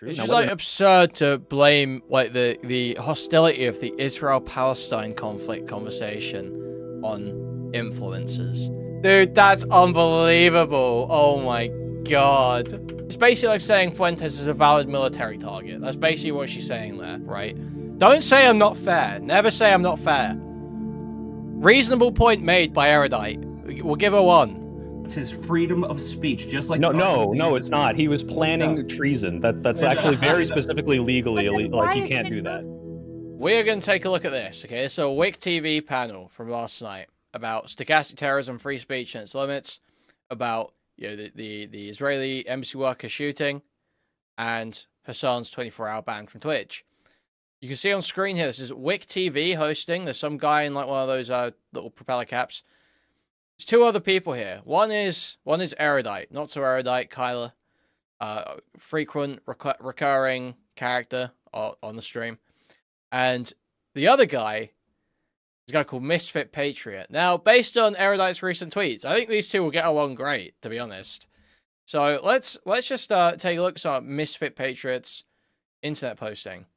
It's just like absurd to blame like the hostility of the Israel-Palestine conflict conversation on influencers. Dude, that's unbelievable. Oh my god. It's basically like saying Fuentes is a valid military target. That's basically what she's saying there, right? Don't say I'm not fair. Never say I'm not fair. Reasonable point made by Erudite. We'll give her 1. It's his freedom of speech, just like no, it's not. He was planning treason. That's actually very specifically legally like you can't do that. We're going to take a look at this, okay? So, WhickTV panel from last night about stochastic terrorism, free speech and its limits, about the Israeli embassy worker shooting, and Hassan's 24-hour ban from Twitch. You can see on screen here, this is WhickTV hosting. There's some guy in like one of those little propeller caps. There's 2 other people here. One is Erudite, NotSoErudite, Kyler, frequent recurring character on the stream, and the other guy is a guy called Misfit Patriot. Now, based on Erudite's recent tweets, I think these 2 will get along great, to be honest. So let's just take a look at some Misfit Patriot's internet posting.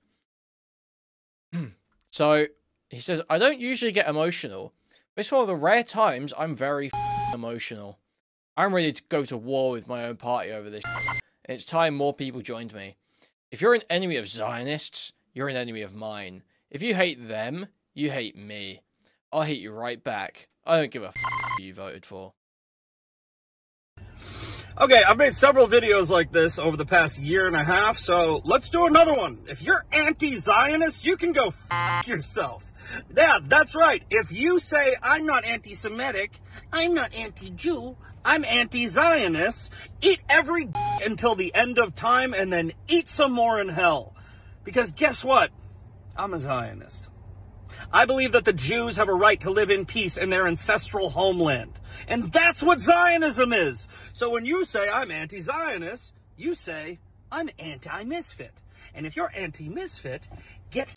So he says, I don't usually get emotional. It's one of the rare times I'm very emotional. I'm ready to go to war with my own party over this. And it's time more people joined me. If you're an enemy of Zionists, you're an enemy of mine. If you hate them, you hate me. I'll hate you right back. I don't give a who you voted for. Okay, I've made several videos like this over the past year and a half, so let's do another one. If you're anti-Zionist, you can go yourself. Yeah, that's right. If you say, I'm not anti-Semitic, I'm not anti-Jew, I'm anti-Zionist, eat every until the end of time and then eat some more in hell. Because guess what? I'm a Zionist. I believe that the Jews have a right to live in peace in their ancestral homeland. And that's what Zionism is. So when you say I'm anti-Zionist, you say I'm anti-Misfit. And if you're anti-Misfit, get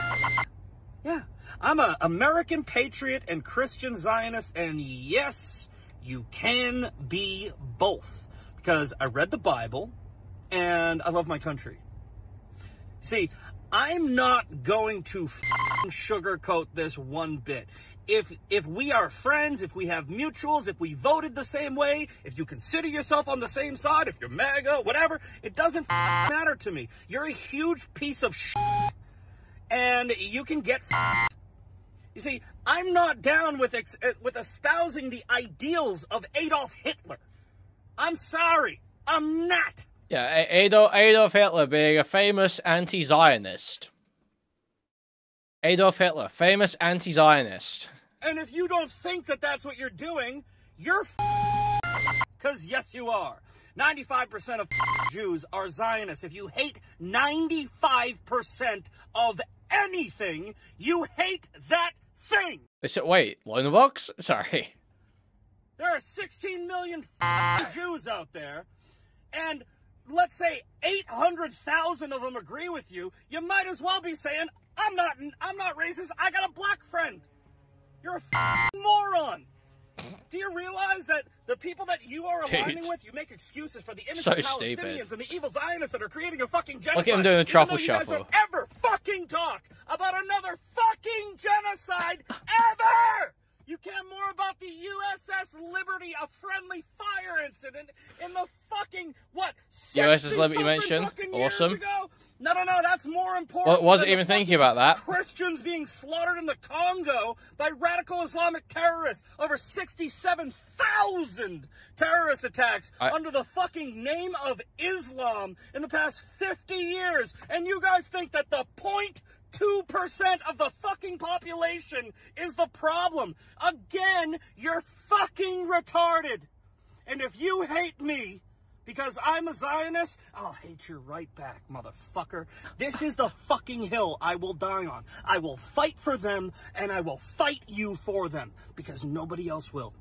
yeah. I'm an American patriot and Christian Zionist, and yes, you can be both. Because I read the Bible, and I love my country. See, I'm not going to sugarcoat this one bit. If we are friends, if we have mutuals, if we voted the same way, if you consider yourself on the same side, if you're MAGA, whatever, it doesn't matter to me. You're a huge piece of shit, and you can get You see, I'm not down with espousing the ideals of Adolf Hitler. I'm sorry, I'm not. Yeah, Adolf Hitler being a famous anti-Zionist. Adolf Hitler, famous anti-Zionist. And if you don't think that that's what you're doing, you're because yes, you are. 95% of Jews are Zionists. If you hate 95% of anything, you hate that thing. Wait, Lone Box? Sorry. There are 16 million Jews out there, and let's say 800,000 of them agree with you. You might as well be saying, I'm not racist. I got a black friend. You're a moron. Do you realize that the people that you are aligning with, you make excuses for the innocent Palestinians and the evil Zionists that are creating a fucking genocide? Look at him doing the truffle shuffle. You guys don't ever fucking talk about another fucking genocide ever! You care more about the USS Liberty, a friendly fire incident in the fucking, what, USS Liberty you mentioned? Awesome. No, that's more important. Well, wasn't even thinking about that. Christians being slaughtered in the Congo by radical Islamic terrorists. Over 67,000 terrorist attacks under the fucking name of Islam in the past 50 years. And you guys think that the 0.2% of the fucking population is the problem. Again, you're fucking retarded. And if you hate me because I'm a Zionist, I'll hate you right back, motherfucker. This is the fucking hill I will die on. I will fight for them, and I will fight you for them, because nobody else will.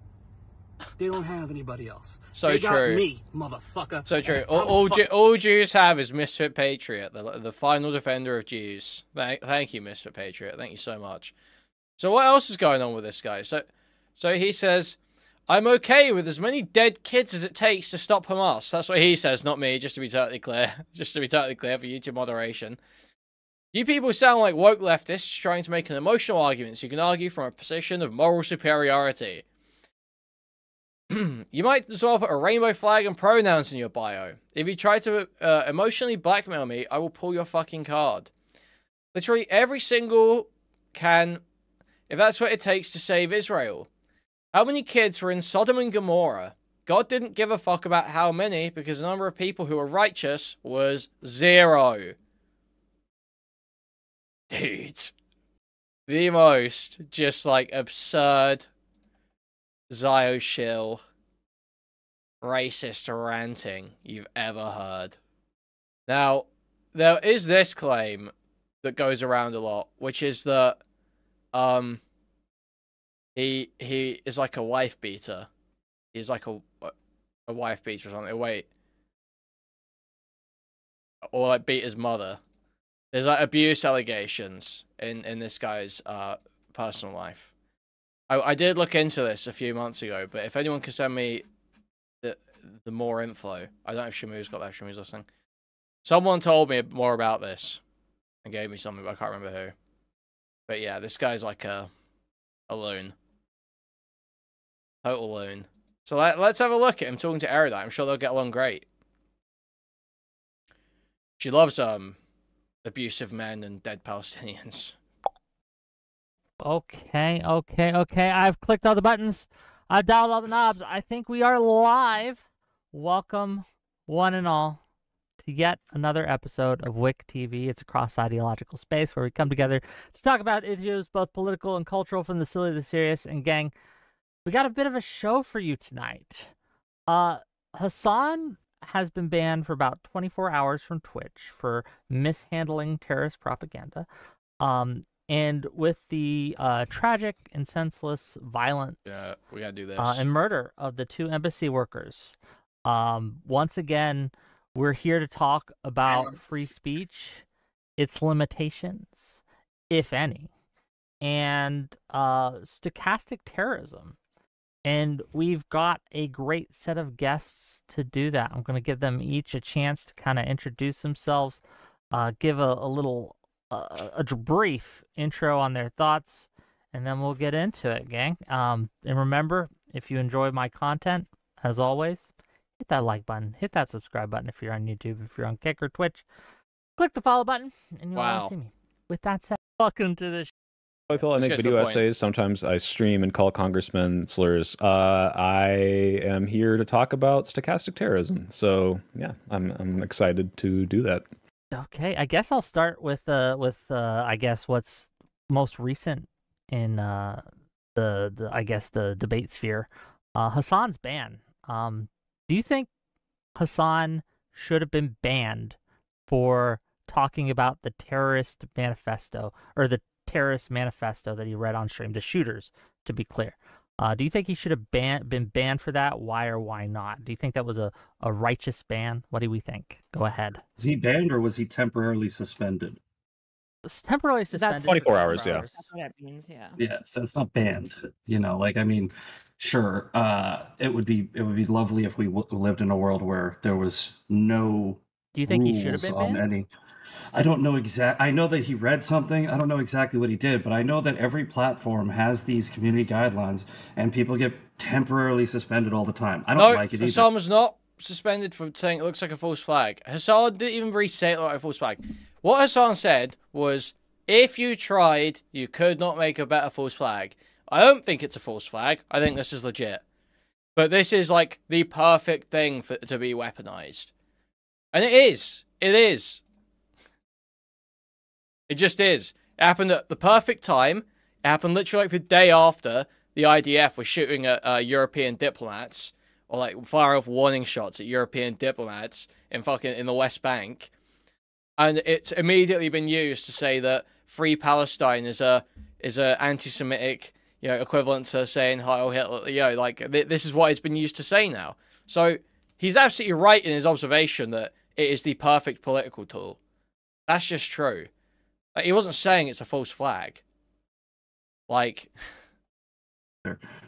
They don't have anybody else. So they true. Got me, motherfucker. So true. All Jews have is Misfit Patriot, the final defender of Jews. Thank you, Misfit Patriot. Thank you so much. So what else is going on with this guy? So he says, I'm okay with as many dead kids as it takes to stop Hamas. That's what he says, not me, just to be totally clear. Just to be totally clear for YouTube moderation. You people sound like woke leftists trying to make an emotional argument so you can argue from a position of moral superiority. You might as well put a rainbow flag and pronouns in your bio. If you try to emotionally blackmail me, I will pull your fucking card. Literally every single can, if that's what it takes to save Israel. How many kids were in Sodom and Gomorrah? God didn't give a fuck about how many because the number of people who were righteous was 0. Dude. The most just like absurd Zio shill racist ranting you've ever heard. Now, there is this claim that goes around a lot, which is that he is like a wife beater. He's like a wife beater or something. Wait. Or like beat his mother. There's like abuse allegations in this guy's personal life. I did look into this a few months ago, but if anyone can send me the more info, I don't know if Shamu's got that. Shamu's listening. Someone told me more about this and gave me something, but I can't remember who. But yeah, this guy's like a loon. Total loon. So let's have a look at him talking to Erudite. I'm sure they'll get along great. She loves abusive men and dead Palestinians. Okay. I've clicked all the buttons. I've dialed all the knobs. I think we are live. Welcome, one and all, to yet another episode of WhickTV. It's a cross-ideological space where we come together to talk about issues, both political and cultural, from the silly to the serious. And gang, we got a bit of a show for you tonight. Hassan has been banned for about 24 hours from Twitch for mishandling terrorist propaganda. And with the tragic and senseless violence we gotta do this. And murder of the 2 embassy workers, once again, we're here to talk about free speech, its limitations, if any, and stochastic terrorism. And we've got a great set of guests to do that. I'm going to give them each a chance to kind of introduce themselves, give a little, a brief intro on their thoughts, and then we'll get into it, gang. And remember, if you enjoy my content, as always, hit that like button, hit that subscribe button if you're on YouTube, if you're on Kick or Twitch. Click the follow button, and you'll always see me. With that said, welcome to the show. I make video essays. Sometimes I stream and call congressmen slurs. I am here to talk about stochastic terrorism. So yeah, I'm excited to do that. Okay, I guess I'll start with I guess what's most recent in the debate sphere. Hassan's ban. Do you think Hassan should have been banned for talking about the terrorist manifesto, or the terrorist manifesto that he read on stream, the shooters, to be clear? Do you think he should have been banned for that? Why or why not? Do you think that was a righteous ban? What do we think? Go ahead. Was he banned or was he temporarily suspended? It's temporarily suspended. 24 hours, yeah. That's what that means, yeah. Yeah, so it's not banned. You know, like, I mean, sure, it would be lovely if we lived in a world where there was no. Do you think he should have been banned? I don't know I know that he read something. I don't know exactly what he did, but I know that every platform has these community guidelines, and people get temporarily suspended all the time. I don't like it either. Hassan was not suspended for saying it looks like a false flag. Hassan didn't even really say it looked like a false flag. What Hassan said was, if you tried, you could not make a better false flag. I don't think it's a false flag. I think this is legit. But this is like the perfect thing to be weaponized. And it is. It is. It just is. It happened at the perfect time. It happened literally like the day after the IDF was shooting at European diplomats, or like fire off warning shots at European diplomats in the West Bank. And it's immediately been used to say that Free Palestine is a anti-Semitic, equivalent to saying Heil Hitler. Like this is what it's been used to say now. So he's absolutely right in his observation that it is the perfect political tool. That's just true. Like, he wasn't saying it's a false flag. Like,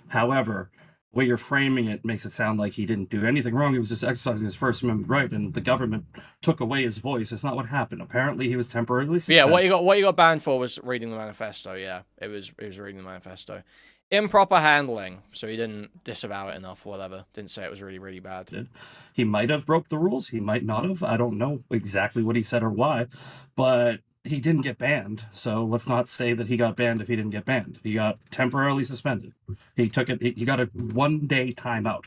however, the way you're framing it makes it sound like he didn't do anything wrong. He was just exercising his First Amendment right, and the government took away his voice. It's not what happened. Apparently, he was temporarily suspended. Yeah, what you got banned for was reading the manifesto. Yeah, it was reading the manifesto. Improper handling, so he didn't disavow it enough or whatever. Didn't say it was really, really bad. He might have broke the rules. He might not have. I don't know exactly what he said or why, but he didn't get banned. So let's not say that he got banned if he didn't get banned. He got temporarily suspended. He took it. He got a 1-day timeout.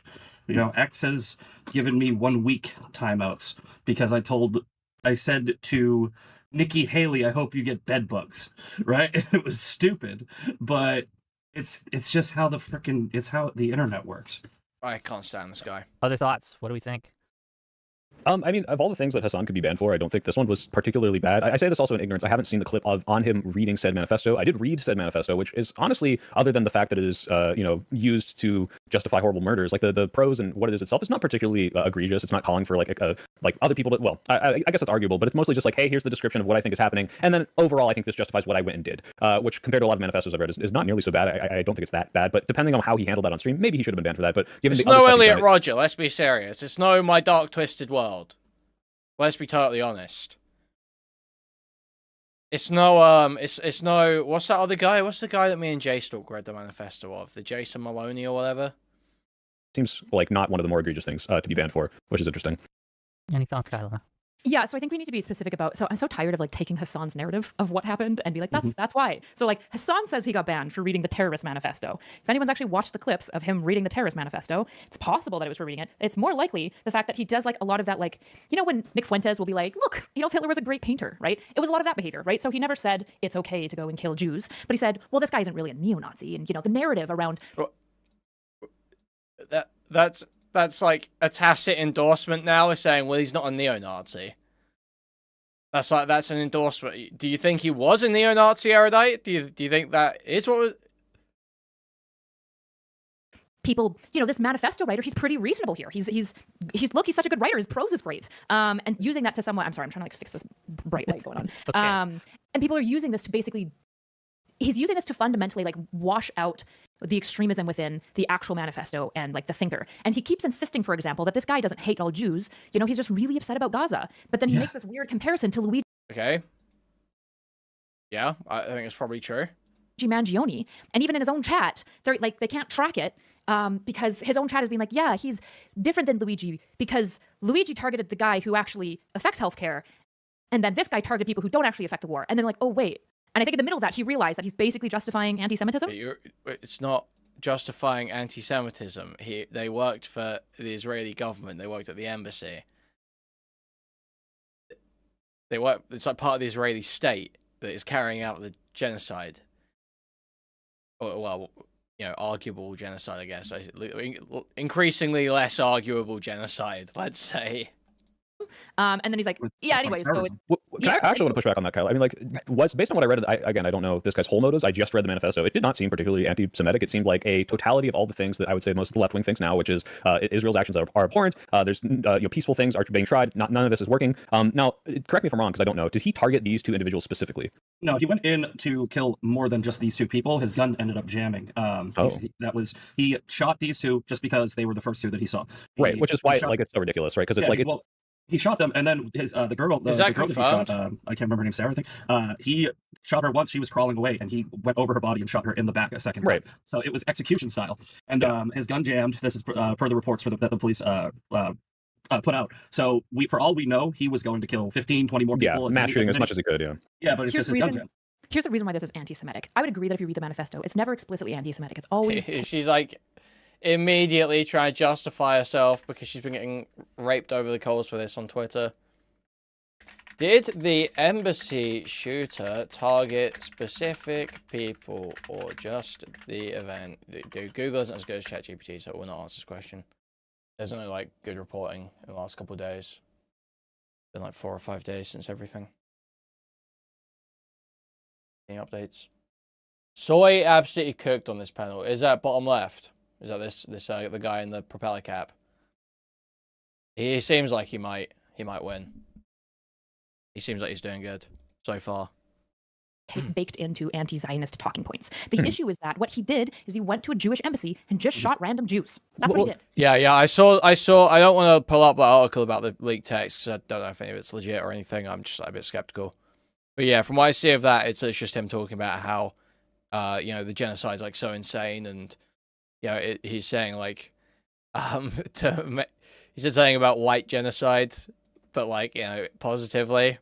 You know, X has given me 1 week timeouts because I said to Nikki Haley, I hope you get bed bugs, right? It was stupid, but it's just how it's how the internet works. I can't stand this guy. Other thoughts? What do we think? I mean, of all the things that Hassan could be banned for, I don't think this one was particularly bad. I say this also in ignorance. I haven't seen the clip on him reading said manifesto. I did read said manifesto, which is honestly, other than the fact that it is, used to justify horrible murders, like the prose and what it is itself is not particularly egregious. It's not calling for like other people to. Well, I guess it's arguable, but it's mostly just like, hey, here's the description of what I think is happening, and then overall, I think this justifies what I went and did, which compared to a lot of manifestos I've read is not nearly so bad. I don't think it's that bad, but depending on how he handled that on stream, maybe he should have been banned for that. But given it's no Elliot Roger. Let's be serious. It's no My Dark Twisted World. Let's be totally honest. It's no, it's no, what's that other guy? What's the guy that me and Jay Stalk read the manifesto of? The Jason Maloney or whatever? Seems like not one of the more egregious things to be banned for, which is interesting. Any thoughts, Kyla? Yeah, so I think we need to be specific about, so I'm so tired of like taking Hassan's narrative of what happened and be like, that's why. So like Hassan says he got banned for reading the terrorist manifesto. If anyone's actually watched the clips of him reading the terrorist manifesto, it's possible that it was for reading it. It's more likely the fact that he does like a lot of that, like, you know, when Nick Fuentes will be like, look, Adolf Hitler was a great painter, right? It was a lot of that behavior, right? So he never said it's okay to go and kill Jews, but he said, well, this guy isn't really a neo-Nazi. And, you know, the narrative around... That's like a tacit endorsement now of saying, well, he's not a neo-Nazi. That's an endorsement. Do you think he was a neo-Nazi erudite? Do you think that is what was... People, you know, this manifesto writer, he's pretty reasonable here. He's look, he's such a good writer. His prose is great. And using that to somewhat, I'm sorry, I'm trying to like fix this bright light going on. Okay. And people are using this to basically, he's using this to fundamentally like wash out the extremism within the actual manifesto and like the thinker. And he keeps insisting, for example, that this guy doesn't hate all Jews. You know, he's just really upset about Gaza. But then he makes this weird comparison to Luigi. Okay. Yeah, I think it's probably true. Mangione, and even in his own chat, they can't track it because his own chat is being like, yeah, he's different than Luigi because Luigi targeted the guy who actually affects healthcare, and then this guy targeted people who don't actually affect the war. And then like, oh wait. And I think in the middle of that, he realized that he's basically justifying anti-Semitism. It's not justifying anti-Semitism. They worked for the Israeli government. They worked at the embassy. It's like part of the Israeli state that is carrying out the genocide. Well, you know, arguable genocide, I guess. Increasingly less arguable genocide, let's say. And then he's like, yeah, anyways. So I actually want to push back on that, Kyle. I mean, like, based on what I read, I don't know this guy's whole motives. I just read the manifesto. It did not seem particularly anti-Semitic. It seemed like a totality of all the things that I would say most left-wing thinks now, which is Israel's actions are abhorrent. There's peaceful things are being tried. None of this is working. Now, correct me if I'm wrong, because I don't know. Did he target these two individuals specifically? No, he went in to kill more than just these two people. His gun ended up jamming. He shot these two just because they were the first two that he saw. Right, which is why it's so ridiculous, right? Because he shot them, and then his the girl that he shot, I can't remember her name, Sarah, I think. He shot her once she was crawling away, and he went over her body and shot her in the back a second time. Right. So it was execution style. And his gun jammed. This is per the reports that the police put out. So for all we know, he was going to kill 15, 20 more people. Yeah, mass shooting as much as he could, yeah. Yeah, but it's just his gun jam. Here's the reason why this is anti-Semitic. I would agree that if you read the manifesto, it's never explicitly anti-Semitic. It's always... She's like immediately trying to justify herself because she's been getting raped over the coals for this on Twitter. Did the embassy shooter target specific people or just the event? Dude, Google isn't as good as ChatGPT, so it will not answer this question. There's no like good reporting in the last couple of days. It's been like 4 or 5 days since everything. Any updates? Soy absolutely cooked on this panel. Is that bottom left? Is that this the guy in the propeller cap? He seems like he might win. He seems like he's doing good so far. baked into anti-Zionist talking points. The issue is that what he did is he went to a Jewish embassy and just shot random Jews. That's what he did. Yeah, I saw. I don't want to pull up the article about the leaked text because I don't know if any of it's legit or anything. I'm just a bit skeptical. But yeah, from what I see of that, it's just him talking about how, you know, the genocide's like so insane, and you know, he's saying like, he said something about white genocide, but like, you know, positively.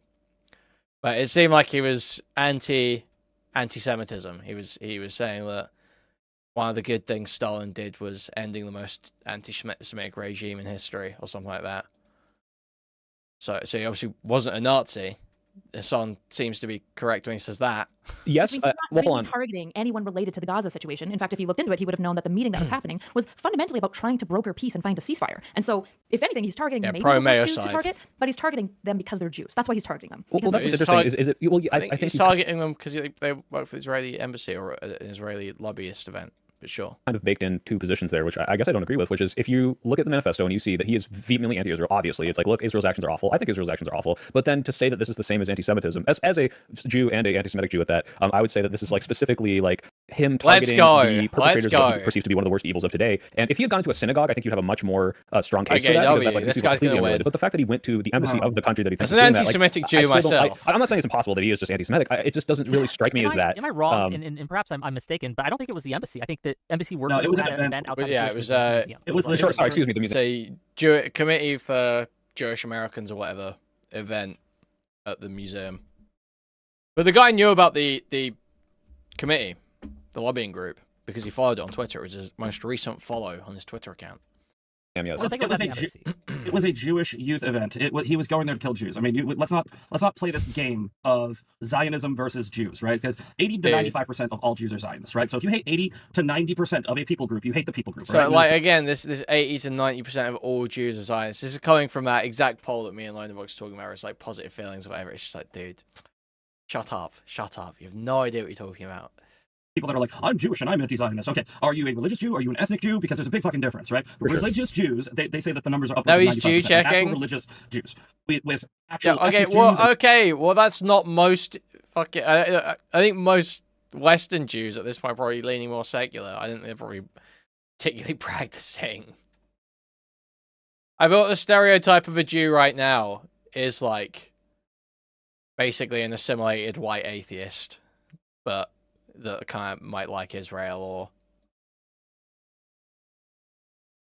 But it seemed like he was anti-Semitism. He was saying that one of the good things Stalin did was ending the most anti-Semitic regime in history, or something like that. So he obviously wasn't a Nazi. Hassan seems to be correct when he says that. Yes, He's not really targeting anyone related to the Gaza situation. In fact, if he looked into it, he would have known that the meeting that was happening was fundamentally about trying to broker peace and find a ceasefire. And so, if anything, he's targeting maybe the Jews to target, but he's targeting them because they're Jews. That's why he's targeting them. Well, that's what's interesting. Is it? Well, I think he's targeting them because they work for the Israeli embassy or an Israeli lobbyist event. But sure. Kind of baked in two positions there, which I guess I don't agree with, which is if you look at the manifesto and you see that he is vehemently anti-Israel, obviously, it's like, look, Israel's actions are awful. I think Israel's actions are awful. But then to say that this is the same as anti-Semitism, as a Jew and a anti-Semitic Jew at that, I would say that this is like specifically like him targeting the perpetrators of what he perceives to be one of the worst evils of today. And if he had gone to a synagogue, I think you'd have a much more strong case for that. Because that's like, this guy's going to win. But the fact that he went to the embassy of the country that he thinks is an anti-Semitic Jew myself. I'm not saying it's impossible that he is just anti-Semitic. It just doesn't really strike me as that. Am I wrong? And perhaps I'm mistaken, but I don't think it was the embassy. I think that embassy workers it was had an event outside. Yeah, the it was the sorry, excuse me, the museum. It's a committee for Jewish Americans or whatever event at the museum. But the guy knew about the committee, the lobbying group, because he followed it on Twitter. It was his most recent follow on his Twitter account. Yes. It was a Jewish youth event. He was going there to kill Jews. I mean, let's not play this game of Zionism versus Jews, right? Because 80 to 95% of all Jews are Zionists, right? So if you hate 80 to 90% of a people group, you hate the people group. So right? like again, this 80 to 90% of all Jews are Zionists. This is coming from that exact poll that me and Lonebox were talking about. It's like positive feelings or whatever. It's just like, dude, shut up. You have no idea what you're talking about. People that are like, I'm Jewish and I'm anti-Zionist. Okay, are you a religious Jew? Are you an ethnic Jew? Because there's a big fucking difference, right? Religious Jews, they say that the numbers are up. No, he's Jew checking. Actual religious Jews with actual. Yeah, well, that's not most fucking. I think most Western Jews at this point are probably leaning more secular. I think they're probably particularly practicing. I thought the stereotype of a Jew right now is like basically an assimilated white atheist, but that kind of might like Israel or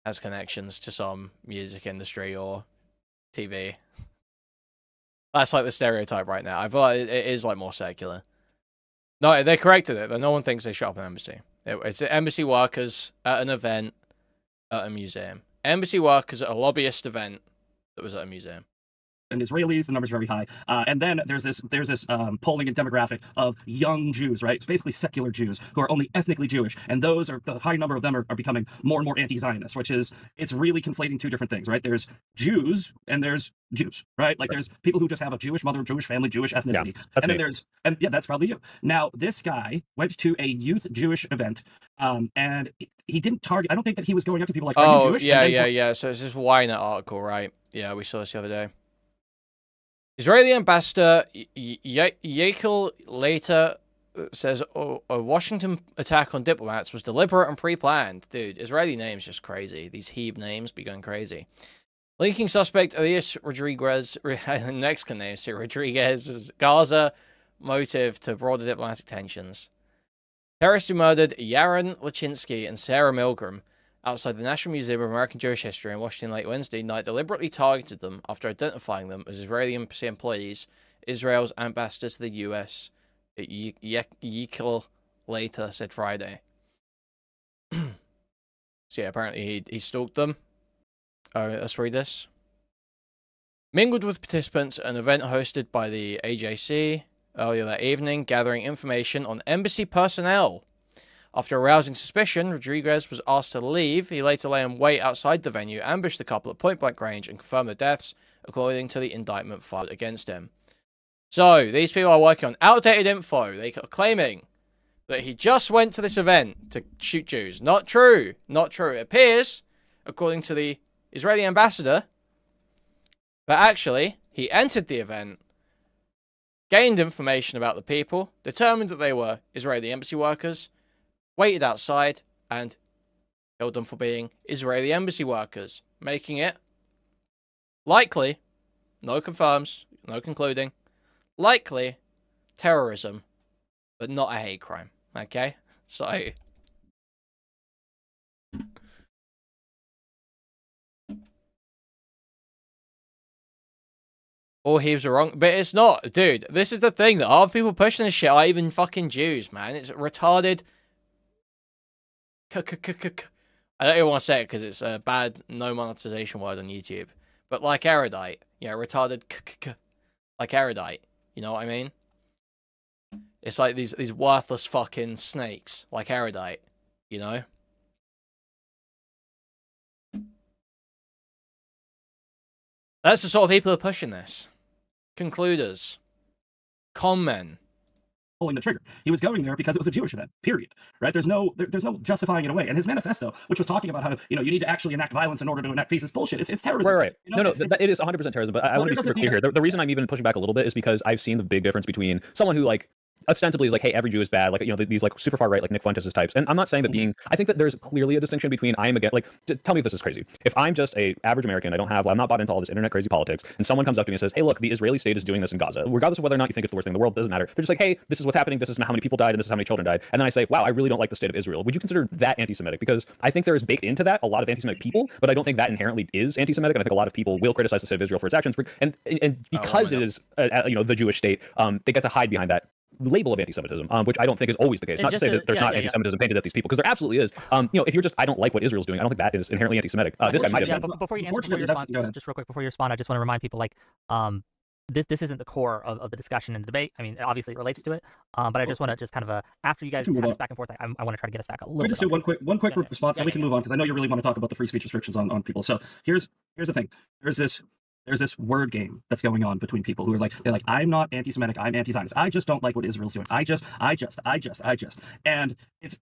has connections to some music industry or TV. That's like the stereotype right now. I thought it is like more secular. No, they corrected it. No one thinks they shot up an embassy. It's embassy workers at an event at a museum. Embassy workers at a lobbyist event that was at a museum. And Israelis, the number's very high. And then there's this polling and demographic of young Jews, right? It's basically secular Jews who are only ethnically Jewish. And those are, the high number of them are becoming more and more anti-Zionist, which is, it's really conflating two different things, right? There's Jews and there's Jews, right? Like there's people who just have a Jewish mother, Jewish family, Jewish ethnicity. Yeah, that's probably you. Now, this guy went to a youth Jewish event and he didn't target, I don't think that he was going up to people like, are you Jewish? Yeah. So it's this Weiner article, right? Yeah, we saw this the other day. Israeli ambassador Yekel later says a Washington attack on diplomats was deliberate and pre-planned. Dude, Israeli names just crazy. These Hebrew names be going crazy. Linking suspect Elias Rodriguez, Mexican name, Rodriguez's Gaza motive to broader diplomatic tensions. Terrorists who murdered Yaron Lachinsky and Sarah Milgram outside the National Museum of American Jewish History in Washington late Wednesday night deliberately targeted them after identifying them as Israeli embassy employees. Israel's ambassador to the U.S., Yekel later said Friday. So yeah, apparently he stalked them. Let's read this. Mingled with participants at an event hosted by the AJC earlier that evening, gathering information on embassy personnel. After arousing suspicion, Rodriguez was asked to leave. He later lay in wait outside the venue, ambushed the couple at point-blank range, and confirmed the deaths, according to the indictment filed against him. So, these people are working on outdated info. They are claiming that he just went to this event to shoot Jews. Not true. Not true. It appears, according to the Israeli ambassador, that actually he entered the event, gained information about the people, determined that they were Israeli embassy workers, waited outside, and killed them for being Israeli embassy workers, making it likely, no confirms, no concluding, likely terrorism, but not a hate crime. Okay? So... all heaves are wrong, but it's not, dude. This is the thing, that all the people pushing this shit are even fucking Jews, man. It's retarded. I don't even want to say it because it's a bad no monetization word on YouTube. But like erudite, you know, retarded, like erudite. You know what I mean? It's like these worthless fucking snakes, like erudite. You know? That's the sort of people who are pushing this. Concluders. Con men. Pulling the trigger. He was going there because it was a Jewish event, period. Right? There's no justifying it away. And his manifesto, which was talking about how, you know, you need to actually enact violence in order to enact peace, is bullshit. It's terrorism. Right. You know, it is 100% terrorism, but I want to be super clear here. The reason I'm even pushing back a little bit is because I've seen the big difference between someone who, like, ostensibly is like, hey, every Jew is bad, like, you know, these like super far right, like Nick Fuentes' types. And I'm not saying that being, I think that there's clearly a distinction between I am against, like, tell me if this is crazy. If I'm just a average American, I'm not bought into all this internet crazy politics, and someone comes up to me and says, hey, look, the Israeli state is doing this in Gaza, regardless of whether or not you think it's the worst thing in the world, doesn't matter. They're just like, hey, this is what's happening, this is how many people died, and this is how many children died. And then I say, wow, I really don't like the state of Israel. Would you consider that anti-Semitic? Because I think there is baked into that a lot of anti-Semitic people, but I don't think that inherently is anti-Semitic, and I think a lot of people will criticize the state of Israel for its actions, and because it is, you know, the Jewish state, they get to hide behind that label of anti-Semitism, which I don't think is always the case. Not to say that there's not anti-Semitism painted at these people, because there absolutely is. You know, if you're just, I don't like what Israel's doing, I don't think that is inherently anti-Semitic. This guy might have been. Before you respond, just real quick, before you respond, I just want to remind people, like, this isn't the core of the discussion and the debate. I mean, obviously it relates to it, but I just want to just kind of after you guys have this back and forth, I want to try to get us back a little. Just do one quick response, then we can move on, because I know you really want to talk about the free speech restrictions on people. So here's the thing. There's this word game that's going on between people who are like, they're like, I'm not anti-Semitic, I'm anti-Zionist. I just don't like what Israel's doing. I just. And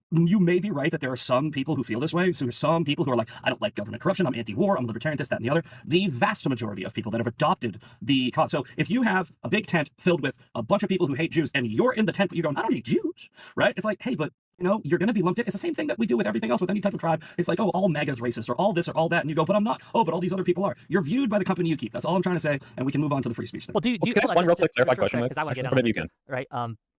you may be right that there are some people who feel this way. So there's some people who are like, I don't like government corruption, I'm anti-war, I'm libertarian, this, that, and the other. The vast majority of people that have adopted the cause. So if you have a big tent filled with a bunch of people who hate Jews, and you're in the tent, but you're going, I don't hate Jews, right? It's like, hey, but you know, you're going to be lumped in. It's the same thing that we do with everything else with any type of tribe. It's like, oh, all MAGA's racist, or all this or all that. And you go, but I'm not. Oh, but all these other people are. You're viewed by the company you keep. That's all I'm trying to say. And we can move on to the free speech thing. Well, do you can I ask one real quick clarified question? Because I want to get on you can. Right.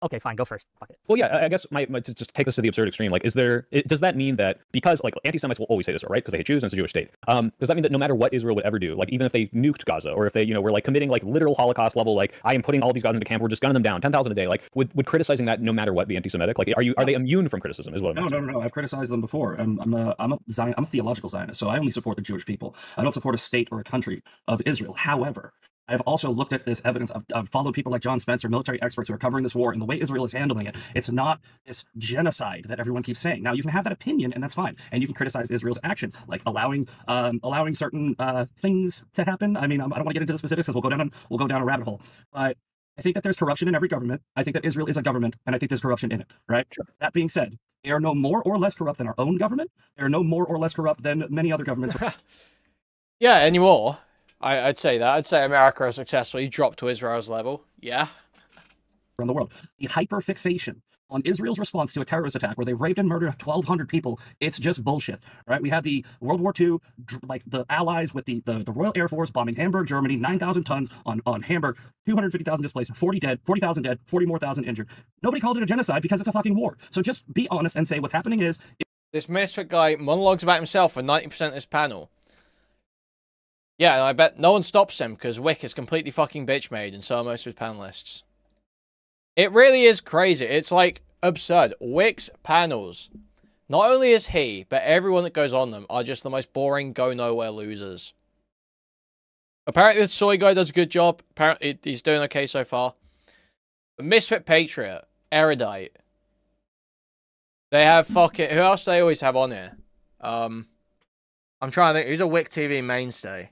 Okay, fine. Go first. Fuck it. Well, yeah, I guess to just take this to the absurd extreme, like, does that mean that, because, like, anti-Semites will always say this, right? Because they hate Jews and it's a Jewish state. Does that mean that no matter what Israel would ever do, like, even if they nuked Gaza, or if they, you know, were like committing like literal Holocaust level, like, I am putting all these guys into camp, we're just gunning them down, 10,000 a day, like, would criticizing that no matter what be anti-Semitic? Like, are they immune from criticism? Is what I'm No. I've criticized them before. I'm a theological Zionist, so I only support the Jewish people. I don't support a state or a country of Israel. However, I've also looked at this evidence. I've followed people like John Spencer, military experts who are covering this war, and the way Israel is handling it. It's not this genocide that everyone keeps saying. Now, you can have that opinion, and that's fine. And you can criticize Israel's actions, like allowing certain things to happen. I mean, I don't want to get into the specifics because we'll go down a rabbit hole. But I think that there's corruption in every government. I think that Israel is a government, and I think there's corruption in it, right? Sure. That being said, they are no more or less corrupt than our own government. They are no more or less corrupt than many other governments. Yeah, anymore. I'd say that. I'd say America has successfully dropped to Israel's level. Yeah. Around the world. The hyperfixation on Israel's response to a terrorist attack where they raped and murdered 1,200 people, it's just bullshit, right? We had the World War II, like the Allies with the Royal Air Force bombing Hamburg, Germany, 9,000 tons on Hamburg, 250,000 displaced, 40,000 dead, 40 more thousand injured. Nobody called it a genocide because it's a fucking war. So just be honest and say what's happening is... This Misfit guy monologues about himself for 90% of this panel. Yeah, and I bet no one stops him because Wick is completely fucking bitch made, and so are most of his panelists. It really is crazy. It's like absurd. Wick's panels, not only is he, but everyone that goes on them are just the most boring, go nowhere losers. Apparently the soy guy does a good job. Apparently he's doing okay so far. But Misfit Patriot, Erudite. They have fucking, who else they always have on here? I'm trying to think, who's a WhickTV mainstay?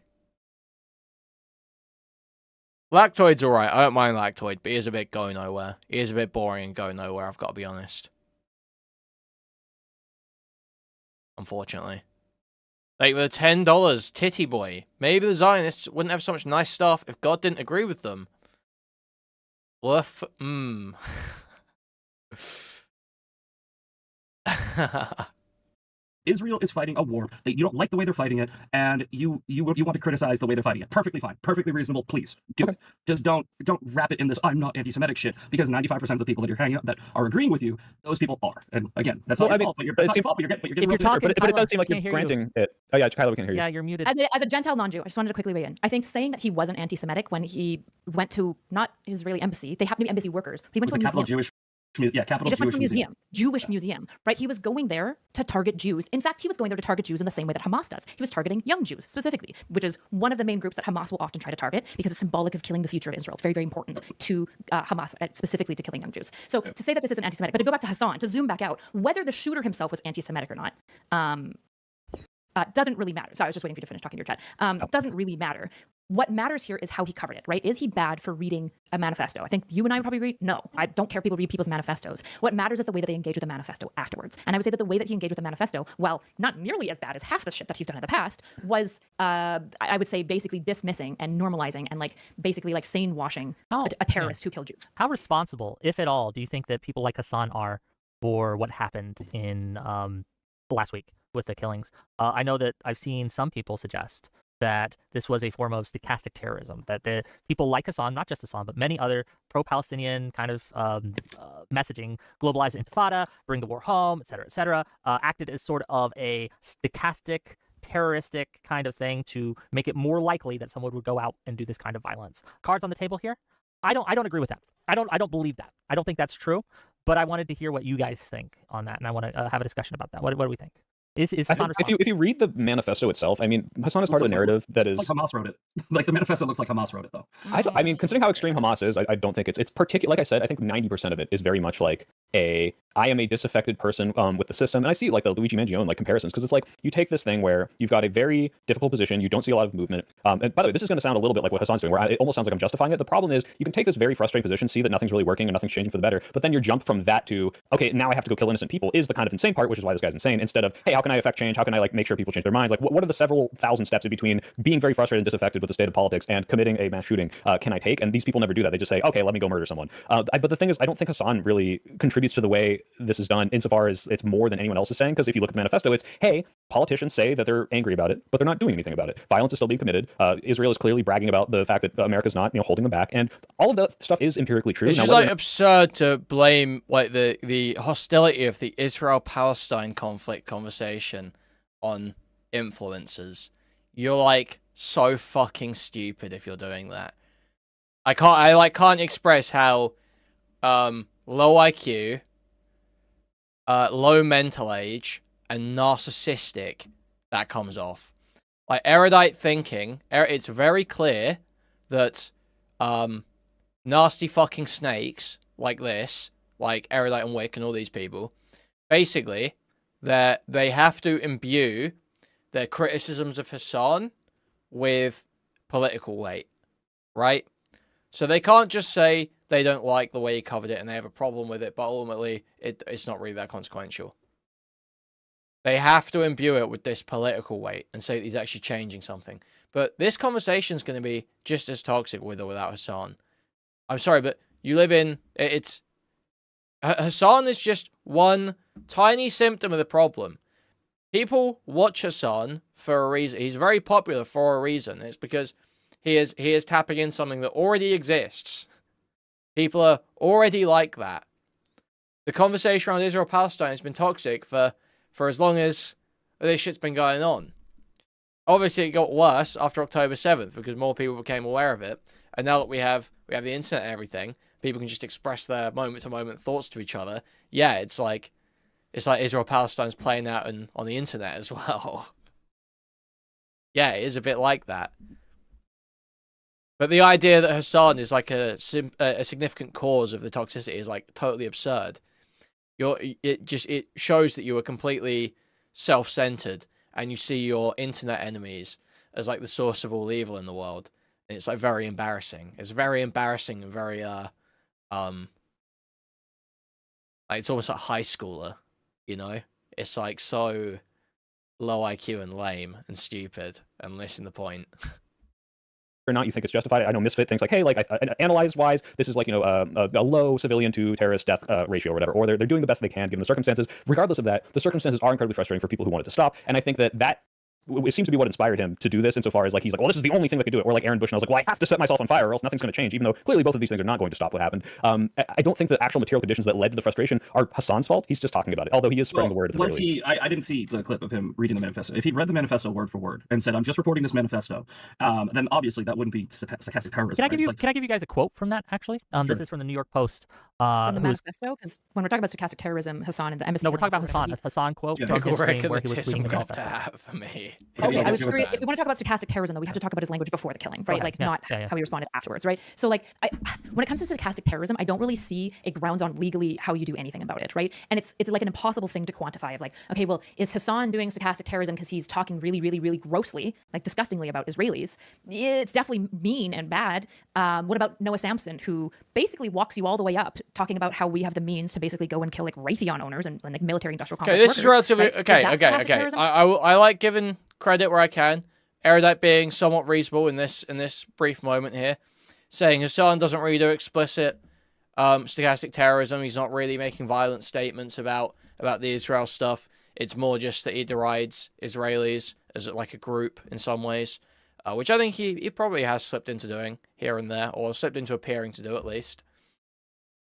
Lactoid's alright. I don't mind Lactoid, but he is a bit go nowhere. He is a bit boring and go nowhere, I've got to be honest. Unfortunately. Like, with $10, Titty Boy. Maybe the Zionists wouldn't have so much nice stuff if God didn't agree with them. Woof. Israel is fighting a war that you don't like the way they're fighting it, and you want to criticize the way they're fighting it. Perfectly fine, perfectly reasonable. Please do it. Just don't wrap it in this "I'm not anti-Semitic" shit, because 95% of the people that you're hanging out that are agreeing with you, those people are. And again, that's not your fault. But you're getting if you're talking, but it does seem like you're granting it. Oh yeah, Kylo, we can hear you. Yeah, you're muted. As a Gentile non-Jew, I just wanted to quickly weigh in. I think saying that he wasn't anti-Semitic when he went to not Israeli embassy, they happen to be embassy workers, but he went to a capital museum. Capital He just went to a Jewish museum, Jewish museum, right? He was going there to target Jews. In fact, he was going there to target Jews in the same way that Hamas does. He was targeting young Jews specifically, which is one of the main groups that Hamas will often try to target because it's symbolic of killing the future of Israel. It's very, very important to Hamas, specifically to killing young Jews. So to say that this isn't anti-Semitic, but to go back to Hassan, to zoom back out, whether the shooter himself was anti-Semitic or not, doesn't really matter. Sorry, I was just waiting for you to finish talking to your chat. Doesn't really matter. What matters here is how he covered it, right? Is he bad for reading a manifesto? I think you and I would probably agree, no. I don't care if people read people's manifestos. What matters is the way that they engage with the manifesto afterwards. And I would say that the way that he engaged with the manifesto, while not nearly as bad as half the shit that he's done in the past, was, I would say, basically dismissing and normalizing and basically sane washing a terrorist who killed Jews. How responsible, if at all, do you think that people like Hassan are for what happened in last week with the killings? I know that I've seen some people suggest that this was a form of stochastic terrorism, that the people like Hassan, not just Hassan, but many other pro-Palestinian kind of messaging, globalize the intifada, bring the war home, et cetera, acted as sort of a stochastic, terroristic kind of thing to make it more likely that someone would go out and do this kind of violence. Cards on the table here? I don't agree with that. I don't believe that. I don't think that's true, but I wanted to hear what you guys think on that, and I want to have a discussion about that. What do we think? Is Hassan if you read the manifesto itself, I mean, Hassan is part of a narrative that is... It's like Hamas wrote it. Like, the manifesto looks like Hamas wrote it, though. I mean, considering how extreme Hamas is, I don't think it's particular. Like I said, I think 90% of it is very much like I am a disaffected person with the system. And I see, like, the Luigi Mangione, comparisons, because it's like, you take this thing where you've got a very difficult position, you don't see a lot of movement. And by the way, this is going to sound a little bit like what Hassan's doing, where it almost sounds like I'm justifying it. The problem is, you can take this very frustrating position, see that nothing's really working and nothing's changing for the better, but then your jump from that to, okay, now I have to go kill innocent people, is the kind of insane part, which is why this guy's insane, instead of, hey, how can I affect change? How can I make sure people change their minds? Like, what are the several thousand steps in between being very frustrated and disaffected with the state of politics and committing a mass shooting can I take? And these people never do that. They just say, okay, let me go murder someone. But the thing is, I don't think Hassan really contributes to the way this is done insofar as it's more than anyone else is saying, because if you look at the manifesto, it's, hey, politicians say that they're angry about it, but they're not doing anything about it. Violence is still being committed. Israel is clearly bragging about the fact that America's not, holding them back, and all of that stuff is empirically true. It's just absurd to blame the hostility of the Israel-Palestine conflict conversation on influencers. You're so fucking stupid if you're doing that. I can't express how low IQ, low mental age, and narcissistic that comes off. Erudite thinking, it's very clear that nasty fucking snakes like this, like Erudite and Wick and all these people, basically, they have to imbue their criticisms of Hassan with political weight, right? So they can't just say they don't like the way he covered it and they have a problem with it, but ultimately it's not really that consequential. They have to imbue it with this political weight and say that he's actually changing something. But this conversation is going to be just as toxic with or without Hassan. I'm sorry, but you live in... Hassan is just one tiny symptom of the problem. People watch Hassan for a reason. He's very popular for a reason. It's because he is tapping in something that already exists. People are already like that. The conversation around Israel-Palestine has been toxic for as long as this shit's been going on. Obviously, it got worse after October 7th because more people became aware of it. And now that we have the internet and everything, people can just express their moment-to-moment thoughts to each other. Yeah, it's like Israel-Palestine's playing out on the internet as well. Yeah, it is a bit like that. But the idea that Hassan is a significant cause of the toxicity is totally absurd. It shows that you are completely self-centered and you see your internet enemies as the source of all evil in the world. And it's very embarrassing. It's very embarrassing and very it's almost like high schooler, It's so low IQ and lame and stupid and missing the point. or not you think it's justified. I know Misfit thinks like, hey, like analyze-wise, this is like, you know, a low civilian to terrorist death ratio or whatever, or they're doing the best they can given the circumstances. Regardless of that, the circumstances are incredibly frustrating for people who want it to stop, and I think that it seems to be what inspired him to do this insofar as like he's like, well, this is the only thing that could do it. Or like Aaron Bushnell's like, well, I have to set myself on fire or else nothing's going to change, even though clearly both of these things are not going to stop what happened. I don't think the actual material conditions that led to the frustration are Hassan's fault. He's just talking about it, although he is spreading the word. Was he? I didn't see the clip of him reading the manifesto. If he'd read the manifesto word for word and said, I'm just reporting this manifesto, then obviously that wouldn't be stochastic terrorism. Can I give you guys a quote from that, actually? Sure. This is from the New York Post. From the manifesto? Because when we're talking about stochastic terrorism, Hassan and the embassy... No, we're talking about Hassan. A Hassan quote from his screen where he was reading the manifesto. For me. Okay, I was curious. If we want to talk about stochastic terrorism, though, we have to talk about his language before the killing, right? Okay, Like, not how he responded afterwards, right? So, like, when it comes to stochastic terrorism, I don't really see a grounds on legally how you do anything about it, right? And it's like an impossible thing to quantify of like, okay, well, is Hassan doing stochastic terrorism because he's talking really, really, really grossly, like disgustingly about Israelis? It's definitely mean and bad. What about Noah Samson, who basically walks you all the way up, talking about how we have the means to basically go and kill like Raytheon owners and like military industrial complex Okay, this is workers, relatively right? okay. I like giving credit where I can. Erudite being somewhat reasonable in this brief moment here, saying Hassan doesn't really do explicit stochastic terrorism. He's not really making violent statements about the Israel stuff. It's more just that he derides Israelis as like a group in some ways, which I think he probably has slipped into doing here and there, or slipped into appearing to do at least.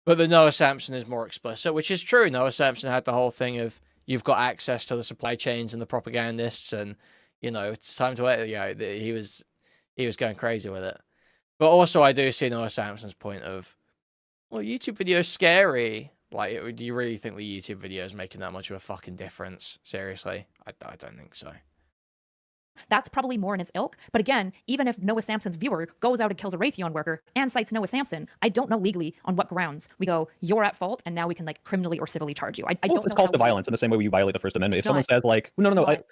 But the Noah Samson is more explicit, which is true. Noah Samson had the whole thing of you've got access to the supply chains and the propagandists, and you know it's time to, you know, he was going crazy with it. But also I do see Noah Samson's point of, well, YouTube video's scary. Like, do you really think the YouTube video is making that much of a fucking difference? Seriously, I don't think so. That's probably more in its ilk. But again, even if Noah Samson's viewer goes out and kills a Raytheon worker and cites Noah Samson, I don't know legally on what grounds we go, you're at fault, and now we can like criminally or civilly charge you. I don't know. It's calls to violence in the same way you violate the First Amendment. If someone says like, no,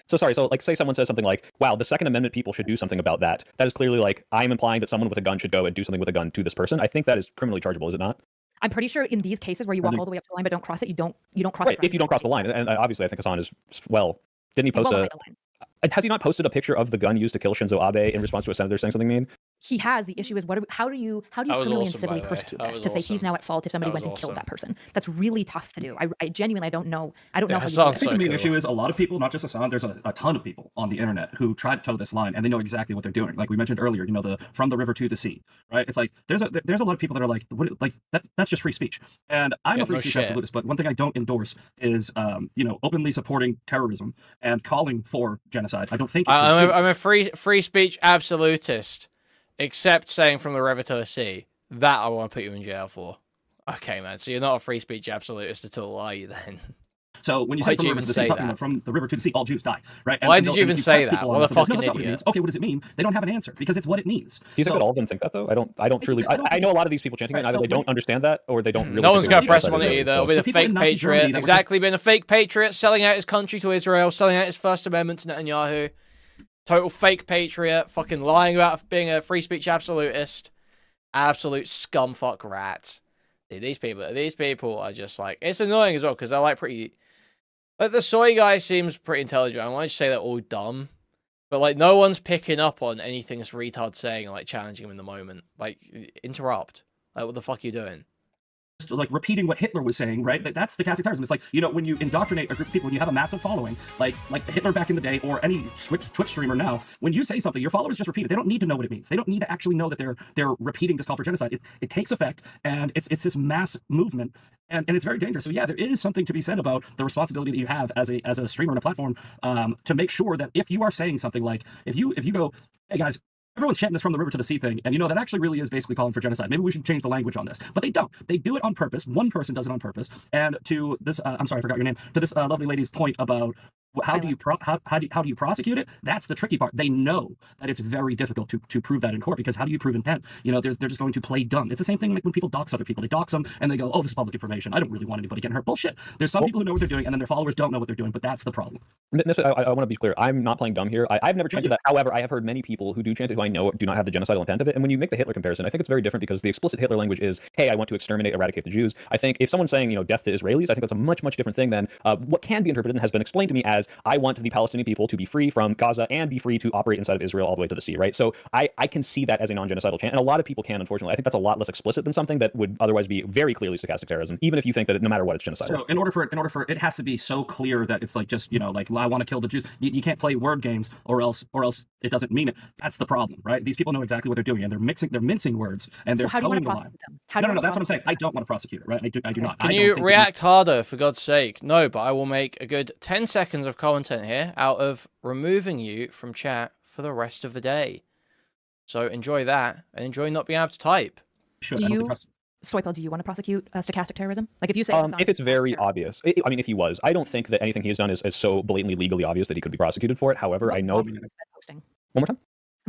so like say someone says something like, wow, the Second Amendment people should do something about that. That is clearly like, I'm implying that someone with a gun should go and do something with a gun to this person. I think that is criminally chargeable, is it not? I'm pretty sure in these cases where you walk all the way up to the line but don't cross it, you don't cross it. If you don't cross the line, and obviously I think Hassan is, well, didn't he post has he not posted a picture of the gun used to kill Shinzo Abe in response to a senator saying something mean? He has. The issue is how do you criminally and civilly persecute this to say he's now at fault if somebody went and killed that person? That's really tough to do. I genuinely don't know. I don't know how you do it. I think the main issue is a lot of people, not just Hassan, there's a ton of people on the internet who try to toe this line and they know exactly what they're doing. Like we mentioned earlier, you know, from the river to the sea, right? It's like there's a lot of people that are like, that's just free speech. And I'm a free speech absolutist, but one thing I don't endorse is you know, openly supporting terrorism and calling for genocide. I don't think it's I'm a free speech absolutist, except saying from the river to the sea. That I want to put you in jail for. Okay, man. So you're not a free speech absolutist at all, are you then? So when you say from the river to the sea, all Jews die, right? Why did you even say that? What a fucking idiot. Okay, what does it mean? They don't have an answer because it's what it means. Do you think that all of them think that though? I don't truly. I know a lot of these people chanting it. Either they don't understand that, or they don't really. No one's gonna press them on it either. It'll be the fake patriot, exactly being a fake patriot, selling out his country to Israel, selling out his First Amendment to Netanyahu. Total fake patriot, fucking lying about being a free speech absolutist. Absolute scumfuck rat. Dude, these people are just like, it's annoying as well because they're like pretty. Like the soy guy seems pretty intelligent. I want to say they're all dumb, but like no one's picking up on anything this retard saying and like challenging him in the moment. Like interrupt. Like what the fuck are you doing? Like repeating what Hitler was saying, right? That's stochastic terrorism. It's like, you know, when you indoctrinate a group of people, when you have a massive following, like Hitler back in the day, or any Twitch streamer now, when you say something, your followers just repeat it. They don't need to know what it means. They don't need to actually know that they're repeating this call for genocide. It takes effect, and it's this mass movement, and it's very dangerous. So yeah, there is something to be said about the responsibility that you have as a streamer on a platform, to make sure that if you are saying something like, if you go, hey guys, everyone's chanting this from the river to the sea thing, and you know that actually really is basically calling for genocide. Maybe we should change the language on this, but they don't. They do it on purpose. One person does it on purpose. And to this, I'm sorry, I forgot your name. To this lovely lady's point about how do you prosecute it? That's the tricky part. They know that it's very difficult to prove that in court, because how do you prove intent? You know, they're just going to play dumb. It's the same thing like when people dox other people. They dox them and they go, oh, this is public information. I don't really want anybody getting hurt. Bullshit. There's some people who know what they're doing, and then their followers don't know what they're doing, but that's the problem. I want to be clear. I'm not playing dumb here. I've never chanted that. However, I have heard many people who do chant it who I know do not have the genocidal intent of it. And when you make the Hitler comparison, I think it's very different, because the explicit Hitler language is, hey, I want to exterminate, eradicate the Jews. I think if someone's saying, you know, death to Israelis, I think that's a much, much different thing than what can be interpreted and has been explained to me as says, I want the Palestinian people to be free from Gaza and be free to operate inside of Israel all the way to the sea, right? So I can see that as a non-genocidal chant, and a lot of people can, unfortunately. I think that's a lot less explicit than something that would otherwise be very clearly stochastic terrorism, even if you think that no matter what, it's genocidal. So in order for it has to be so clear that it's like just, you know, like, I want to kill the Jews. You can't play word games or else it doesn't mean it. That's the problem, right? These people know exactly what they're doing, and they're mincing words, and they're towing the line. No, that's what I'm saying. I don't want to prosecute it, right? I do not. Can you react harder, for God's sake? No, but I will make a good 10 seconds of content here out of removing you from chat for the rest of the day. So enjoy that, and enjoy not being able to type. Sure, Do you, Soipel, do you want to prosecute stochastic terrorism? Like, if you say if it's very obvious, I mean, if he was, I don't think that anything he's done is so blatantly legally obvious that he could be prosecuted for it. However, I know. One more time.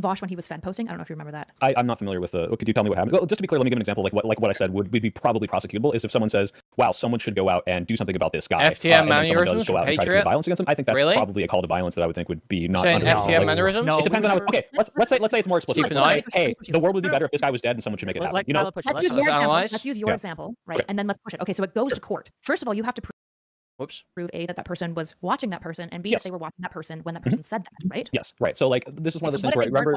Vosh, when he was Fed posting, I don't know if you remember that. I'm not familiar with the. Could you tell me what happened? Well, just to be clear, let me give an example. Like what I said would be probably prosecutable is if someone says, "Wow, someone should go out and do something about this guy." FTM mannerisms from Patriot. Violence against him. I think that's probably a call to violence that I would think would be not. Saying FTM mannerisms. No, it depends on how. Okay, let's say it's more explicit. Hey, the world would be better if this guy was dead and someone should make it happen. You know, let's use your example, right? And then let's push it. Okay, so it goes to court. First of all, you have to prove A, that person was watching that person, and B, that they were watching that person when that person said that, right? Yes, right. So like this is one of those things where remember.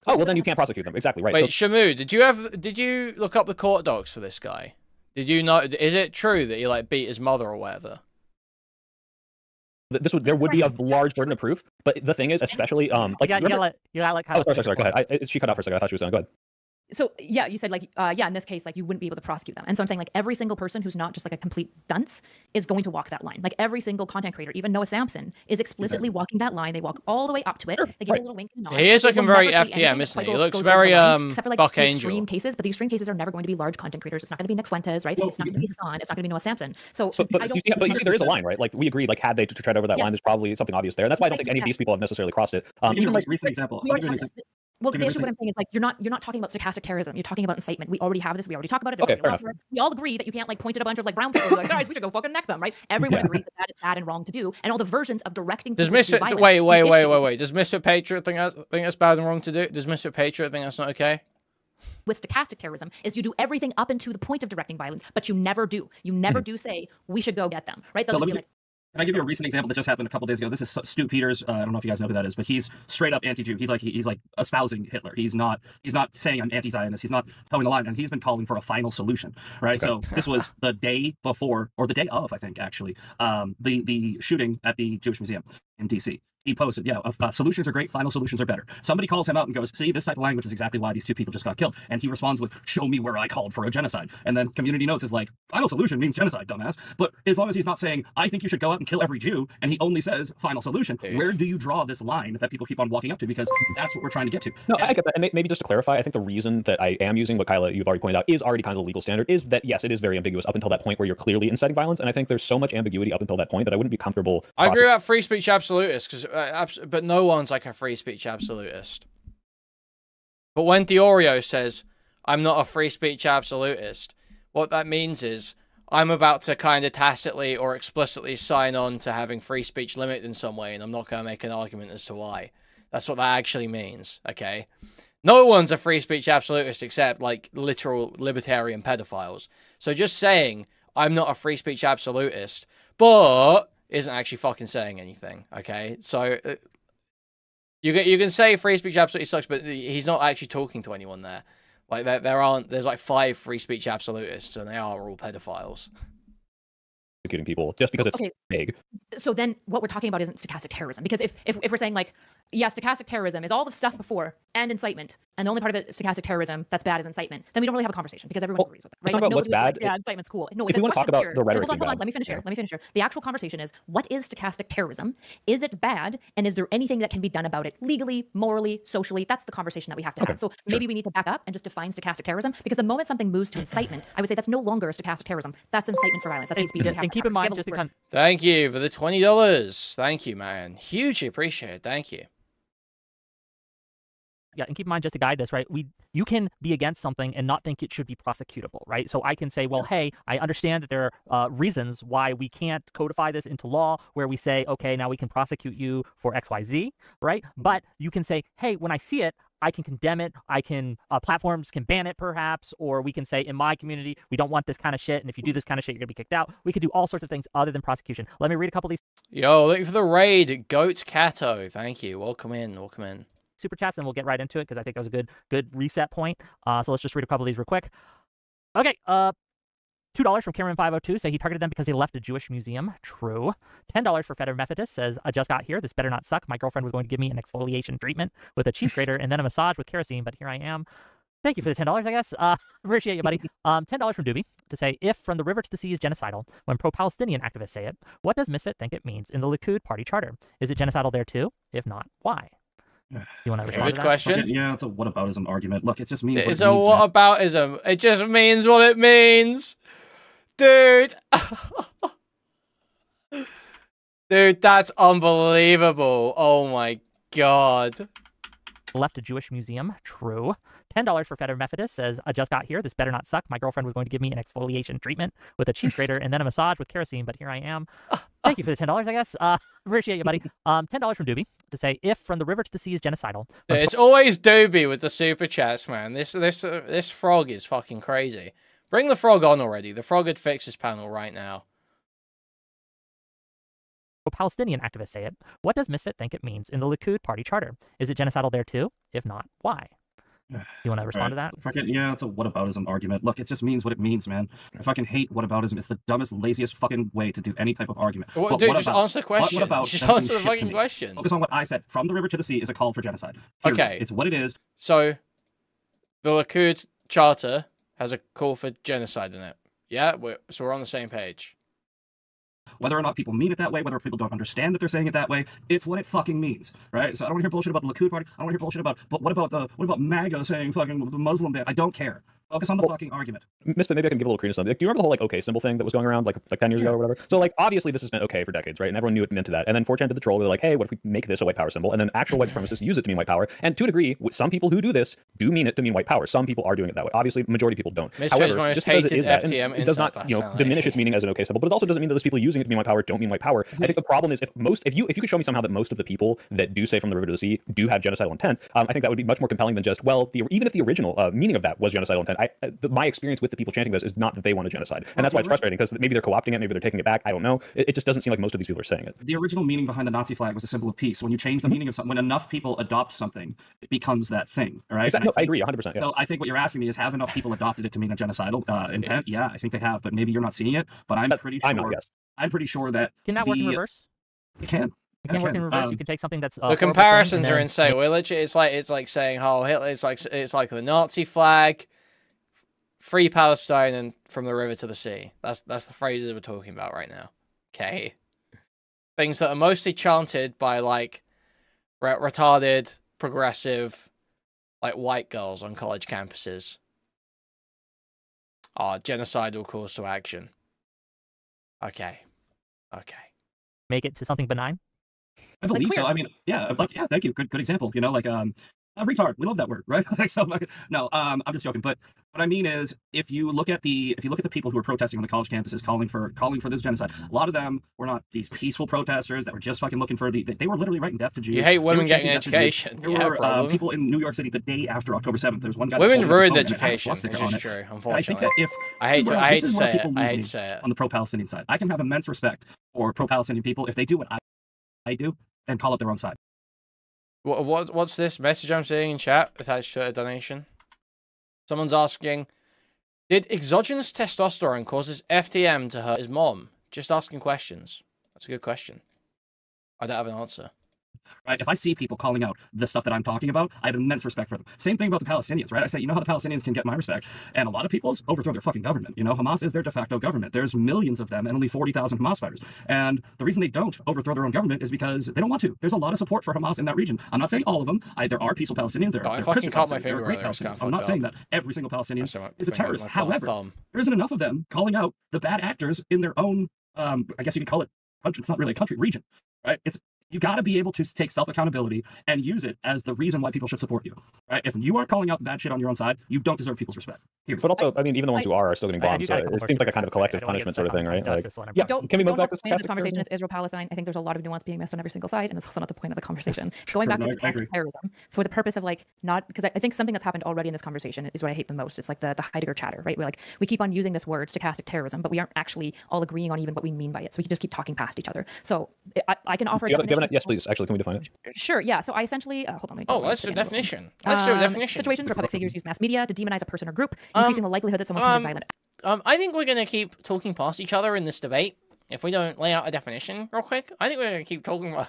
Oh, well then you can't prosecute them. Exactly, right. Wait, Shamu, did you look up the court docs for this guy? Did you know, is it true that he like beat his mother or whatever? There would be a large burden of proof, but the thing is, especially like you gotta let oh, sorry, go ahead. She cut off for a second. I thought she was on. Go ahead. So yeah, you said like in this case, like you wouldn't be able to prosecute them. And so I'm saying like every single person who's not just like a complete dunce is going to walk that line. Like every single content creator, even Noah Samson, is explicitly walking that line. They walk all the way up to it. They give a little wink and nod. He is looking very FTM, isn't he? He looks very except for like Buck the Angel. extreme cases, but the extreme cases are never going to be large content creators. It's not going to be Nick Fuentes, right? It's not going to be Hassan. It's not going to be Noah Samson. So but you see there is a line, right? Like we agreed, like had they to tread over that line, there's probably something obvious there. And that's why I don't think any of these people have necessarily crossed it. Even like recent example. Well, the issue what I'm saying is like you're not talking about stochastic terrorism. You're talking about incitement. We already have this. We already talked about it. Okay, we all agree that you can't like point at a bunch of like brown people and be like, guys, we should go fucking neck them, right? Everyone agrees that that is bad and wrong to do. And all the versions of directing. Does Misfit wait? Does Misfit Patriot think that's bad and wrong to do? Does Misfit Patriot think that's not okay? With stochastic terrorism is you do everything up into the point of directing violence, but you never do. You never do say we should go get them, right? They'll just be like. Can I give you a recent example that just happened a couple days ago? This is Stu Peters. I don't know if you guys know who that is, but he's straight up anti-Jew. He's like espousing Hitler. He's not saying I'm anti-Zionist. He's not towing the line, and he's been calling for a final solution, right? Okay. So this was the day before, or the day of, I think actually, the shooting at the Jewish Museum in DC. He posted, solutions are great, final solutions are better. Somebody calls him out and goes, see, this type of language is exactly why these two people just got killed. And he responds with, show me where I called for a genocide. And then community notes is like, final solution means genocide, dumbass. But as long as he's not saying, I think you should go out and kill every Jew, and he only says final solution, where do you draw this line that people keep on walking up to? Because that's what we're trying to get to. No, I get that. And maybe just to clarify, I think the reason that I am using what Kyla, you've already pointed out, is already kind of the legal standard, is that, yes, it is very ambiguous up until that point where you're clearly inciting violence. And I think there's so much ambiguity up until that point that I wouldn't be comfortable. I agree about free speech absolutists, but no one's like a free speech absolutist. But when Diorio says, I'm not a free speech absolutist, what that means is I'm about to kind of tacitly or explicitly sign on to having free speech limited in some way, and I'm not going to make an argument as to why. That's what that actually means, okay? No one's a free speech absolutist except, like, literal libertarian pedophiles. So just saying, I'm not a free speech absolutist, but isn't actually fucking saying anything, okay? So you can say free speech absolutely sucks, but he's not actually talking to anyone there. Like there's like 5 free speech absolutists, and they are all pedophiles. Executing people just because it's vague. So then what we're talking about isn't stochastic terrorism, because if we're saying like, yeah, stochastic terrorism is all the stuff before and incitement, and the only part of it is stochastic terrorism that's bad is incitement, then we don't really have a conversation because everyone agrees with that, right? Talk about what's bad. Yeah, incitement's cool. No, if you want to talk about the rhetoric, hold on, let me finish here. The actual conversation is, what is stochastic terrorism? Is it bad? And is there anything that can be done about it legally, morally, socially? That's the conversation that we have to have. So maybe we need to back up and just define stochastic terrorism, because the moment something moves to incitement, I would say that's no longer stochastic terrorism. That's incitement for violence. That's hate speech. And keep in mind, just to kind of... Thank you for the $20. Thank you, man. Hugely appreciate it. Thank you. Yeah, and keep in mind, just to guide this, right? You can be against something and not think it should be prosecutable, right? So I can say, well, hey, I understand that there are reasons why we can't codify this into law, where we say, okay, now we can prosecute you for XYZ, right? But you can say, hey, when I see it, I can condemn it. I can platforms can ban it perhaps, or we can say in my community we don't want this kind of shit, and if you do this kind of shit, you're gonna be kicked out. We could do all sorts of things other than prosecution. Let me read a couple of these. Yo, looking for the raid, Goat Cato. Thank you. Welcome in. Welcome in. Super chats, and we'll get right into it because I think that was a good reset point. So let's just read a couple of these real quick. Okay. $2 from Cameron502 say he targeted them because they left a Jewish museum. True. $10 for Feder Methodist says, I just got here. This better not suck. My girlfriend was going to give me an exfoliation treatment with a cheese grater and then a massage with kerosene, but here I am. Thank you for the $10, I guess. Appreciate you, buddy. $10 from Doobie to say, if from the river to the sea is genocidal, when pro-Palestinian activists say it, what does Misfit think it means in the Likud party charter? Is it genocidal there too? If not, why? You want to respond Good to that? question. Yeah, it's a whataboutism argument. Look, it just means It's what a it means, man. whataboutism. It just means what it means. Dude. Dude, that's unbelievable. Oh my god. Left a Jewish museum. True. $10 for Feder Methodist says, I just got here. This better not suck. My girlfriend was going to give me an exfoliation treatment with a cheese grater and then a massage with kerosene, but here I am. Thank you for the $10, I guess. Appreciate you, buddy. $10 from Doobie to say, if from the river to the sea is genocidal. It's always Doobie with the super chats, man. This frog is fucking crazy. Bring the frog on already. The frog would fix this panel right now. Palestinian activists say it. What does Misfit think it means in the Likud party charter? Is it genocidal there too? If not, why? You want to respond to that? Fucking, yeah, it's a whataboutism argument. Look, it just means what it means, man. I fucking hate whataboutism. It's the dumbest, laziest fucking way to do any type of argument. Well, But dude, what just about- answer the question. What about Just doesn't answer the mean shit to fucking me? question. Focus on what I said. From the river to the sea is a call for genocide. Period. Okay. It's what it is. So, the Likud charter has a call for genocide in it. Yeah, so we're on the same page. Whether or not people mean it that way, whether people don't understand that they're saying it that way, it's what it fucking means, right? So I don't want to hear bullshit about the Likud party. I don't want to hear bullshit about, but what about MAGA saying fucking the Muslim ban? I don't care. Focus on the fucking argument. Misfit, maybe I can give a little credence to something. Do you remember the whole like OK symbol thing that was going around like 10 years ago or whatever? So like obviously this has been OK for decades, right? And everyone knew it meant that. And then 4chan did the troll. They're like, hey, what if we make this a white power symbol? And then actual white supremacists use it to mean white power. And to a degree, some people who do this do mean it to mean white power. Some people are doing it that way. Obviously, majority of people don't. Misfit is However, most just because it hated is that, and FTM it does not personality. diminish its meaning as an OK symbol, but it also doesn't mean that those people using it to mean white power don't mean white power. I think the problem is if you could show me somehow that most of the people that do say from the river to the sea do have genocidal intent, I think that would be much more compelling than just, well, even if the original meaning of that was genocidal intent, my experience with the people chanting this is not that they want a genocide. And that's why it's frustrating, because maybe they're co-opting it, maybe they're taking it back, I don't know. It just doesn't seem like most of these people are saying it. The original meaning behind the Nazi flag was a symbol of peace. When you change the meaning of something, when enough people adopt something, it becomes that thing, right? Exactly. No, I agree 100%. Yeah. So I think what you're asking me is, have enough people adopted it to mean a genocidal intent? Yeah, I think they have, but maybe you're not seeing it. But I'm pretty sure. I'm pretty sure that Can that work in reverse? It can. It can work in reverse. You can take something that's the comparisons are insane. We're literally, it's like saying, oh, Hitler, it's like the Nazi flag, free Palestine, and from the river to the sea. That's the phrases we're talking about right now. Okay, things that are mostly chanted by like retarded, progressive, like white girls on college campuses. Are genocidal calls to action. Okay. Make it to something benign. I believe so. I mean, yeah, thank you. Good example. You know, like retard. We love that word, right? Like, so, no, I'm just joking. But what I mean is, if you look at the people who were protesting on the college campuses, calling for this genocide, a lot of them were not these peaceful protesters that were just fucking looking for they were literally writing death to Jews. You hate women getting education. There were people in New York City the day after October 7th. There's one guy. Women ruined education. This is true. Unfortunately, I think that if I hate to say it on the pro-Palestinian side, I can have immense respect for pro-Palestinian people if they do what I do and call it their own side. What's this message I'm seeing in chat attached to a donation? Someone's asking, did exogenous testosterone causes FTM to hurt his mom? Just asking questions. That's a good question. I don't have an answer. Right? If I see people calling out the stuff that I'm talking about, I have immense respect for them. Same thing about the Palestinians, right? I say, you know how the Palestinians can get my respect? And a lot of people's overthrow their fucking government. You know, Hamas is their de facto government. There's millions of them and only 40,000 Hamas fighters. And the reason they don't overthrow their own government is because they don't want to. There's a lot of support for Hamas in that region. I'm not saying all of them. There are peaceful Palestinians. There are Christian Palestinians. There are great Palestinians. I'm not saying that every single Palestinian is a terrorist. However, there isn't enough of them calling out the bad actors in their own, I guess you could call it country. It's not really a country, region. Right? You got to be able to take self-accountability and use it as the reason why people should support you. Right? If you aren't calling out the bad shit on your own side, you don't deserve people's respect. Period. But also, I mean, even the ones who are still getting I bombed. do So got a couple it more seems like a questions. kind of I collective don't wanna get punishment sort of stuck thing, on right? Like, justice one. yeah, Don't, can we move back to the stochastic conversation terrorism? is Israel-Palestine. I think there's a lot of nuance being missed on every single side, and it's also not the point of the conversation. Going back to I agree. stochastic terrorism, for the purpose of like not, because I think something that's happened already in this conversation is what I hate the most. It's like the Heidegger chatter, right? We're like, we keep on using this word stochastic terrorism, but we aren't actually all agreeing on even what we mean by it. So we can just keep talking past each other. So I can offer a definition. Yes, please. Actually, can we define it? Sure, yeah. So I essentially, hold on. Oh, let's do a definition. Let's do a definition. Situations where public figures use mass media to demonize a person or group, increasing the likelihood that someone commits violent. I think we're gonna keep talking past each other in this debate. If we don't lay out a definition real quick, I think we're gonna keep talking about.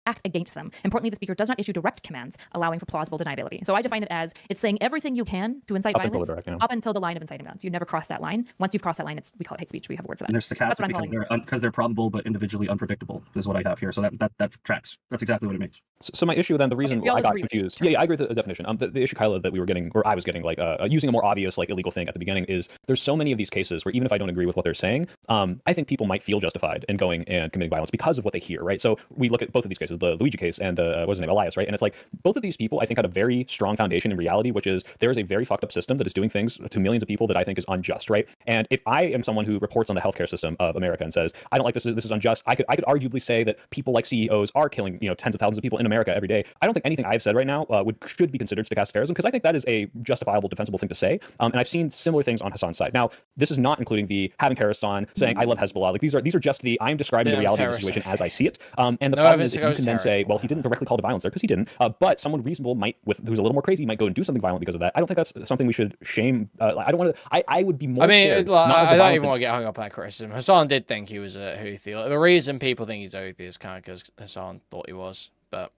Act against them. Importantly, the speaker does not issue direct commands allowing for plausible deniability. So I define it as it's saying everything you can to incite violence up until the line of inciting violence. You never cross that line. Once you've crossed that line, we call it hate speech. We have a word for that. And they're stochastic because they're probable but individually unpredictable is what I have here. So that tracks. That's exactly what it means. So my issue then, the reason I got confused. Yeah, I agree with the definition. The issue, Kyla, that we were getting, or I was getting, like using a more obvious like illegal thing at the beginning is there's so many of these cases where even if I don't agree with what they're saying, I think people might feel justified in going and committing violence because of what they hear, right? So we look at both of these cases, the Luigi case and what's his name, Elias, right? And it's like both of these people I think had a very strong foundation in reality, which is there is a very fucked up system that is doing things to millions of people that I think is unjust, right? And if I am someone who reports on the healthcare system of America and says I don't like this is unjust, I could arguably say that people like CEOs are killing tens of thousands of people in America every day. I don't think anything I've said right now should be considered stochastic terrorism because I think that is a justifiable, defensible thing to say. And I've seen similar things on Hassan's side. Now, this is not including the having terrorists on, saying I love Hezbollah. Like these are just the I'm describing the reality of the situation as I see it. And the problem is that you can then say, well, he didn't directly call to violence there because he didn't. But someone reasonable who's a little more crazy might go and do something violent because of that. I don't think that's something we should shame. I don't want to. I would be more. I mean, I don't even want to get hung up on that criticism. Hassan did think he was a Houthi. Like, the reason people think he's a Houthi is kind of because Hassan thought he was, but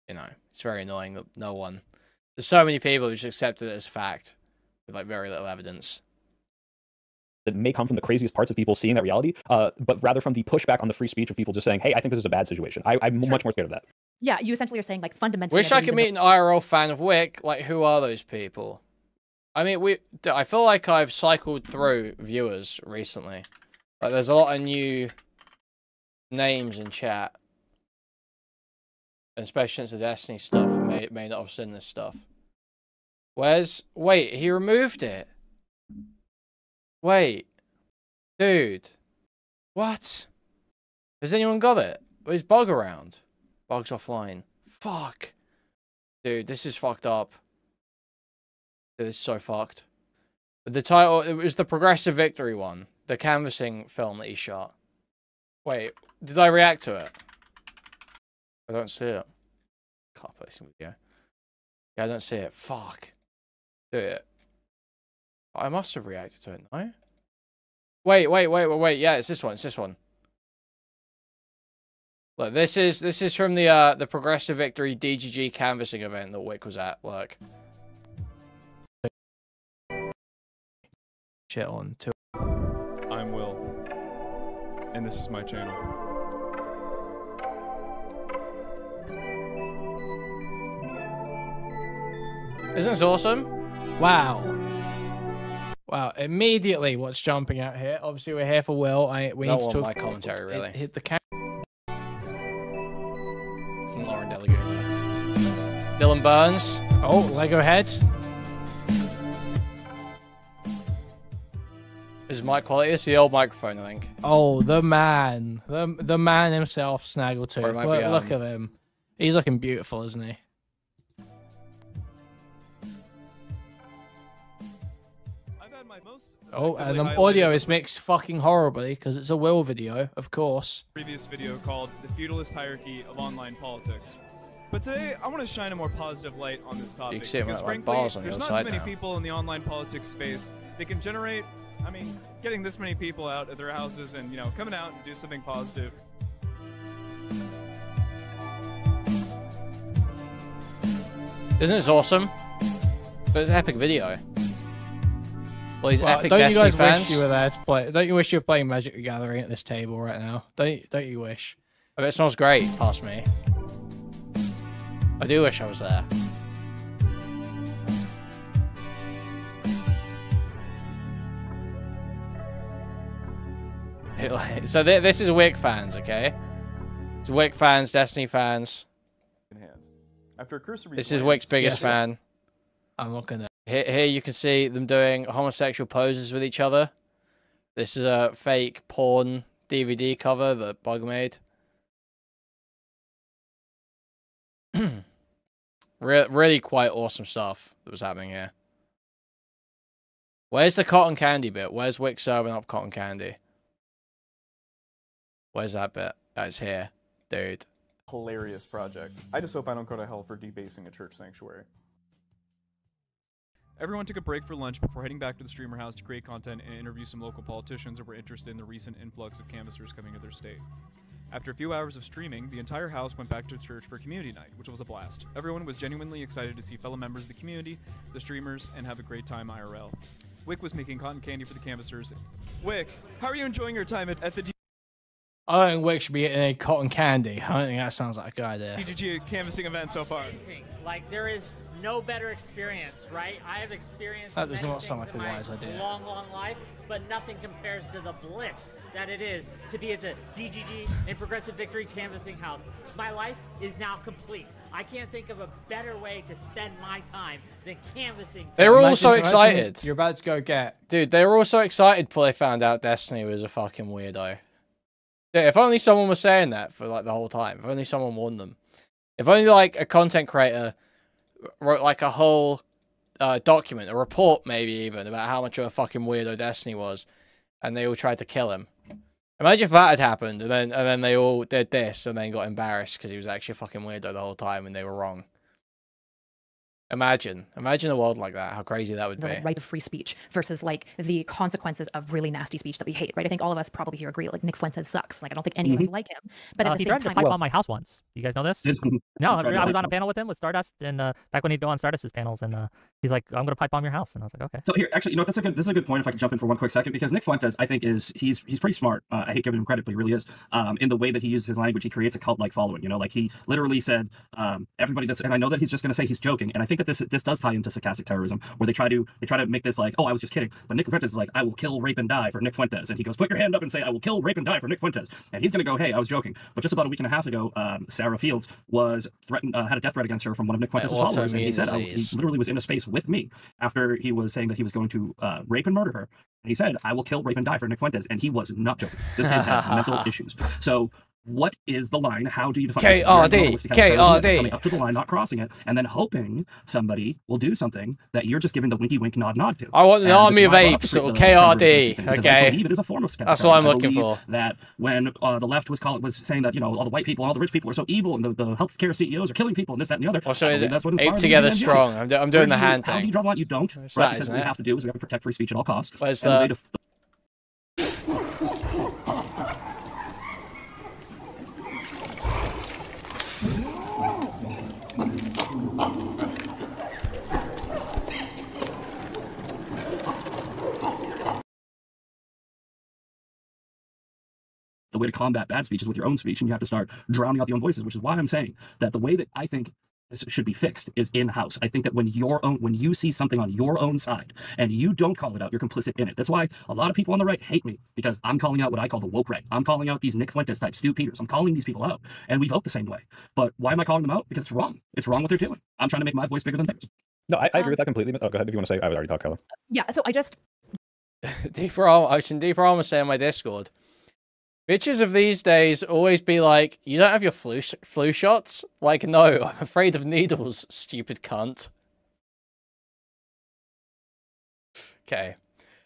it's very annoying that there's so many people who just accepted it as fact with like very little evidence. That may come from the craziest parts of people seeing that reality, but rather from the pushback on the free speech of people just saying, hey, I think this is a bad situation. I'm much more scared of that. Yeah, you essentially are saying like fundamentally. Wish I could meet an IRL fan of Wick. Like, who are those people? I mean, I feel like I've cycled through viewers recently. Like, there's a lot of new names in chat. Especially since the Destiny stuff, may not have seen this stuff. Wait, he removed it. Wait. Dude. What? Has anyone got it? Where's Bug around? Bug's offline. Fuck. Dude, this is fucked up. Dude, this is so fucked. The title, it was the Progressive Victory one. The canvassing film that he shot. Wait, did I react to it? I don't see it. Can't post a video. Yeah, I don't see it. Fuck. Do it. I must have reacted to it, no? Wait. Yeah, it's this one. It's this one. Look, this is from the Progressive Victory DGG canvassing event that Wick was at. Look. Shit on too. I'm Will, and this is my channel. Isn't this awesome? Wow. Wow, immediately what's jumping out here? Obviously we're here for Will. We need to talk my commentary, really. Hit the camera. Lauren Delegate. Dylan Burns. Oh, Lego head. This is mic quality. It's the old microphone, I think. Oh, the man. The man himself, Snaggletooth. Look at him. He's looking beautiful, isn't he? Oh, and the audio is mixed fucking horribly because it's a Will video, of course. Previous video called The Feudalist Hierarchy of Online Politics. But today, I want to shine a more positive light on this topic. You can see because like frankly, balls on the there's other not side so many now. people in the online politics space that can generate, getting this many people out of their houses and, coming out and do something positive. Isn't this awesome? But it's an epic video. Well, he's epic don't Destiny you guys fans. wish you were there to play? Don't you wish you were playing Magic the Gathering at this table right now? Don't you wish? I bet it smells great past me. I do wish I was there. So this is Wick fans, okay? It's Wick fans, Destiny fans. In hand. After a cursory This is glance- Wick's biggest Yes. fan. I'm not gonna. Here you can see them doing homosexual poses with each other. This is a fake porn DVD cover that Bug made. Really quite awesome stuff that was happening here. Where's the cotton candy bit? Where's Wick serving up cotton candy? Where's that bit? That's here, dude. Hilarious project. I just hope I don't go to hell for debasing a church sanctuary. Everyone took a break for lunch before heading back to the streamer house to create content and interview some local politicians that were interested in the recent influx of canvassers coming to their state. After a few hours of streaming, the entire house went back to church for community night, which was a blast. Everyone was genuinely excited to see fellow members of the community, the streamers, and have a great time IRL. Wick was making cotton candy for the canvassers. Wick, how are you enjoying your time at the I don't think Wick should be getting any cotton candy. I don't think that sounds like a good idea. DGG canvassing event so far? Amazing. Like, there is no better experience, right? I have experienced That does many not sound things like a in my wise idea. long life, but nothing compares to the bliss that it is to be at the DGG and Progressive Victory Canvassing House. My life is now complete. I can't think of a better way to spend my time than canvassing. They were all Imagine- so imagine excited. You're about to go get. Dude, they were all so excited before they found out Destiny was a fucking weirdo. Yeah, if only someone was saying that for like the whole time. If only someone warned them. If only like a content creator wrote like a whole document, a report maybe even, about how much of a fucking weirdo Destiny was, and they all tried to kill him. Imagine if that had happened, and then they all did this, and then got embarrassed because he was actually a fucking weirdo the whole time, and they were wrong. Imagine a world like that. How crazy that would the be. like, right of free speech versus like the consequences of really nasty speech that we hate, right? I think all of us probably here agree. Like Nick Fuentes sucks. Like I don't think any of us like him. But at the He same tried to time, pipe on my house once. You guys know this? No, Tried to I was pipe on a bomb. panel with him with Stardust, and back when he'd go on Stardust's panels, and he's like, "I'm gonna pipe bomb your house," and I was like, "Okay." So here, actually, you know, this is a good point. If I can jump in for one quick second, because Nick Fuentes, I think, he's pretty smart. I hate giving him credit, but he really is. In the way that he uses his language, he creates a cult-like following. You know, like he literally said, everybody that's, and I know that he's just going to say he's joking, and I think that this does tie into stochastic terrorism, where they try to make this like, oh, I was just kidding, but Nick Fuentes is like, I will kill, rape, and die for Nick Fuentes, and he goes, put your hand up and say, I will kill, rape, and die for Nick Fuentes, and he's going to go, hey, I was joking. But just about a week and a half ago, Sarah Fields was threatened, had a death threat against her from one of Nick Fuentes' followers, and he said, he literally was in a space with me after he was saying that he was going to rape and murder her. And he said, I will kill, rape, and die for Nick Fuentes, and he was not joking. This kid had mental issues. So what is the line? How do you define KRD. Up to the line, not crossing it, and then hoping somebody will do something that you're just giving the winky wink nod to. I want an And army this of is why I brought up apes, the or the KRD. because I Okay, believe it is a form of stochastic that's what I'm terrorism. I looking believe for. That when the left was saying that, you know, all the white people and all the rich people are so evil, and the healthcare CEOs are killing people, and this, that, and the other. Also, I is believe it that's what ape inspired together the strong? I'm doing the hand How do you thing. draw the line? You don't. It's Right? that, Because isn't what we it? have to do is we have to protect free speech at all costs. Where's And the way the- to the way to combat bad speech is with your own speech, and you have to start drowning out the own voices, which is why I'm saying that the way that I think this should be fixed is in-house. I think that when you see something on your own side and you don't call it out, you're complicit in it. That's why a lot of people on the right hate me, because I'm calling out what I call the woke right. I'm calling out these Nick Fuentes types, Stu Peters. I'm calling these people out, and we vote the same way. But why am I calling them out? Because it's wrong. It's wrong what they're doing. I'm trying to make my voice bigger than theirs. No, I agree with that completely. Oh, go ahead if you want to say. I would already talk, Kyle. yeah. So I just Deeper Armor say on my Discord. Bitches of these days always be like, you don't have your flu shots? Like, no, I'm afraid of needles, stupid cunt. Okay.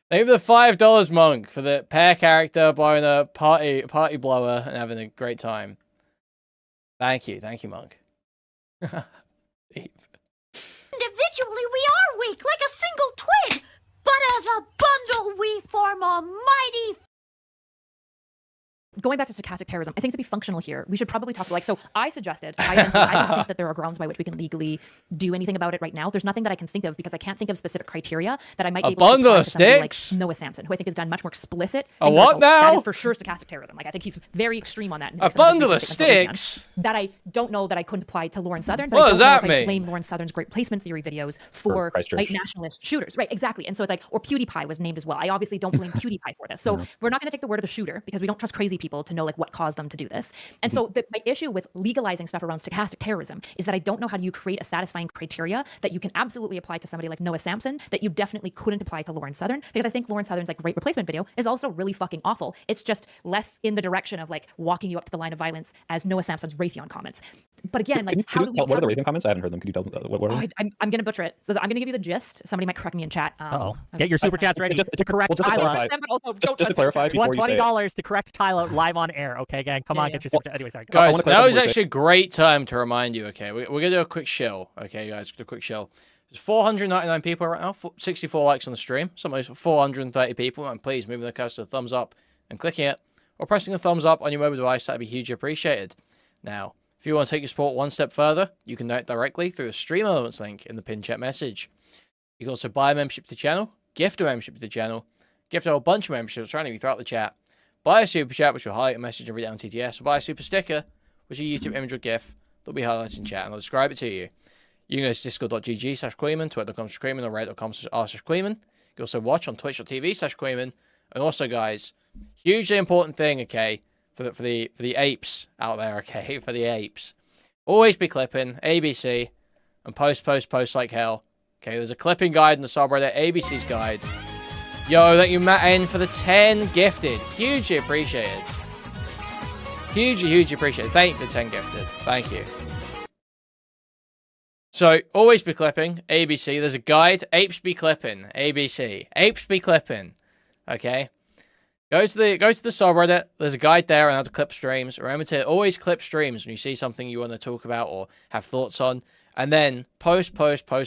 Thank you for the $5, Monk, for the pair character, blowing a party blower, and having a great time. Thank you, Monk. Individually, we are weak, like a single twig, but as a bundle, we form a mighty. going back to stochastic terrorism, I think to be functional here, we should probably talk like, so I suggested, I don't think that there are grounds by which we can legally do anything about it right now. There's nothing that I can think of because I can't think of specific criteria that I might be able to bundle apply of to somebody sticks? like Noah Samson, who I think has done much more explicit. A things what like, oh, now? That is for sure stochastic terrorism. Like I think he's very extreme on that. A bundle of sticks? That I don't know that I couldn't apply to Lauren Southern. But What I does don't know that if I mean? blame Lauren Southern's great placement theory videos for Christchurch. white nationalist shooters. Right, exactly. And so it's like, or PewDiePie was named as well. I obviously don't blame PewDiePie for this. So we're not going to take the word of the shooter because we don't trust crazy people. people to know like what caused them to do this. And so my issue with legalizing stuff around stochastic terrorism is that I don't know how do you create a satisfying criteria that you can absolutely apply to somebody like Noah Sampson that you definitely couldn't apply to Lauren Southern, because I think Lauren Southern's like great replacement video is also really fucking awful. It's just less in the direction of like walking you up to the line of violence as Noah Sampson's Raytheon comments. But again, like what are the Raytheon comments? I haven't heard them. Can you tell what were they? I'm gonna butcher it. So I'm gonna give you the gist. Somebody might correct me in chat. Get your super chats ready to correct Tyler. Just to clarify, you want $20 to correct Tyler live on air. Okay, gang, come on, get your super chat. Anyway, sorry, guys. That was actually a great time to remind you. Okay, we're gonna do a quick show. Okay, guys, do a quick show. There's 499 people right now, 64 likes on the stream. Some of those 430 people. And please moving the cursor to the thumbs up and clicking it, or pressing a thumbs up on your mobile device. That'd be hugely appreciated. Now, if you want to take your support one step further, you can donate directly through the Stream Elements link in the pinned chat message. You can also buy a membership to the channel, gift a membership to the channel, gift a whole bunch of memberships randomly throughout the chat, buy a super chat, which will highlight a message and read it on TTS, or buy a super sticker, which is a YouTube image or GIF that'll be highlighted in chat, and I'll describe it to you. You can go to discord.gg/Kuihman, twitter.com/Kuihman, or reddit.com/r/Kuihman. You can also watch on twitch.tv/Kuihman. And also, guys, hugely important thing, okay, for the apes out there, okay, for the apes. Always be clipping, ABC, and post like hell. Okay, there's a clipping guide in the subreddit, ABC's guide. Yo, thank you, Matt N, for the 10 gifted. Hugely appreciated. Hugely appreciated. Thank you for the 10 gifted. Thank you. So, always be clipping, ABC. There's a guide, apes be clipping, ABC. Apes be clipping. Okay? Go to the subreddit. There's a guide there on how to clip streams. Remember to always clip streams when you see something you want to talk about or have thoughts on. And then post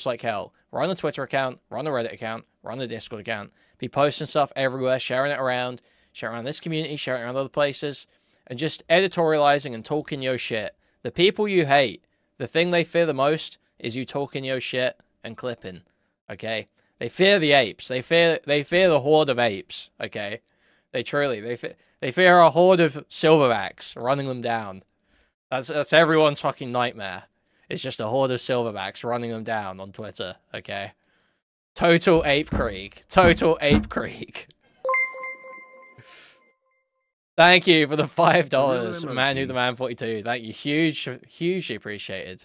like hell. Run the Twitter account, run the Reddit account, run the Discord account. Be posting stuff everywhere, sharing it around this community, sharing it around other places, and just editorializing and talking your shit. The people you hate, the thing they fear the most is you talking your shit and clipping. Okay? They fear the apes. They fear the horde of apes. Okay? They fear a horde of silverbacks running them down. That's everyone's fucking nightmare. It's just a horde of silverbacks running them down on Twitter. Okay? Total ape creek. Total ape creek. Thank you for the $5, Man Who the Man 42. Thank you. Hugely appreciated.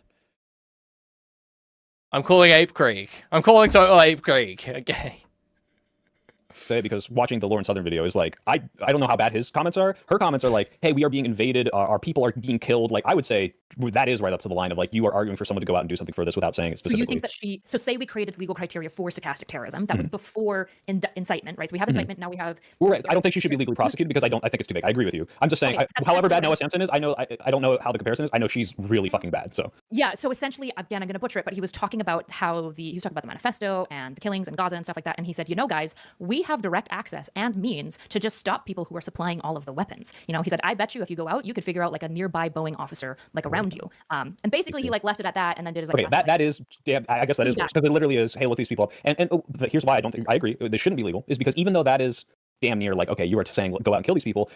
I'm calling Ape Creek. I'm calling Total Ape Creek. Okay. Say, because watching the Lauren Southern video is like, I don't know how bad his comments are. Her comments are like, hey, we are being invaded, our people are being killed. Like, I would say that is right up to the line of like, you are arguing for someone to go out and do something for this without saying it specifically. So you think that so say we created legal criteria for stochastic terrorism, that was before incitement, right? So we have incitement, now we have... Well, right. I don't think she should be legally prosecuted because I think it's too big. I agree with you. I'm just saying, however bad Noah Sampson is, I don't know how the comparison is. I know she's really fucking bad, so. Yeah, so essentially, again, I'm going to butcher it, but he was talking about how he was talking about the manifesto and the killings in Gaza and stuff like that, and he said, you know, guys, we have direct access and means to just stop people who are supplying all of the weapons. You know, he said, I bet you if you go out, you could figure out like a nearby Boeing officer like around you. And basically he like left it at that and then did his like... Okay, that is, damn, I guess that is worse because it literally is, hey, look these people up. And here's why I agree, they shouldn't be legal, is because even though that is damn near like, okay, you were saying go out and kill these people.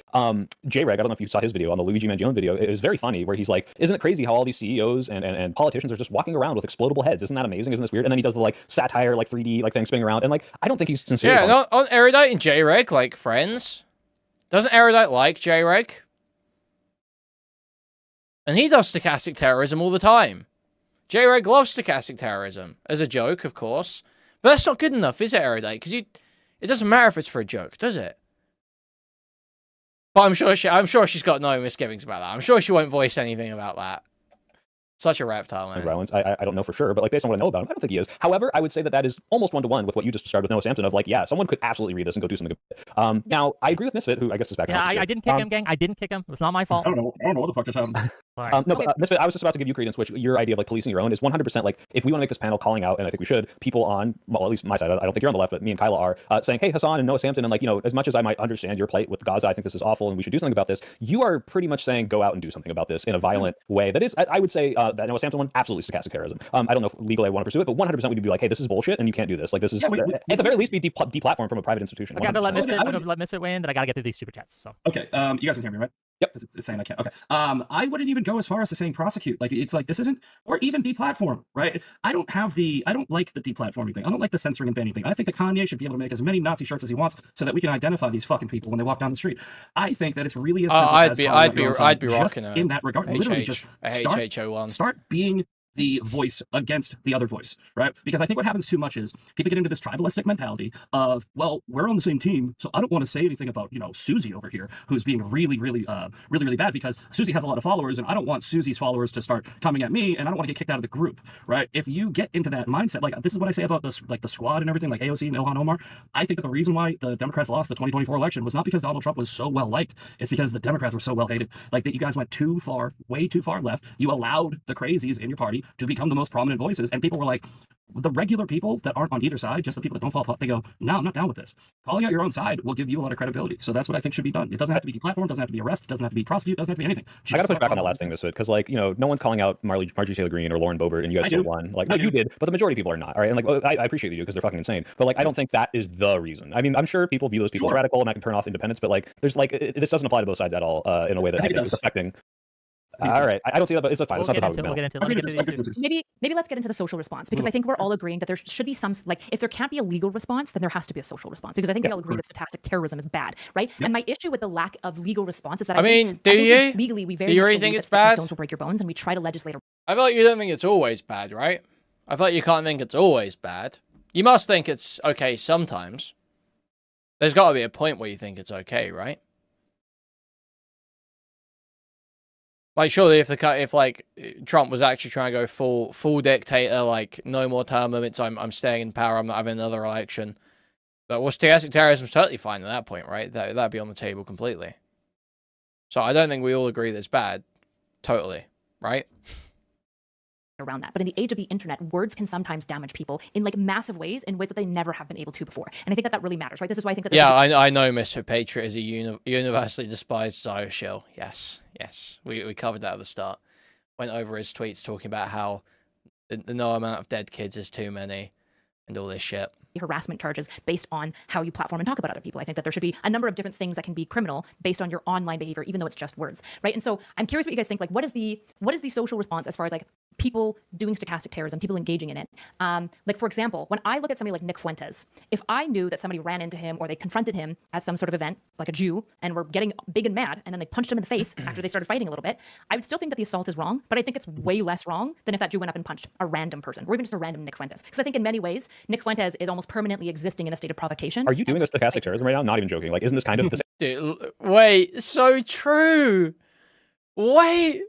J-Reg, I don't know if you saw his video on the Luigi Mangione video. It was very funny where he's like, isn't it crazy how all these CEOs and politicians are just walking around with explodable heads? Isn't that amazing? Isn't this weird? And then he does the like satire, like 3D like thing spinning around. And like, I don't think he's sincere. Yeah, aren't Erudite and J-Reg like friends? Doesn't Erudite like J-Reg? And he does stochastic terrorism all the time. J-Reg loves stochastic terrorism. As a joke, of course. But that's not good enough, is it, Erudite? Because it doesn't matter if it's for a joke, does it? But I'm sure she's got no misgivings about that. I'm sure she won't voice anything about that. Such a reptile, man. Violence. I don't know for sure, but like based on what I know about him, I don't think he is. However, I would say that is almost one-to-one with what you just described with Noah Sampson of like, yeah, someone could absolutely read this and go do something good. Now, I agree with Misfit, who I guess is back. Yeah, I didn't kick him, gang. I didn't kick him. It was not my fault. I don't know what the fuck just happened. But Misfit, I was just about to give you credence, which your idea of like policing your own is 100% like, if we want to make this panel calling out, and I think we should, people on, well, at least my side, I don't think you're on the left, but me and Kyla are, saying, hey, Hassan and Noah Sampson, and like, you know, as much as I might understand your plight with Gaza, I think this is awful and we should do something about this, you are pretty much saying go out and do something about this in a violent way. That is, I would say that Noah Sampson one, absolutely stochastic terrorism. I don't know if legally I want to pursue it, but 100% we'd be like, hey, this is bullshit and you can't do this. Like, this is, at the very least, be deplatformed from a private institution. I gotta let Misfit weigh in, but I gotta get through these super chats. So okay, you guys can hear me, right? Yep, it's saying I can't. Okay. I wouldn't even go as far as to saying prosecute. Like, it's like, this isn't, or even deplatform, right? I don't like the deplatforming thing. I don't like the censoring and banning thing. I think that Kanye should be able to make as many Nazi shirts as he wants so that we can identify these fucking people when they walk down the street. I think that it's really as simple as I'd be rocking in that regard. Literally just start being the voice against the other voice, right? Because I think what happens too much is people get into this tribalistic mentality of, well, we're on the same team, so I don't want to say anything about, Susie over here, who's being really bad, because Susie has a lot of followers, and I don't want Susie's followers to start coming at me, and I don't want to get kicked out of the group, right? If you get into that mindset, like, this is what I say about this, like the squad and everything, like AOC and Ilhan Omar. I think that the reason why the Democrats lost the 2024 election was not because Donald Trump was so well liked, it's because the Democrats were so well hated. Like, that you guys went too far, way too far left. You allowed the crazies in your party to become the most prominent voices, and people were like, the regular people that aren't on either side, just the people that don't fall apart, they go, no, I'm not down with this. Calling out your own side will give you a lot of credibility. So that's what I think should be done. It doesn't have to be deplatform, doesn't have to be arrest, doesn't have to be prosecute, doesn't have to be anything. I gotta push back on that last thing, Misfit, because, like, no one's calling out Marjorie Taylor Greene or Lauren Boebert, and you guys still won. Like, no, you did, but the majority of people are not. All right, and like, I appreciate you because they're fucking insane, but like, I don't think that is the reason. I mean, I'm sure people view those people as radical, and that can turn off independence, but like, there's like, this doesn't apply to both sides at all in a way that is affecting. All right, I don't see that, but it's fine. We'll get into maybe let's get into the social response, because I think we're all agreeing that there should be some, like, if there can't be a legal response, then there has to be a social response, because I think we all agree that stochastic terrorism is bad, right? And my issue with the lack of legal response is that legally we very much think it's bad. Stones will break your bones, and we try to legislate. I feel like you don't think it's always bad, right? I feel like you can't think it's always bad. You must think it's okay sometimes. There's got to be a point where you think it's okay, right? Like, surely if like Trump was actually trying to go full dictator, like, no more term limits, I'm staying in power, I'm not having another election. But stochastic terrorism is totally fine at that point, right? That'd be on the table completely. So I don't think we all agree that it's bad, totally, right? Around that, but in the age of the internet, words can sometimes damage people in like massive ways, in ways that they never have been able to before, and I think that really matters, right? This is why I think that I know Misfit Patriot is a universally despised Zio shill. Yes, we covered that at the start. Went over his tweets talking about how the no amount of dead kids is too many, and all this shit. Harassment charges based on how you platform and talk about other people. I think that there should be a number of different things that can be criminal based on your online behavior, even though it's just words, right? And so I'm curious what you guys think. Like, what is the social response as far as like people doing stochastic terrorism, people engaging in it? Like, for example, when I look at somebody like Nick Fuentes, if I knew that somebody ran into him or they confronted him at some sort of event, like a Jew, and were getting big and mad, and then they punched him in the face after they started fighting a little bit, I would still think that the assault is wrong, but I think it's way less wrong than if that Jew went up and punched a random person, or even just a random Nick Fuentes. Because I think in many ways, Nick Fuentes is almost permanently existing in a state of provocation. Are you doing a stochastic terrorism right now? Not even joking. Like, isn't this kind of the same? Dude, wait, so true. Wait,